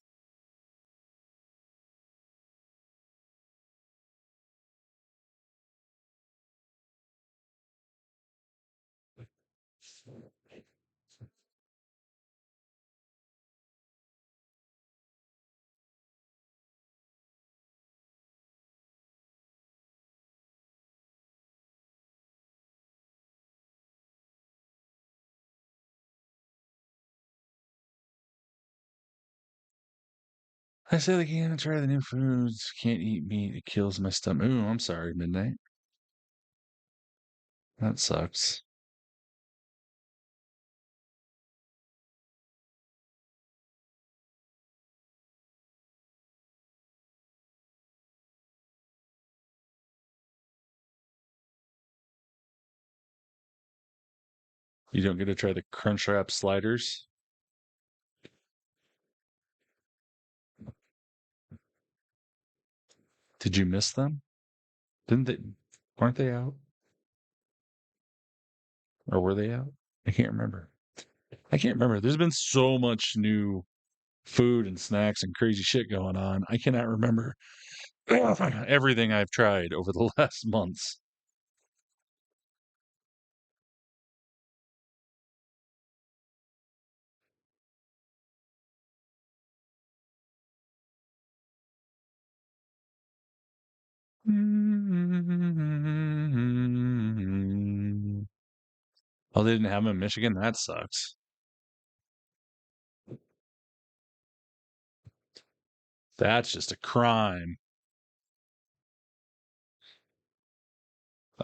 I say they can't try the new foods. Can't eat meat. It kills my stomach. Ooh, I'm sorry, Midnight. That sucks. You don't get to try the Crunchwrap sliders. Did you miss them? Didn't they? Weren't they out? Or were they out? I can't remember. There's been so much new food and snacks and crazy shit going on. I cannot remember everything I've tried over the last months. Oh, they didn't have them in Michigan? That sucks. That's just a crime.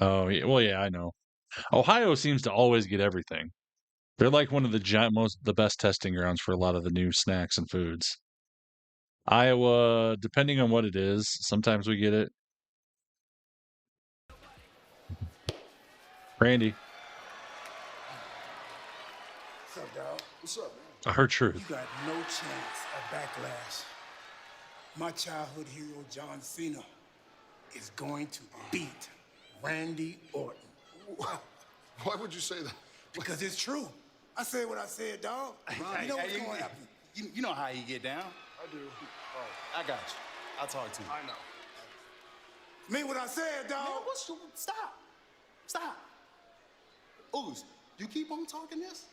Oh, yeah. Well, yeah, I know. Ohio seems to always get everything. They're like one of the best testing grounds for a lot of the new snacks and foods. Iowa, depending on what it is, sometimes we get it. Randy. What's up, dog? What's up, man? Our truth. You got no chance at backlash. My childhood hero, John Cena, is going to beat Randy Orton. Why would you say that? Because it's true. I said what I said, dog. You know what's going to happen. You know how you get down. I do. Oh, I got you. I'll talk to you. I know. Mean what I said, dog. Man, stop. Stop. Ooze, you keep on talking this?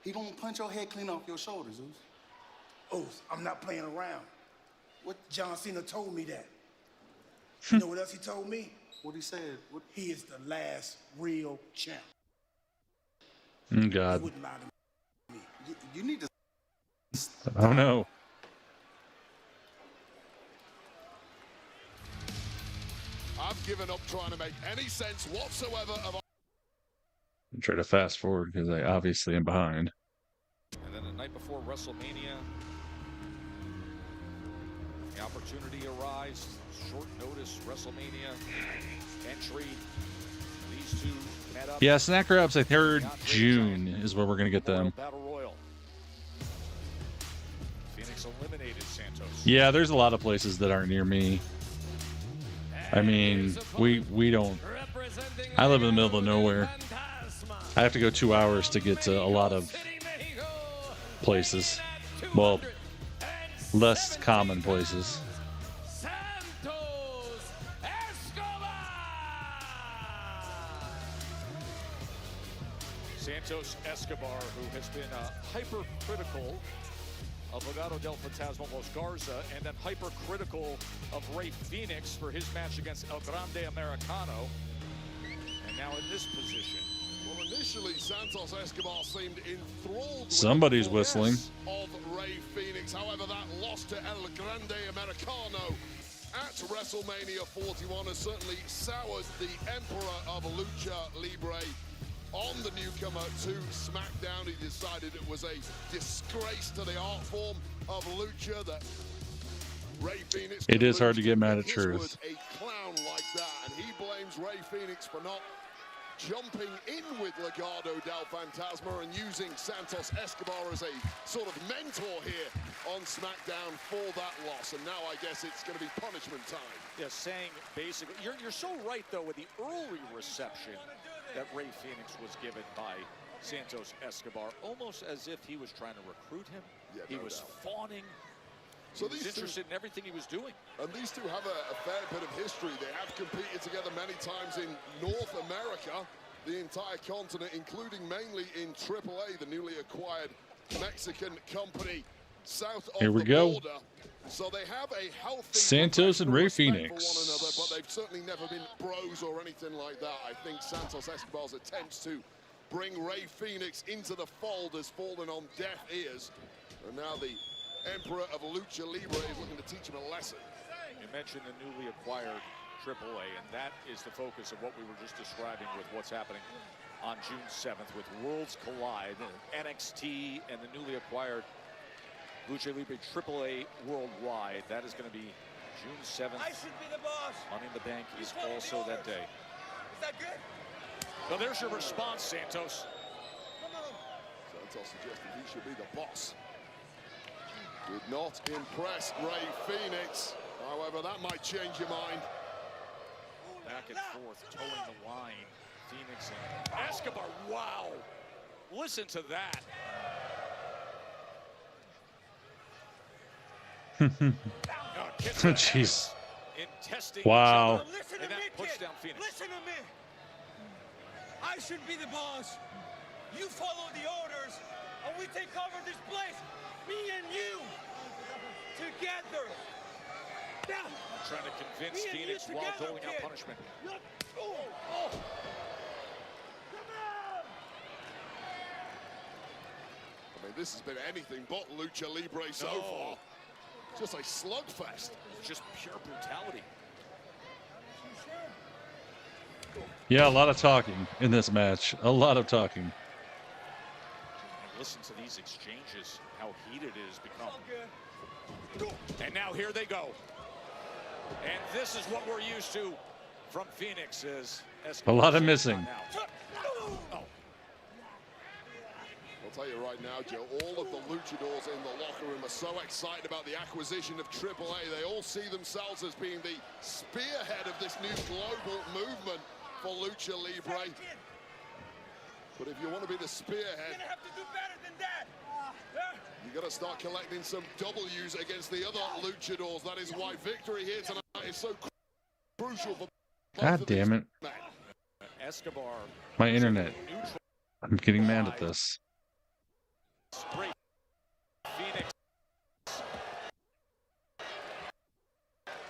He gonna punch your head clean off your shoulders, Ooze. Ooze, I'm not playing around. What John Cena told me that. You know what else he told me? What he said? He is the last real champ. God. He wouldn't lie to me. You need to. Oh no. I've given up trying to make any sense whatsoever of. I'm trying to fast forward because I obviously am behind. And then the night before WrestleMania, the opportunity arrives. Short notice WrestleMania entry. These two met up. Yeah, Snack Wraps, I heard June is where we're going to get them. Battle Royal. Phoenix eliminated Santos. Yeah, there's a lot of places that aren't near me. I mean, we don't. I live in the middle of nowhere. I have to go 2 hours to get to a lot of places. Well, less common places. Santos Escobar, who has been hypercritical of Legado del Fantasma Los Garza, and then hypercritical of Rey Fenix for his match against El Grande Americano. And now in this position. Well, Initially, Santos Escobar seemed enthralled. Somebody's whistling. Of Rey Fénix. However, that loss to El Grande Americano at WrestleMania 41 has certainly soured the Emperor of Lucha Libre on the newcomer to SmackDown. He decided it was a disgrace to the art form of Lucha that Rey Fénix. It is hard to get mad at his truth. was a clown like that, and he blames Rey Fénix for not jumping in with Legado del Fantasma and using Santos Escobar as a sort of mentor here on SmackDown for that loss. And now I guess it's going to be punishment time. Yeah, saying basically, you're so right though with the early reception that Rey Fénix was given by Santos Escobar, almost as if he was trying to recruit him. Yeah, he no was doubt. fawning. So He was interested in everything he was doing. And these two have a fair bit of history. They have competed together many times in North America, the entire continent, including mainly in AAA, the newly acquired Mexican company south of Here we the go. border. So they have a healthy Santos and Rey respect Fénix. for one another, but they've certainly never been bros or anything like that. I think Santos Escobar's attempts to bring Rey Fénix into the fold has fallen on deaf ears. And now the Emperor of Lucha Libre is looking to teach him a lesson. You mentioned the newly acquired AAA, and that is the focus of what we were just describing with what's happening on June 7th with Worlds Collide, NXT, and the newly acquired Lucha Libre AAA worldwide. That is going to be June 7th. I should be the boss. Money in the Bank is also that day. Is that good? Well, there's your response, Santos. Santos suggested he should be the boss. Did not impress Rey Fénix. However, that might change your mind. Back and forth, towing the line. Fénix and Escobar, wow. Listen to that. Jeez. In testing Wow. Listen to and that me, puts kid. down Fénix. Listen to me. I should be the boss. You follow the orders, and we take over this place. Me and you. Together. Now. Trying to convince Me and you Fénix while together, doling out kid. punishment. Oh. I mean, this has been anything but Lucha Libre so far. Just a slugfest. Just pure brutality. Yeah, a lot of talking in this match. A lot of talking. Listen to these exchanges, how heated it has become. And now here they go. And this is what we're used to from Fénix. Is A lot of missing. Oh. I'll tell you right now, Joe, all of the luchadors in the locker room are so excited about the acquisition of AAA. They all see themselves as being the spearhead of this new global movement for Lucha Libre. But if you want to be the spearhead, You're gonna have to do better than that. you got to start collecting some W's against the other luchadors. That is why victory here tonight is so crucial for God damn it. Escobar. My internet. I'm getting mad at this. Fénix.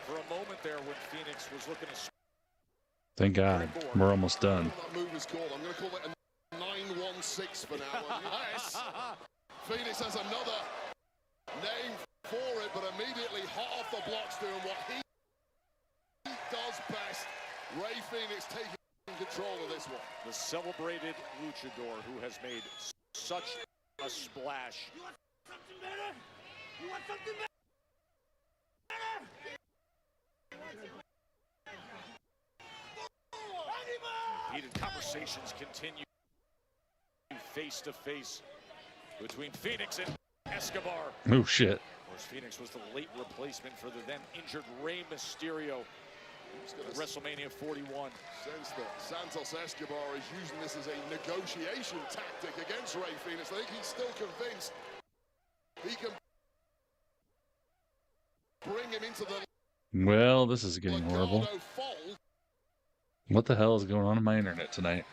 For a moment there when Fénix was looking to... Thank God. We're almost done. That move is called. I'm going to call it a 916 for now. Unless Fénix has another name for it, but immediately hot off the blocks doing what he does best. Rey Fénix taking control of this one. The celebrated luchador who has made such a splash. You want something better? You want something better? Heated conversations continue face to face between Fénix and Escobar. Oh, shit. Of course, Fénix was the late replacement for the then injured Rey Mysterio at WrestleMania 41. Sense that Santos Escobar is using this as a negotiation tactic against Rey Fénix. I think he's still convinced he can bring him into the Well, this is getting horrible. fold. What the hell is going on in my internet tonight?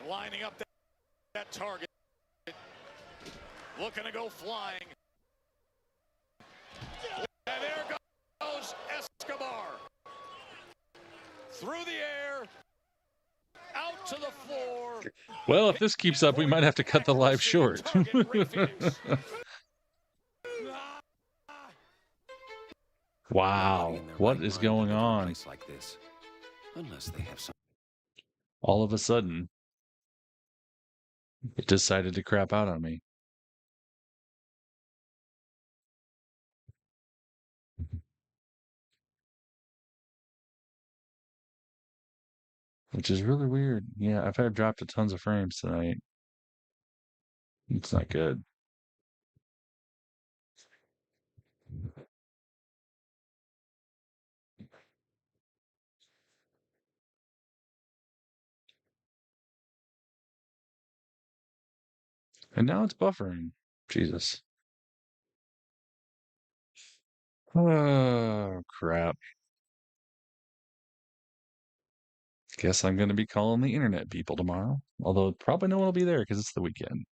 Lining up that target. Looking to go flying. And there goes Escobar. Through the air. Out to the floor. Well, if this keeps up, we might have to cut the live short. Wow, what is going on? Like this, unless they have some. All of a sudden, it decided to crap out on me. Which is really weird. Yeah, I've had dropped tons of frames tonight. It's not good. And now it's buffering. Jesus. Oh, crap. Guess I'm going to be calling the internet people tomorrow. Although probably no one will be there because it's the weekend.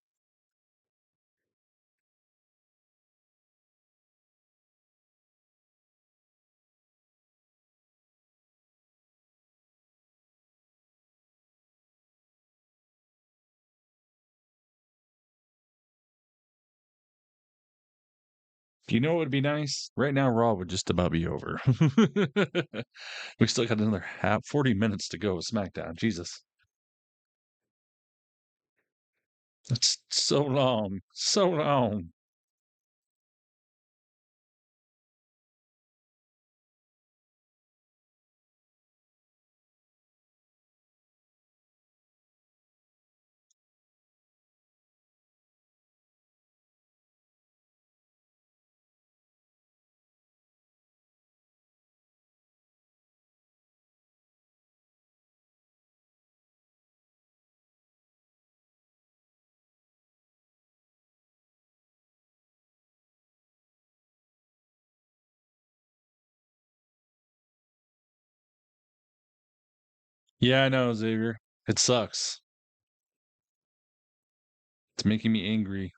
You know what would be nice? Right now, Raw would just about be over. We still got another 40 minutes to go with SmackDown. Jesus. That's so long. So long. Yeah, I know, Xavier. It sucks. It's making me angry.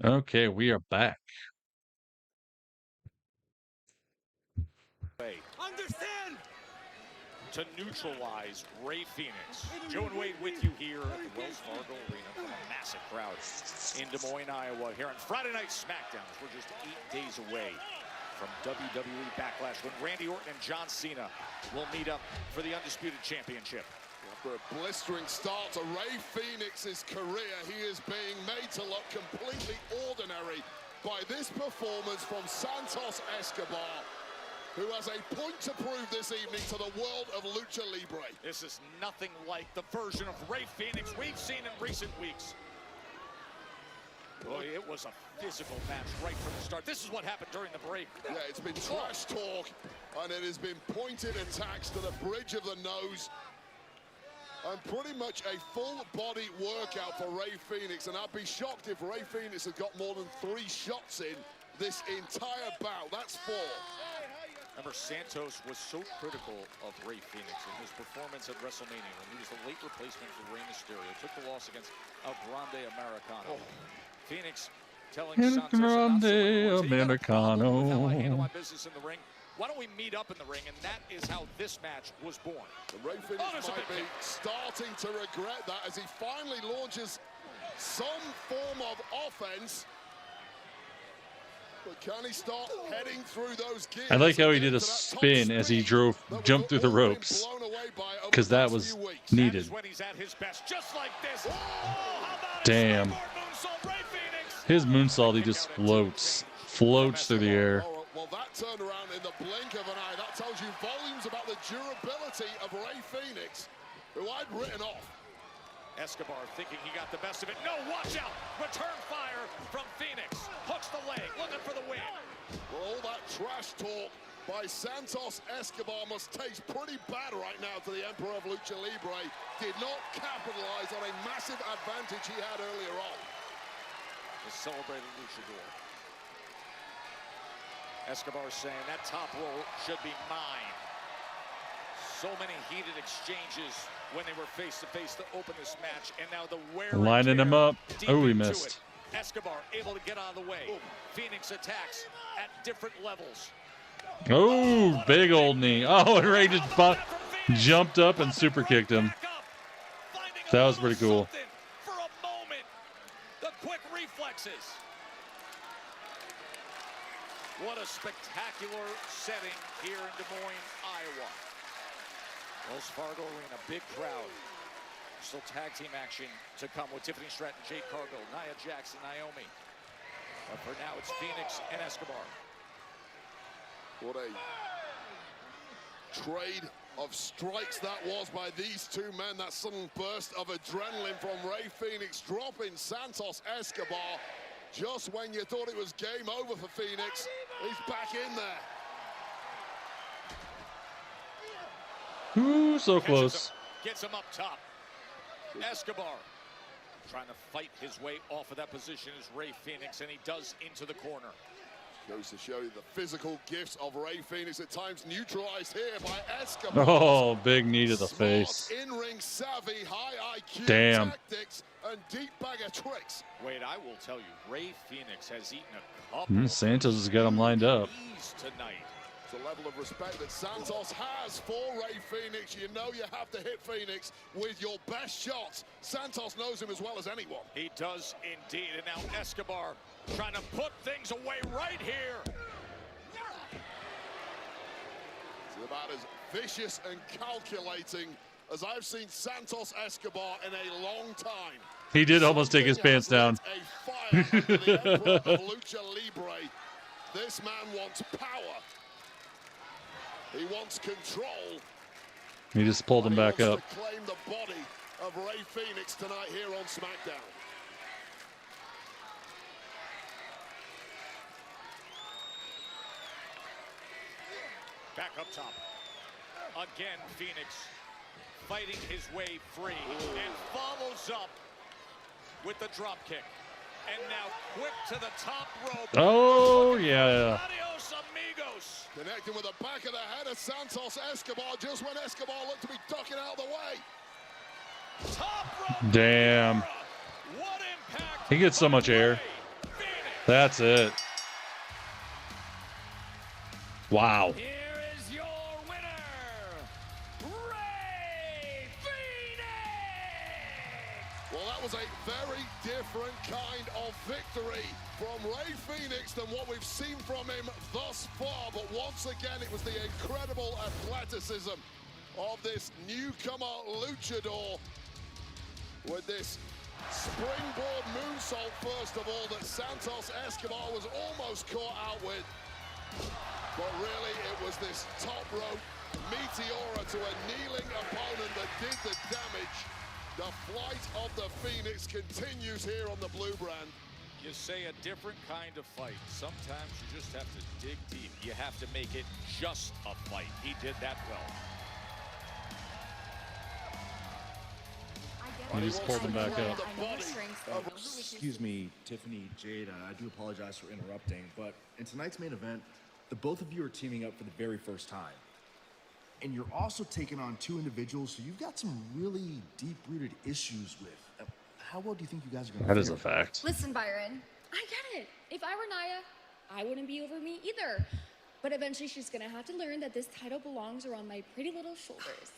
Okay, we are back. Understand? To neutralize Rey Fénix. Joe and Wade with you here at the Wells Fargo Arena from a massive crowd in Des Moines, Iowa. Here on Friday Night Smackdown, we're just 8 days away from WWE Backlash when Randy Orton and John Cena will meet up for the Undisputed Championship. After a blistering start to Rey Fénix's career, he is being made to look completely ordinary by this performance from Santos Escobar, who has a point to prove this evening to the world of Lucha Libre. This is nothing like the version of Rey Fénix we've seen in recent weeks. Boy, it was a physical match right from the start. This is what happened during the break. Yeah, it's been trash talk, and it has been pointed attacks to the bridge of the nose. And pretty much a full-body workout for Rey Fénix, and I'd be shocked if Rey Fénix had got more than 3 shots in this entire bout. That's 4. Remember, Santos was so critical of Rey Fénix in his performance at WrestleMania when he was the late replacement for Rey Mysterio. Took the loss against El Grande Americano. Fénix telling Santos, Grande Americano. how I handle my business in the ring. Why don't we meet up in the ring? And that is how this match was born. Rey Fénix might be starting to regret that as he finally launches some form of offense. But can he start heading through those gears? I like how he did a spin as he jumped through the ropes, because that was needed. When he's at his best, just like this. Damn. His moonsault, he just floats through the air. Well, that turned around in the blink of an eye. That tells you volumes about the durability of Rey Fénix, who I'd written off. Escobar thinking he got the best of it. No, watch out! Return fire from Fénix. Hooks the leg, looking for the win. Well, all that trash talk by Santos Escobar must taste pretty bad right now to the Emperor of Lucha Libre. Did not capitalize on a massive advantage he had earlier on. The celebrated luchador. Escobar saying that top roll should be mine. So many heated exchanges when they were face to face to open this match, and now the wear Lining him up. Oh, he missed. it. Escobar able to get out of the way. Phoenix attacks at different levels. Oh, big old knee. Oh, and Ray just jumped up and super kicked him. That was pretty cool. For a moment, the quick reflexes. What a spectacular setting here in Des Moines, Iowa. Wells Fargo Arena, big crowd. Still tag team action to come with Tiffany Stratton, Jade Cargill, Nia Jax, and Naomi. But for now, it's Phoenix and Escobar. What a trade of strikes that was by these two men. That sudden burst of adrenaline from Rey Fenix, dropping Santos Escobar just when you thought it was game over for Phoenix. He's back in there. Ooh, so close. Gets him up top. Escobar trying to fight his way off of that position is Rey Fenix, and he does into the corner. Goes to show you the physical gifts of Rey Fenix, at times neutralized here by Escobar. Oh, big knee to the face. In-ring savvy, high IQ tactics, and deep bag of tricks. Wait, I will tell you, Rey Fenix has eaten a couple Santos has got him lined up. tonight. It's a level of respect that Santos has for Rey Fenix. You know you have to hit Phoenix with your best shots. Santos knows him as well as anyone. He does indeed, and now Escobar trying to put things away right here. It's about as vicious and calculating as I've seen Santos Escobar in a long time. He did almost take his pants down. A fire under the emperor of Lucha Libre. This man wants power. He wants control. He just pulled him back up. To claim the body of Rey Fenix tonight here on SmackDown. Back up top. Again, Phoenix fighting his way free and follows up with the drop kick. And now quick to the top rope. Oh, yeah. Adios, amigos. Connecting with the back of the head of Santos Escobar just when Escobar looked to be ducking out of the way. Top rope. Damn. What impact. He gets so much air. That's it. Wow. Here is your winner, Rey Fenix! Well, that was a very different kind of victory from Rey Fenix than what we've seen from him thus far. But once again, it was the incredible athleticism of this newcomer luchador with this springboard moonsault, first of all, that Santos Escobar was almost caught out with. But really, it was this top rope meteora to a kneeling opponent that did the damage. The flight of the Phoenix continues here on the blue brand. You say a different kind of fight. Sometimes you just have to dig deep. You have to make it just a fight. He did that well. He just pulled him back up. Excuse me, Tiffany, Jade, I do apologize for interrupting, but in tonight's main event, the both of you are teaming up for the very first time. And you're also taking on two individuals who you've got some really deep-rooted issues with. How well do you think you guys are going to That is a fact. Listen, Byron, I get it. If I were Nia, I wouldn't be over me either. But eventually she's gonna have to learn that this title belongs around my pretty little shoulders.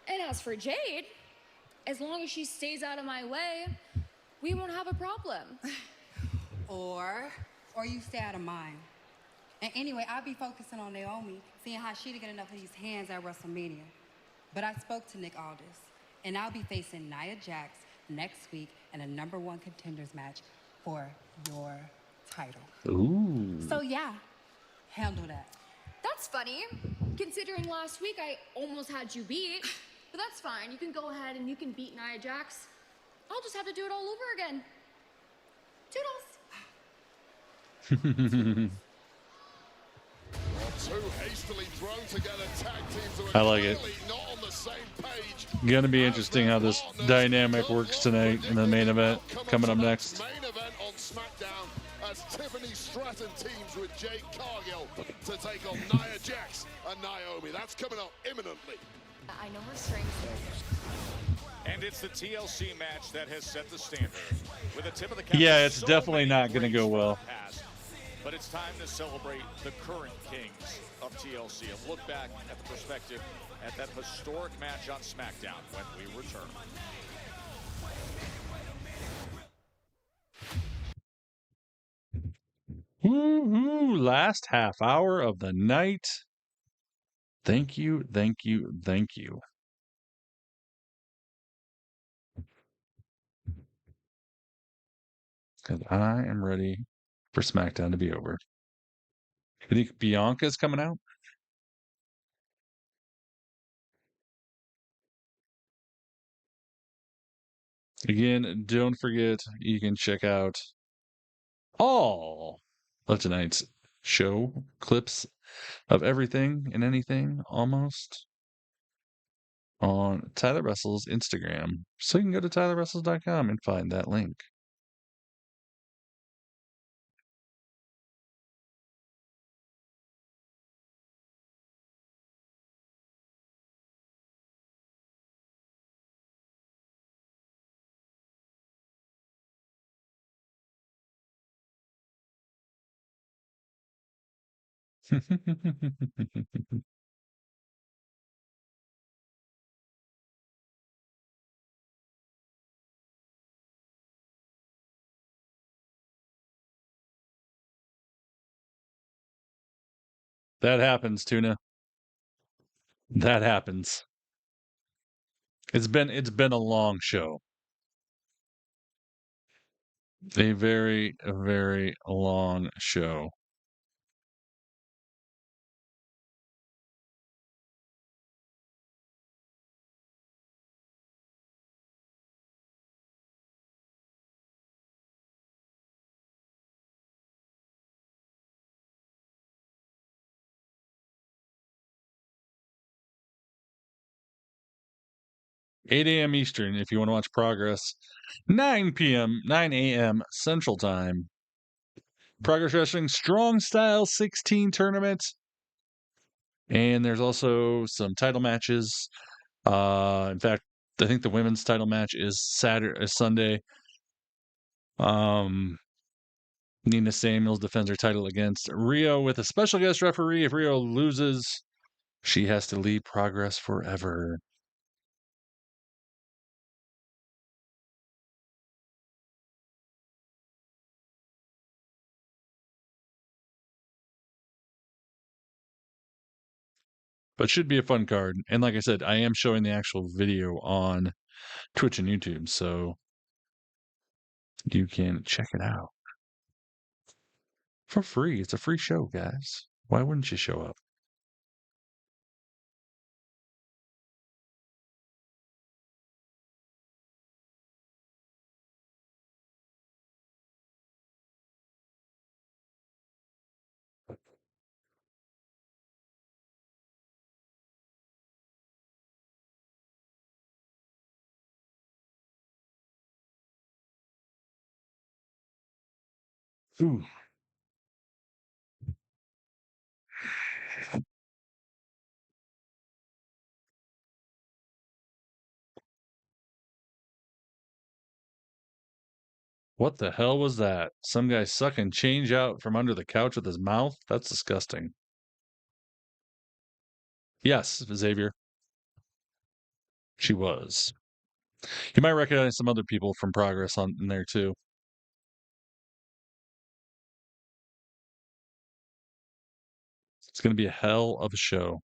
And as for Jade, as long as she stays out of my way, we won't have a problem. Or you stay out of mine. And anyway, I'll be focusing on Naomi, seeing how she didn't get enough of these hands at WrestleMania. But I spoke to Nick Aldis, and I'll be facing Nia Jax next week in a #1 contenders match for your title. Ooh. So yeah, handle that. That's funny, considering last week I almost had you beat. But that's fine. You can go ahead and you can beat Nia Jax. I'll just have to do it all over again. Toodles. Two hastily thrown together tag teams who I are like it. clearly not on the same page. Gonna be interesting how this dynamic works tonight in the main event coming up next. Main event on Smackdown as Tiffany Stratton teams with Jade Cargill to take on Nia Jax and Naomi. That's coming up imminently. I know her strengths. And it's the TLC match that has set the standard. With a tip of the cap, Yeah, it's definitely not going to go well. But it's time to celebrate the current kings of TLC and look back at the perspective at that historic match on SmackDown when we return. Woo-hoo, last half hour of the night. Thank you, thank you, thank you. Because I am ready for SmackDown to be over. You think Bianca's coming out? Again, don't forget you can check out all of tonight's show clips of everything and anything almost on Tyler Wrestles' Instagram. So you can go to tylerwrestles.com and find that link. That happens, Tuna. That happens. It's been a long show. A very, very long show. $8 a.m. Eastern if you want to watch Progress. 9 a.m. Central Time. Progress Wrestling Strong Style 16 tournament. And there's also some title matches. In fact, I think the women's title match is Sunday. Nina Samuels defends her title against Rio with a special guest referee. If Rio loses, she has to leave Progress forever. But should be a fun card. And like I said, I am showing the actual video on Twitch and YouTube, so you can check it out for free. It's a free show, guys. Why wouldn't you show up? Ooh. What the hell was that? Some guy sucking change out from under the couch with his mouth? That's disgusting. Yes, Xavier. She was. You might recognize some other people from Progress in there too. It's going to be a hell of a show.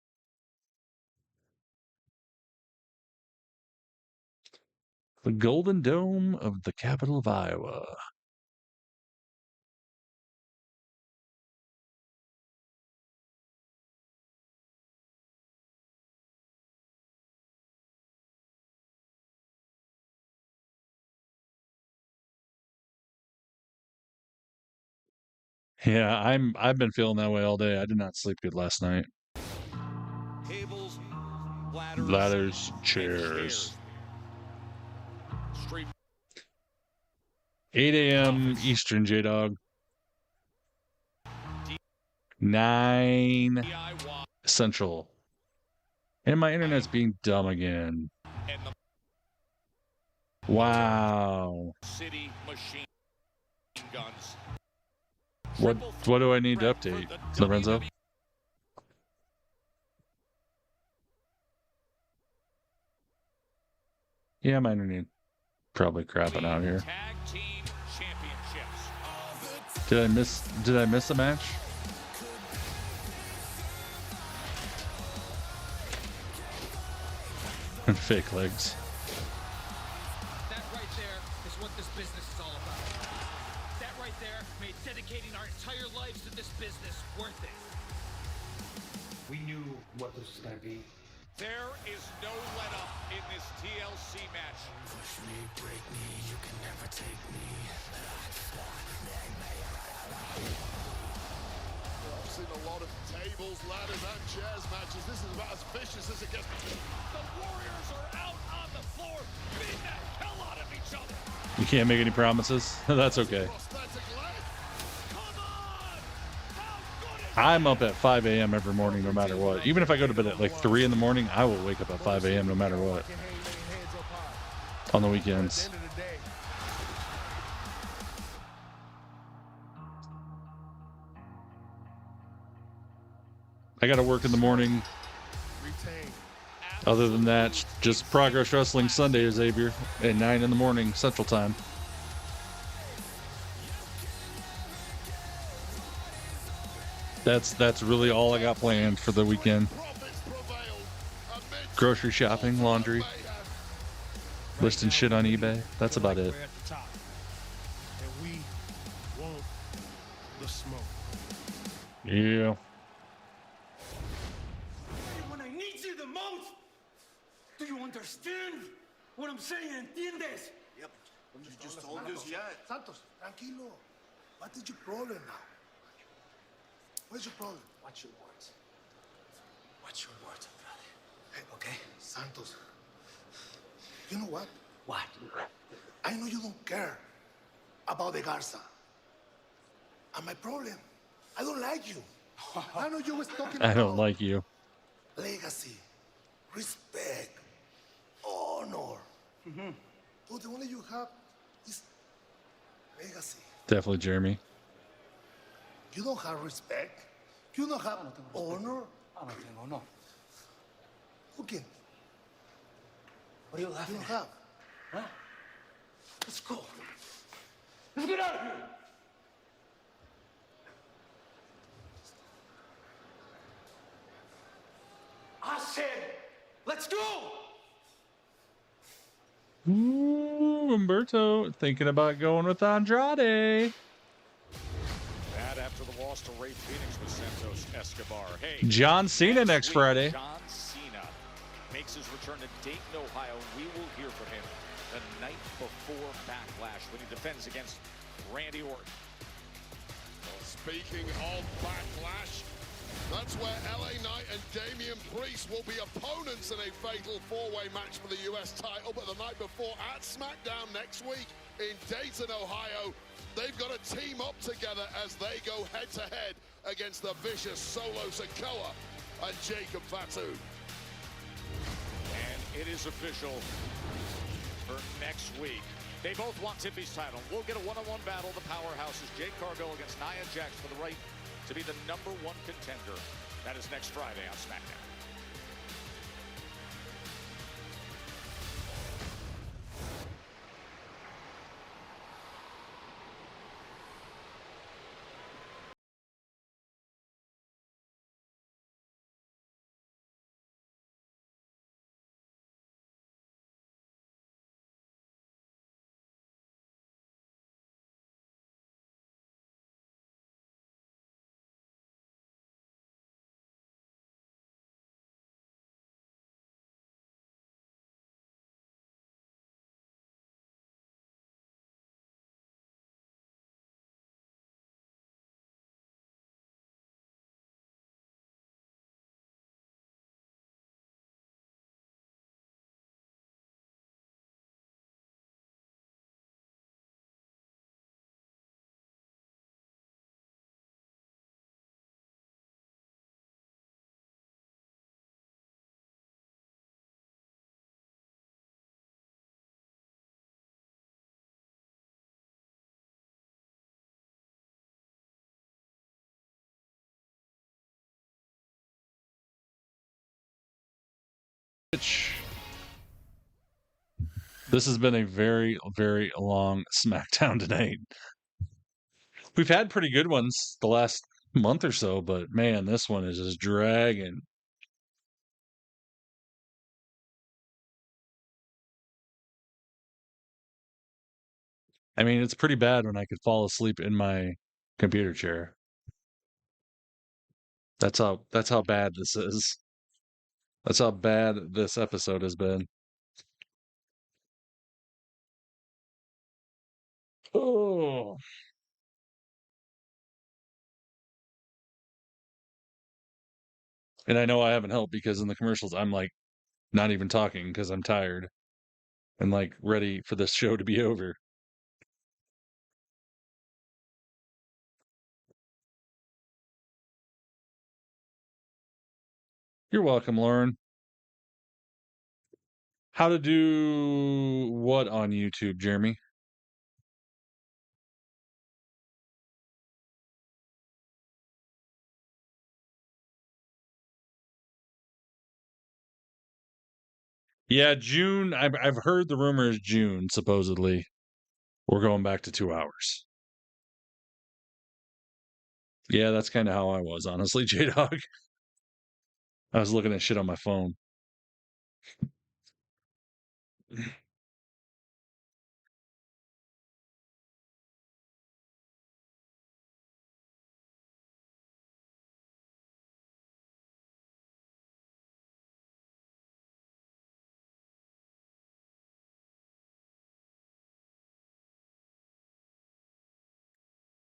The Golden Dome of the capital of Iowa. Yeah, I've been feeling that way all day. I did not sleep good last night. Tables, Ladders, chairs. Street. 8 a.m. Eastern, J-Dog. 9 Central. And my internet's being dumb again. Wow. City machine guns. What do I need to update, Lorenzo? Yeah, my internet probably crapping out here. Tag team championships. Did I miss a match? And fake legs. That right there is what this business is all about. That right there made dedicating our entire lives to this business worth it. We knew what this was going to be. There is no let-up in this TLC match. Push me, break me, you can never take me. I've seen a lot of tables, ladders, and chairs matches. This is about as vicious as it gets. The Warriors are out on the floor, beating the hell out of each other. You can't make any promises. That's okay. I'm up at 5 a.m. every morning, no matter what. Even if I go to bed at like 3 in the morning, I will wake up at 5 a.m. no matter what. On the weekends. I got to work in the morning. Other than that, just Progress Wrestling Sunday, Xavier, at 9 in the morning, Central Time. That's really all I got planned for the weekend. Grocery shopping, laundry, listing shit on eBay. That's about it. And we want the smoke. Yeah. When I need you the most, do you understand what I'm saying? ¿Entiendes? Yep. You just told us yet. Santos, tranquilo. What is your problem now? What's your problem? Watch your words. Watch your words, brother. Hey, okay, Santos. You know what? What? I know you don't care about the Garza. And my problem, I don't like you. I know you was talking about I don't like you. legacy, respect, honor. But the only you have is legacy. Definitely Jeremy. You don't have respect. You don't have honor. I don't think, no. Okay. What are you laughing You don't at? have. Huh? Let's go. Let's get out of here. I said, let's go. Ooh, Umberto thinking about going with Andrade. That after the loss to Ray Phoenix with Santos Escobar. Hey, John Cena next week, Friday. John Cena makes his return to Dayton, Ohio. We will hear from him the night before Backlash when he defends against Randy Orton. Speaking of Backlash, that's where LA Knight and Damian Priest will be opponents in a fatal four-way match for the US title. But the night before at SmackDown next week in Dayton, Ohio, they've got to team up together as they go head-to-head against the vicious Solo Sikoa and Jacob Fatu. And it is official for next week. They both want Tiffy's title. We'll get a one-on-one battle. The powerhouses, Jade Cargill against Nia Jax for the right to be the #1 contender. That is next Friday on SmackDown. This has been a very, very long SmackDown tonight. We've had pretty good ones the last month or so, but man, this one is just dragging. I mean, it's pretty bad when I could fall asleep in my computer chair. That's how bad this is. That's how bad this episode has been. Oh. And I know I haven't helped because in the commercials I'm like not even talking because I'm tired and like ready for this show to be over. You're welcome, Lauren. How to do what on YouTube, Jeremy? Yeah, June. I've heard the rumor is June. Supposedly, we're going back to 2 hours. Yeah, that's kind of how I was, honestly, J Dog. I was looking at shit on my phone.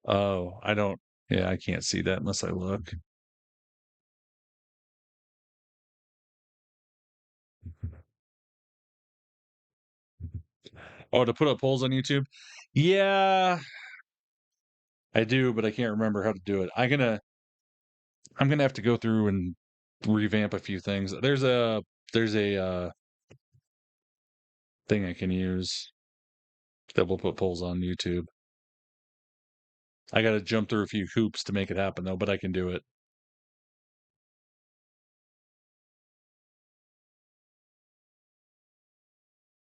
Oh, I don't. Yeah, I can't see that unless I look. Oh, to put up polls on YouTube? Yeah, I do, but I can't remember how to do it. I'm gonna have to go through and revamp a few things. There's a thing I can use that will put polls on YouTube. I got to jump through a few hoops to make it happen though, but I can do it.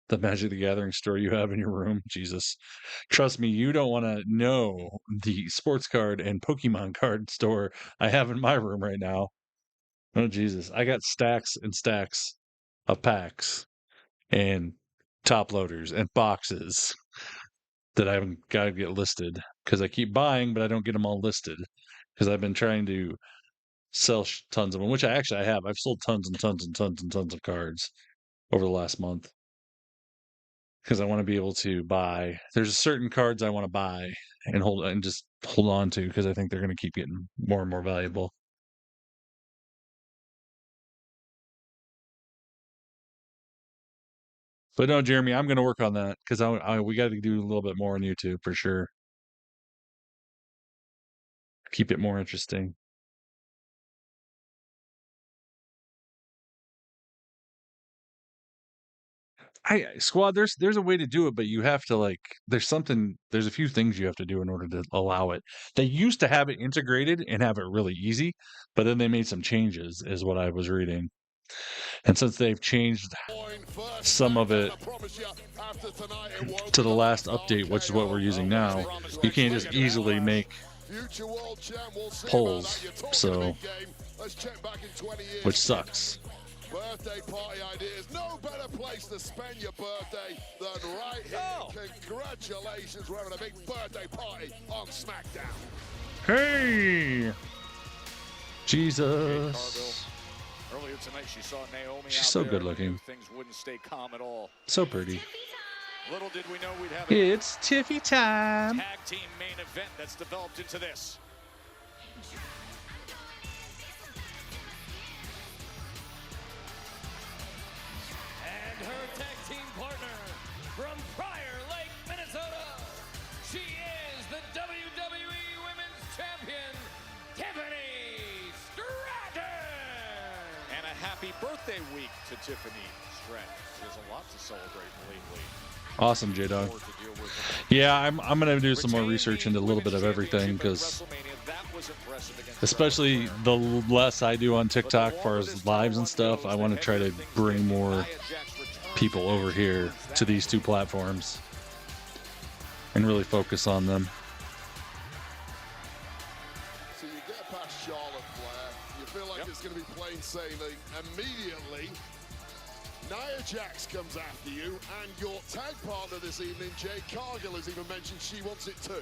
The Magic the Gathering store you have in your room, Jesus. Trust me, you don't want to know the sports card and Pokemon card store I have in my room right now. Oh Jesus, I got stacks and stacks of packs and top loaders and boxes that I haven't got to get listed because I keep buying, but I don't get them all listed because I've been trying to sell tons of them, which I have. I've sold tons and tons and tons and tons of cards over the last month because I want to be able to buy. There's certain cards I want to buy and just hold on to because I think they're going to keep getting more and more valuable. But no, Jeremy, I'm going to work on that because we got to do a little bit more on YouTube for sure. Keep it more interesting. Squad, there's a way to do it, but you have to there's a few things you have to do in order to allow it. They used to have it integrated and have it really easy, but then they made some changes, is what I was reading. And since they've changed some of it to the last update, which is what we're using now, you can't just easily make polls, which sucks. Birthday party ideas. No better place to spend your birthday than right here. Congratulations, we're having a big birthday party on SmackDown. Hey! Jesus. Earlier tonight, she saw Naomi. She's so good looking. Things wouldn't stay calm at all. So pretty. Little did we know we'd have it's Tiffy time. Tag team main event that's developed into this. Her tag team partner from Prior Lake, Minnesota. She is the WWE Women's Champion, Tiffany Stratton. And a happy birthday week to Tiffany Stratton. She has a lot to celebrate lately. Awesome, J-Dog. Yeah, I'm gonna do some more research into a little bit of everything because was impressive against Especially the less I do on TikTok as far as lives and stuff. I want to try to bring more people over here to these two platforms and really focus on them. So you get past Charlotte Flair, you feel like it's going to be plain sailing. Immediately, Nia Jax comes after you, and your tag partner this evening, Jade Cargill, has even mentioned she wants it too.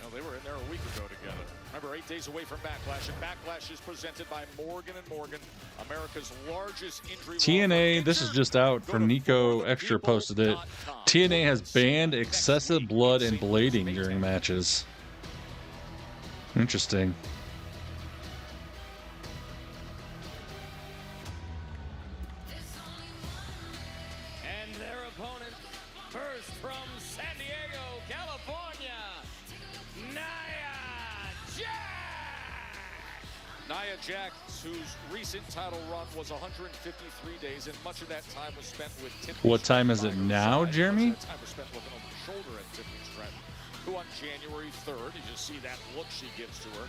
No, they were in there a week ago together. Remember, 8 days away from Backlash, and Backlash is presented by Morgan & Morgan, America's largest injury. TNA, this is just out from Nico Extra posted it. TNA has banned excessive blood and blading during matches. Interesting. And their opponent, first from San Diego, California, Nia Jax, whose recent title run was 153 days, and much of that time was spent with Tiffany. What time is it now, Jeremy? Much of that time was spent looking over the shoulder at Tiffany Stratton, who on January 3rd, you just see that look she gives to her.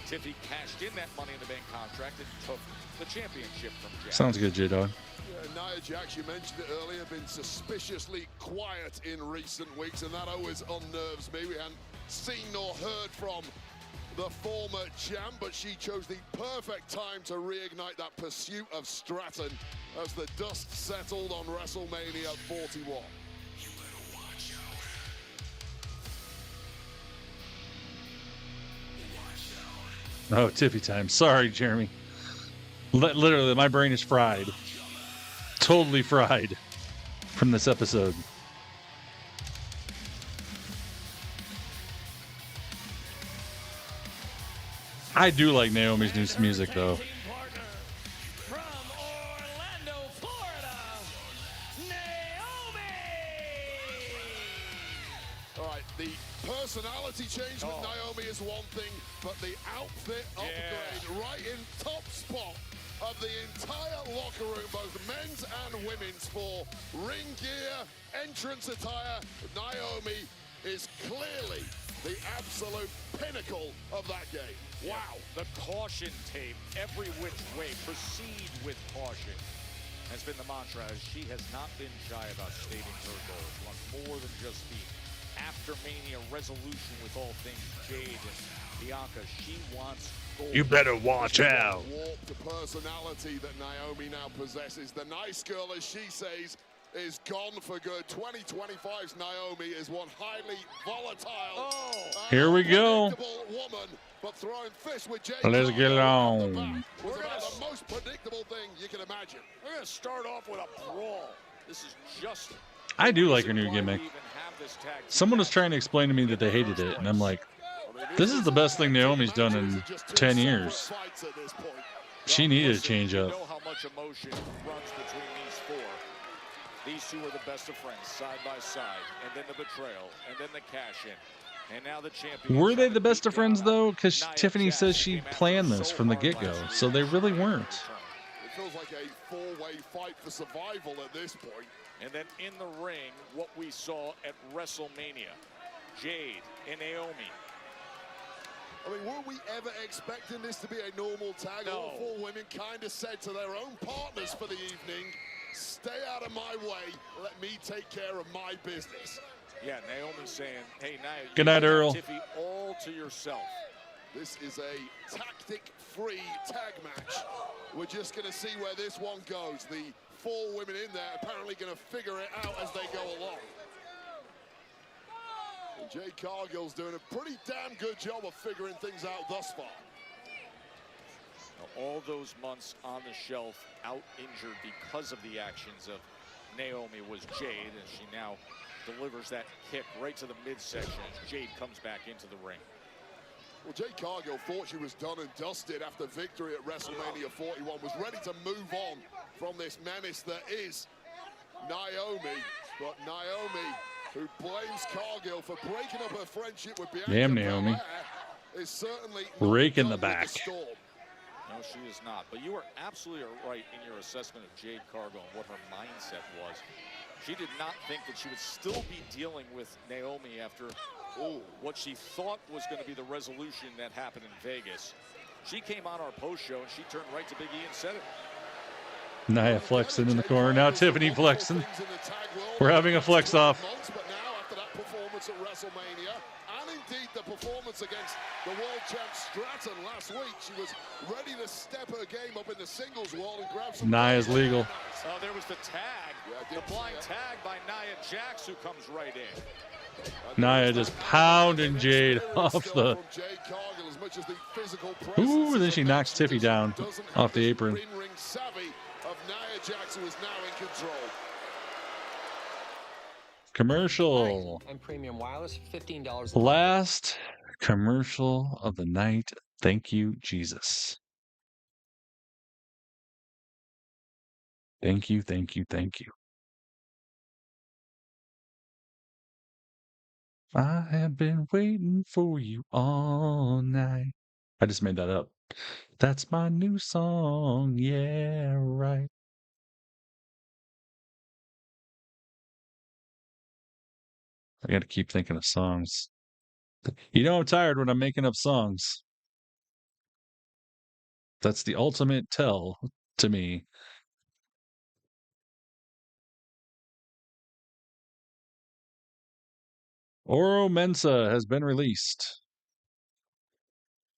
Tiffany cashed in that Money in the Bank contract and took the championship from Jax. Sounds good, J-Dog. Yeah, Nia Jax, you mentioned it earlier, been suspiciously quiet in recent weeks, and that always unnerves me. We hadn't seen nor heard from the former champ, but she chose the perfect time to reignite that pursuit of Stratton as the dust settled on WrestleMania 41. Oh, Tiffy time. Sorry, Jeremy. Literally, my brain is fried. Totally fried from this episode. I do like Naomi's new music, though. All right, the personality change with Naomi is one thing, but the outfit upgrade right in top spot of the entire locker room, both men's and women's, for ring gear, entrance attire. Naomi is clearly the absolute pinnacle of that game. Wow, the caution tape, every which way, proceed with caution, has been the mantra, as she has not been shy about stating her goals. She wants more than just the after-Mania resolution with all things Jade and Bianca. She wants gold. You better watch out. Warped personality that Naomi now possesses. The nice girl, as she says, is gone for good. 2025's Naomi is one highly volatile, Here we go. woman, but throwing fists with Jade. Let's get it on. Was about the most predictable thing you can imagine. We're going to start off with a brawl. This is just... I do like her new gimmick. Someone was trying to explain to me that they hated it, and I'm like, this is the best thing Naomi's done in 10 years. She needed a change up. You know how much emotion runs between these four. These two are the best of friends, side by side, and then the betrayal, and then the cash-in, and now the champion. Were they the best of friends, though? Because Tiffany says she planned this from the get-go, so they really weren't. It feels like a four-way fight for survival at this point. And then in the ring, what we saw at WrestleMania, Jade and Naomi. I mean, were we ever expecting this to be a normal tag? No. All four women kind of said to their own partners for the evening, stay out of my way, let me take care of my business. Yeah, Naomi saying, hey, Nia, Good night, you got Earl. Tiffy all to yourself. This is a tactic-free tag match. We're just going to see where this one goes. The four women in there apparently going to figure it out as they go along. And Jade Cargill's doing a pretty damn good job of figuring things out thus far. Now, all those months on the shelf, out injured because of the actions of Naomi, was Jade, and she now delivers that kick right to the midsection as Jade comes back into the ring. Well, Jade Cargill thought she was done and dusted after victory at WrestleMania 41, was ready to move on from this menace that is Naomi. But Naomi, who blames Cargill for breaking up her friendship with Bianca Damn, Naomi. Belair, is certainly Rake in the not done with back. storm. No, she is not. But you are absolutely right in your assessment of Jade Cargill and what her mindset was. She did not think that she would still be dealing with Naomi after what she thought was going to be the resolution that happened in Vegas. She came on our post show and she turned right to Big E and said it. Nia flexing in the corner. Now Tiffany flexing. We're having a flex off. But now after that performance at WrestleMania, and indeed the performance against the world champ Stratton last week, she was ready to step her game up in the singles world and grab some. Nia's legal. Oh, there was the tag, the blind tag by Nia Jax, who comes right in. Nia just pounding Jade off the. Ooh, then she knocks Tiffy down off the apron. Of Nia Jax, who is now in control. Commercial. And premium wireless, $15. Last commercial of the night. Thank you, Jesus. Thank you, thank you, thank you. I have been waiting for you all night. I just made that up. That's my new song. Yeah, right. I got to keep thinking of songs. You know, I'm tired when I'm making up songs. That's the ultimate tell to me. Oro Mensa has been released.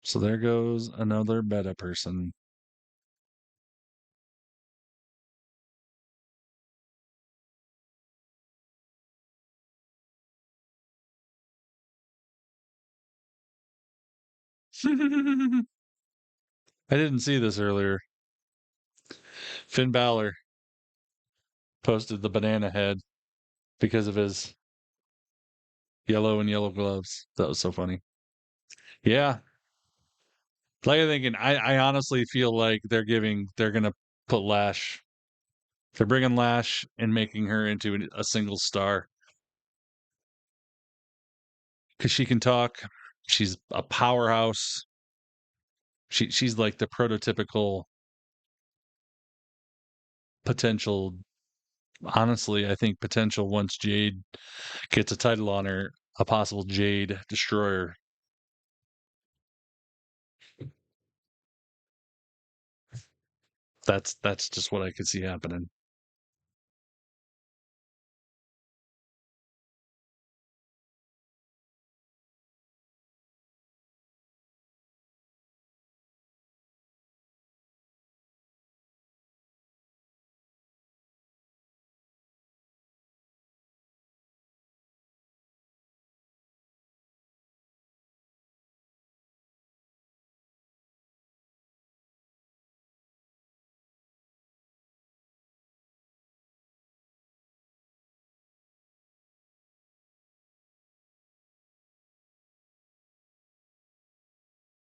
So there goes another beta person. I didn't see this earlier. Finn Balor posted the banana head because of his yellow and yellow gloves. That was so funny. Yeah. Like I'm thinking, I honestly feel like they're gonna put Lash. They're bringing Lash and making her into a single star. Because she can talk. She's a powerhouse. She's like the prototypical potential. Honestly, I think potential once Jade gets a title on her, a possible Jade destroyer. That's just what I could see happening.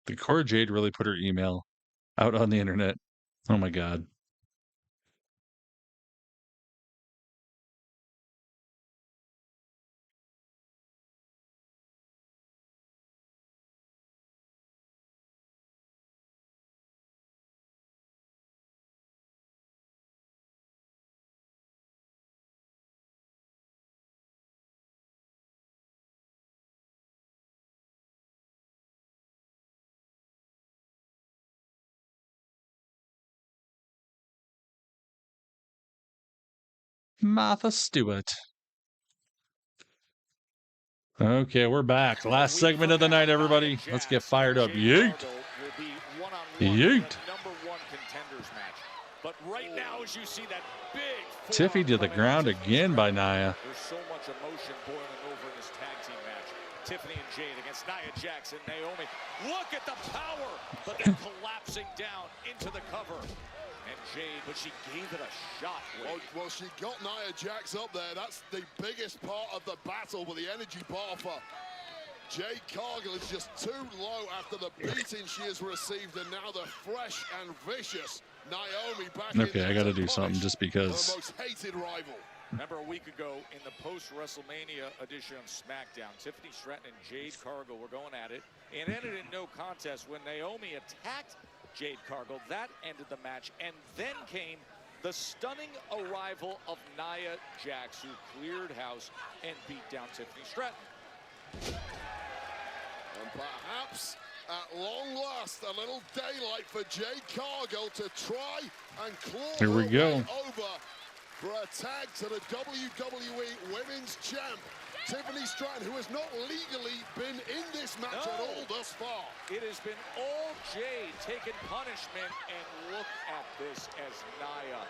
The Cora Jade really put her email out on the internet. Oh my god. Martha Stewart. Okay, we're back. Last segment of the night, everybody. Let's get fired up. Yeet. Yeet. But right now, as you see that big Tiffy to the ground again by Nia. There's so much emotion boiling over in this tag team match. Tiffany and Jade against Nia Jax and Naomi. Look at the power, but then collapsing down into the cover. And Jade, but she gave it a shot. Well, she got Nia Jax up there. That's the biggest part of the battle with the energy bar for Jade Cargill is just too low after the beating she has received, and now the fresh and vicious Naomi back. Okay, I got to do something just because. Her most hated rival. Remember a week ago in the post-WrestleMania edition of SmackDown, Tiffany Stratton and Jade Cargill were going at it. It ended in no contest when Naomi attacked Jade Cargill. That ended the match, and then came The stunning arrival of Nia Jax, who cleared house and beat down Tiffany Stratton. And perhaps, at long last, a little daylight for Jade Cargill to try and claw Here we her go. way over for a tag to the WWE Women's Champ, Tiffany Stratton, who has not legally been in this match at all thus far. It has been all Jade taking punishment, and look at this as Nia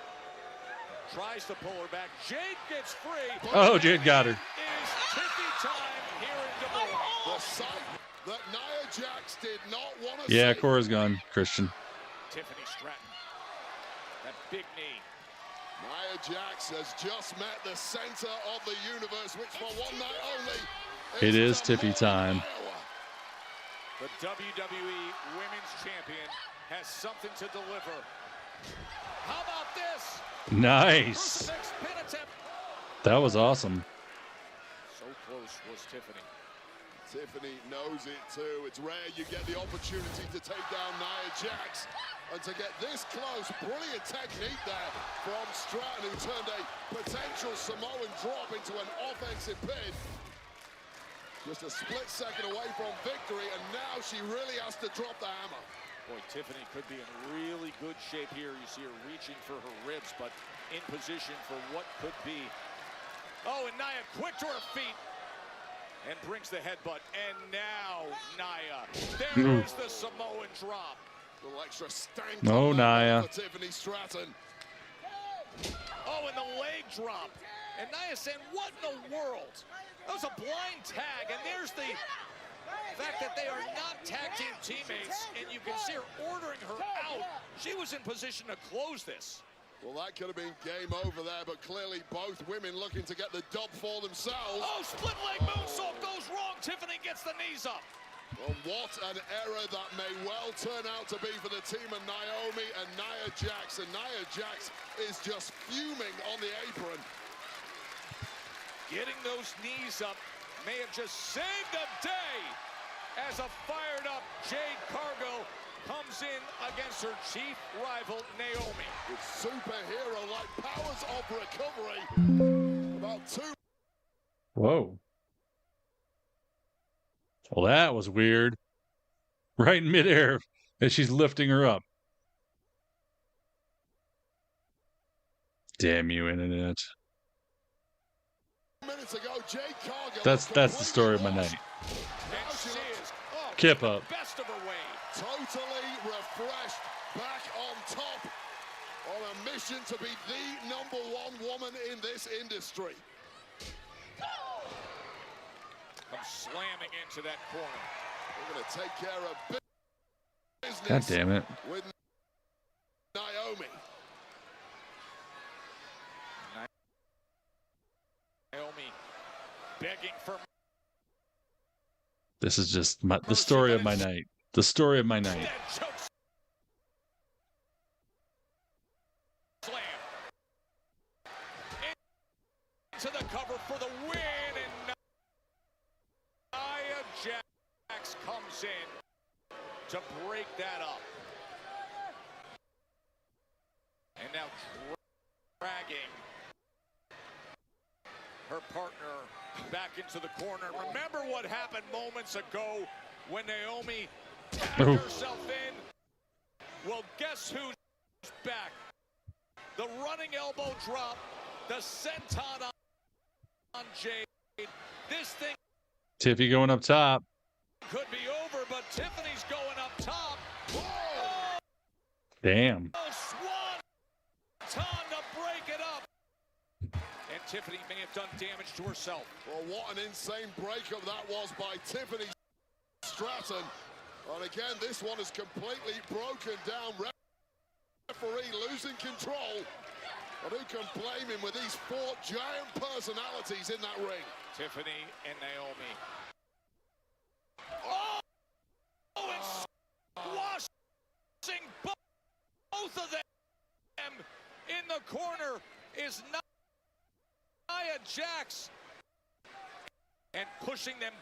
tries to pull her back. Jade gets free. Oh, Jade got her. It is Tiffy time here in Des Moines. The sight that Nia Jax did not want to Yeah, see. Cora's gone, Christian. Tiffany Stratton, that big knee. Nia Jax has just met the center of the universe, which for one night only It is Tiffy time. The WWE Women's Champion has something to deliver. How about this? Nice. Crucifix pin attempt. That was awesome. So close was Tiffany. Tiffany knows it too. It's rare you get the opportunity to take down Nia Jax. And to get this close, brilliant technique there from Stratton, who turned a potential Samoan drop into an offensive pin. Just a split second away from victory, and now she really has to drop the hammer. Boy, Tiffany could be in really good shape here. You see her reaching for her ribs, but in position for what could be. Oh, and Nia quick to her feet and brings the headbutt. And now Nia. There is the Samoan drop. A little extra stank Oh, Nia. for Tiffany Stratton. Oh, and the leg drop. And Nia saying, what in the world? That was a blind tag, and there's the fact that they are not tag team teammates, and you can see her ordering her out. She was in position to close this. Well, that could have been game over there, but clearly both women looking to get the dub for themselves. Oh, split leg moonsault goes wrong. Tiffany gets the knees up. Well, what an error that may well turn out to be for the team of Naomi and Nia Jax. And Nia Jax is just fuming on the apron. Getting those knees up may have just saved the day as a fired up Jade Cargill comes in against her chief rival, Naomi. With superhero-like powers of recovery. About two. Whoa. Well, that was weird. Right in midair as she's lifting her up. Damn you, internet. Minutes ago, Jade Cargill That's the story of my night. now she is Kip up. Best of her way. Totally refreshed, back on top, on a mission to be the #1 woman in this industry. Come slamming into that corner. We're going to take care of business. God damn it. With Naomi. Naomi begging for. This is just the story of my night. The story of my night. Slam. Into the cover for the win, and Nia Jax comes in to break that up. And now dragging her partner back into the corner. Remember what happened moments ago when Naomi tagged herself in? Well, guess who's back? The running elbow drop, the senton on Jade. This thing Tiffy going up top. could be over, but Tiffany's going up top. Whoa! Damn. Oh, swan ton to break it up. And Tiffany may have done damage to herself. Well, what an insane breakup that was by Tiffany Stratton. And again, this one is completely broken down. Referee losing control. But who can blame him with these 4 giant personalities in that ring? Tiffany and Naomi. Oh, it's squashing both of them. In the corner is Nia Jax. And pushing them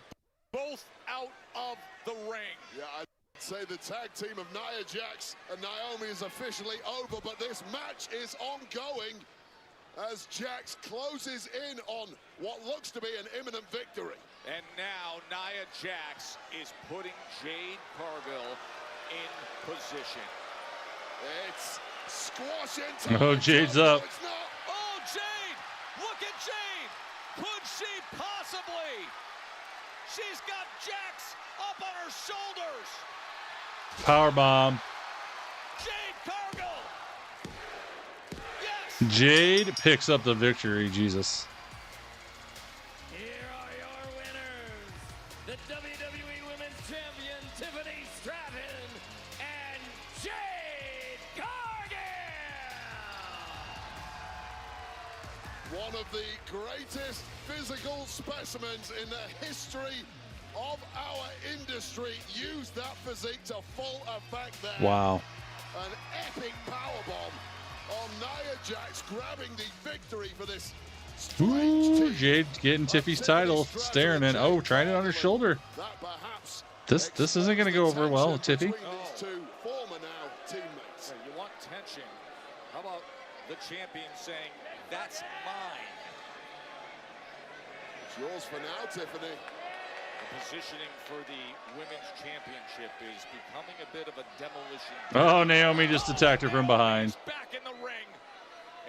both out of the ring. Yeah, I'd say the tag team of Nia Jax and Naomi is officially over, but this match is ongoing as Jax closes in on what looks to be an imminent victory. And now Nia Jax is putting Jade Cargill in position. It's squashing time. Oh, Jade's up. Oh, Jade! Look at Jade! Could she possibly? She's got Jax up on her shoulders. Powerbomb. Jade Cargill. Yes. Jade picks up the victory. Jesus. Here are your winners, the WWE Women's Champion Tiffany Stratton and Jade Cargill. One of the greatest physical specimens in the history of our industry used that physique to full effect there. Wow. An epic powerbomb on Nia Jax, grabbing the victory for this strange Ooh, team. Jade getting Tiffy's title, staring at, oh, trying it on her shoulder. That perhaps This isn't going to go over well with Tiffy. between these two former now teammates. You want tension. How about the champion saying, that's mine? It's yours for now, Tiffany. The positioning for the women's championship is becoming a bit of a demolition. Oh, Naomi just attacked her from behind. Back in the ring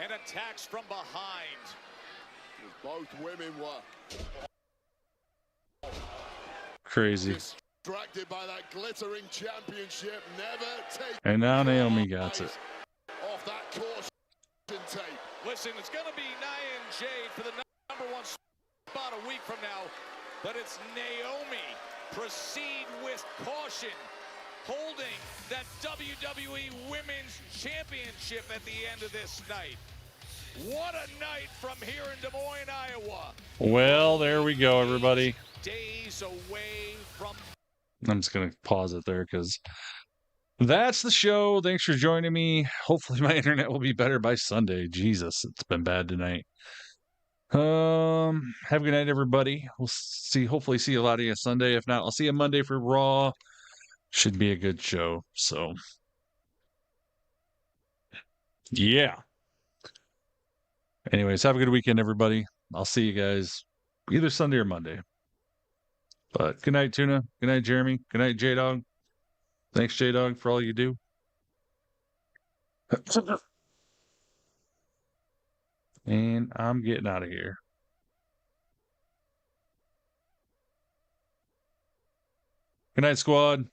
and attacks from behind. Both women were Crazy. distracted by that glittering championship. Never take And now Naomi got it. off that caution tape. Listen, it's going to be Nia and Jade for the number one spot a week from now, but it's Naomi. Proceed with caution, holding that WWE Women's Championship at the end of this night. What a night from here in Des Moines, Iowa. Well, there we go, everybody. Days away from. I'm just going to pause it there because that's the show. Thanks for joining me. Hopefully my internet will be better by Sunday. Jesus, it's been bad tonight. Have a good night, everybody. We'll hopefully see a lot of you Sunday. If not, I'll see you Monday for Raw. Should be a good show. So, yeah. Anyways, have a good weekend, everybody. I'll see you guys either Sunday or Monday. But good night, Tuna. Good night, Jeremy. Good night, J-Dog. Thanks, J-Dog, for all you do. And I'm getting out of here. Good night, squad.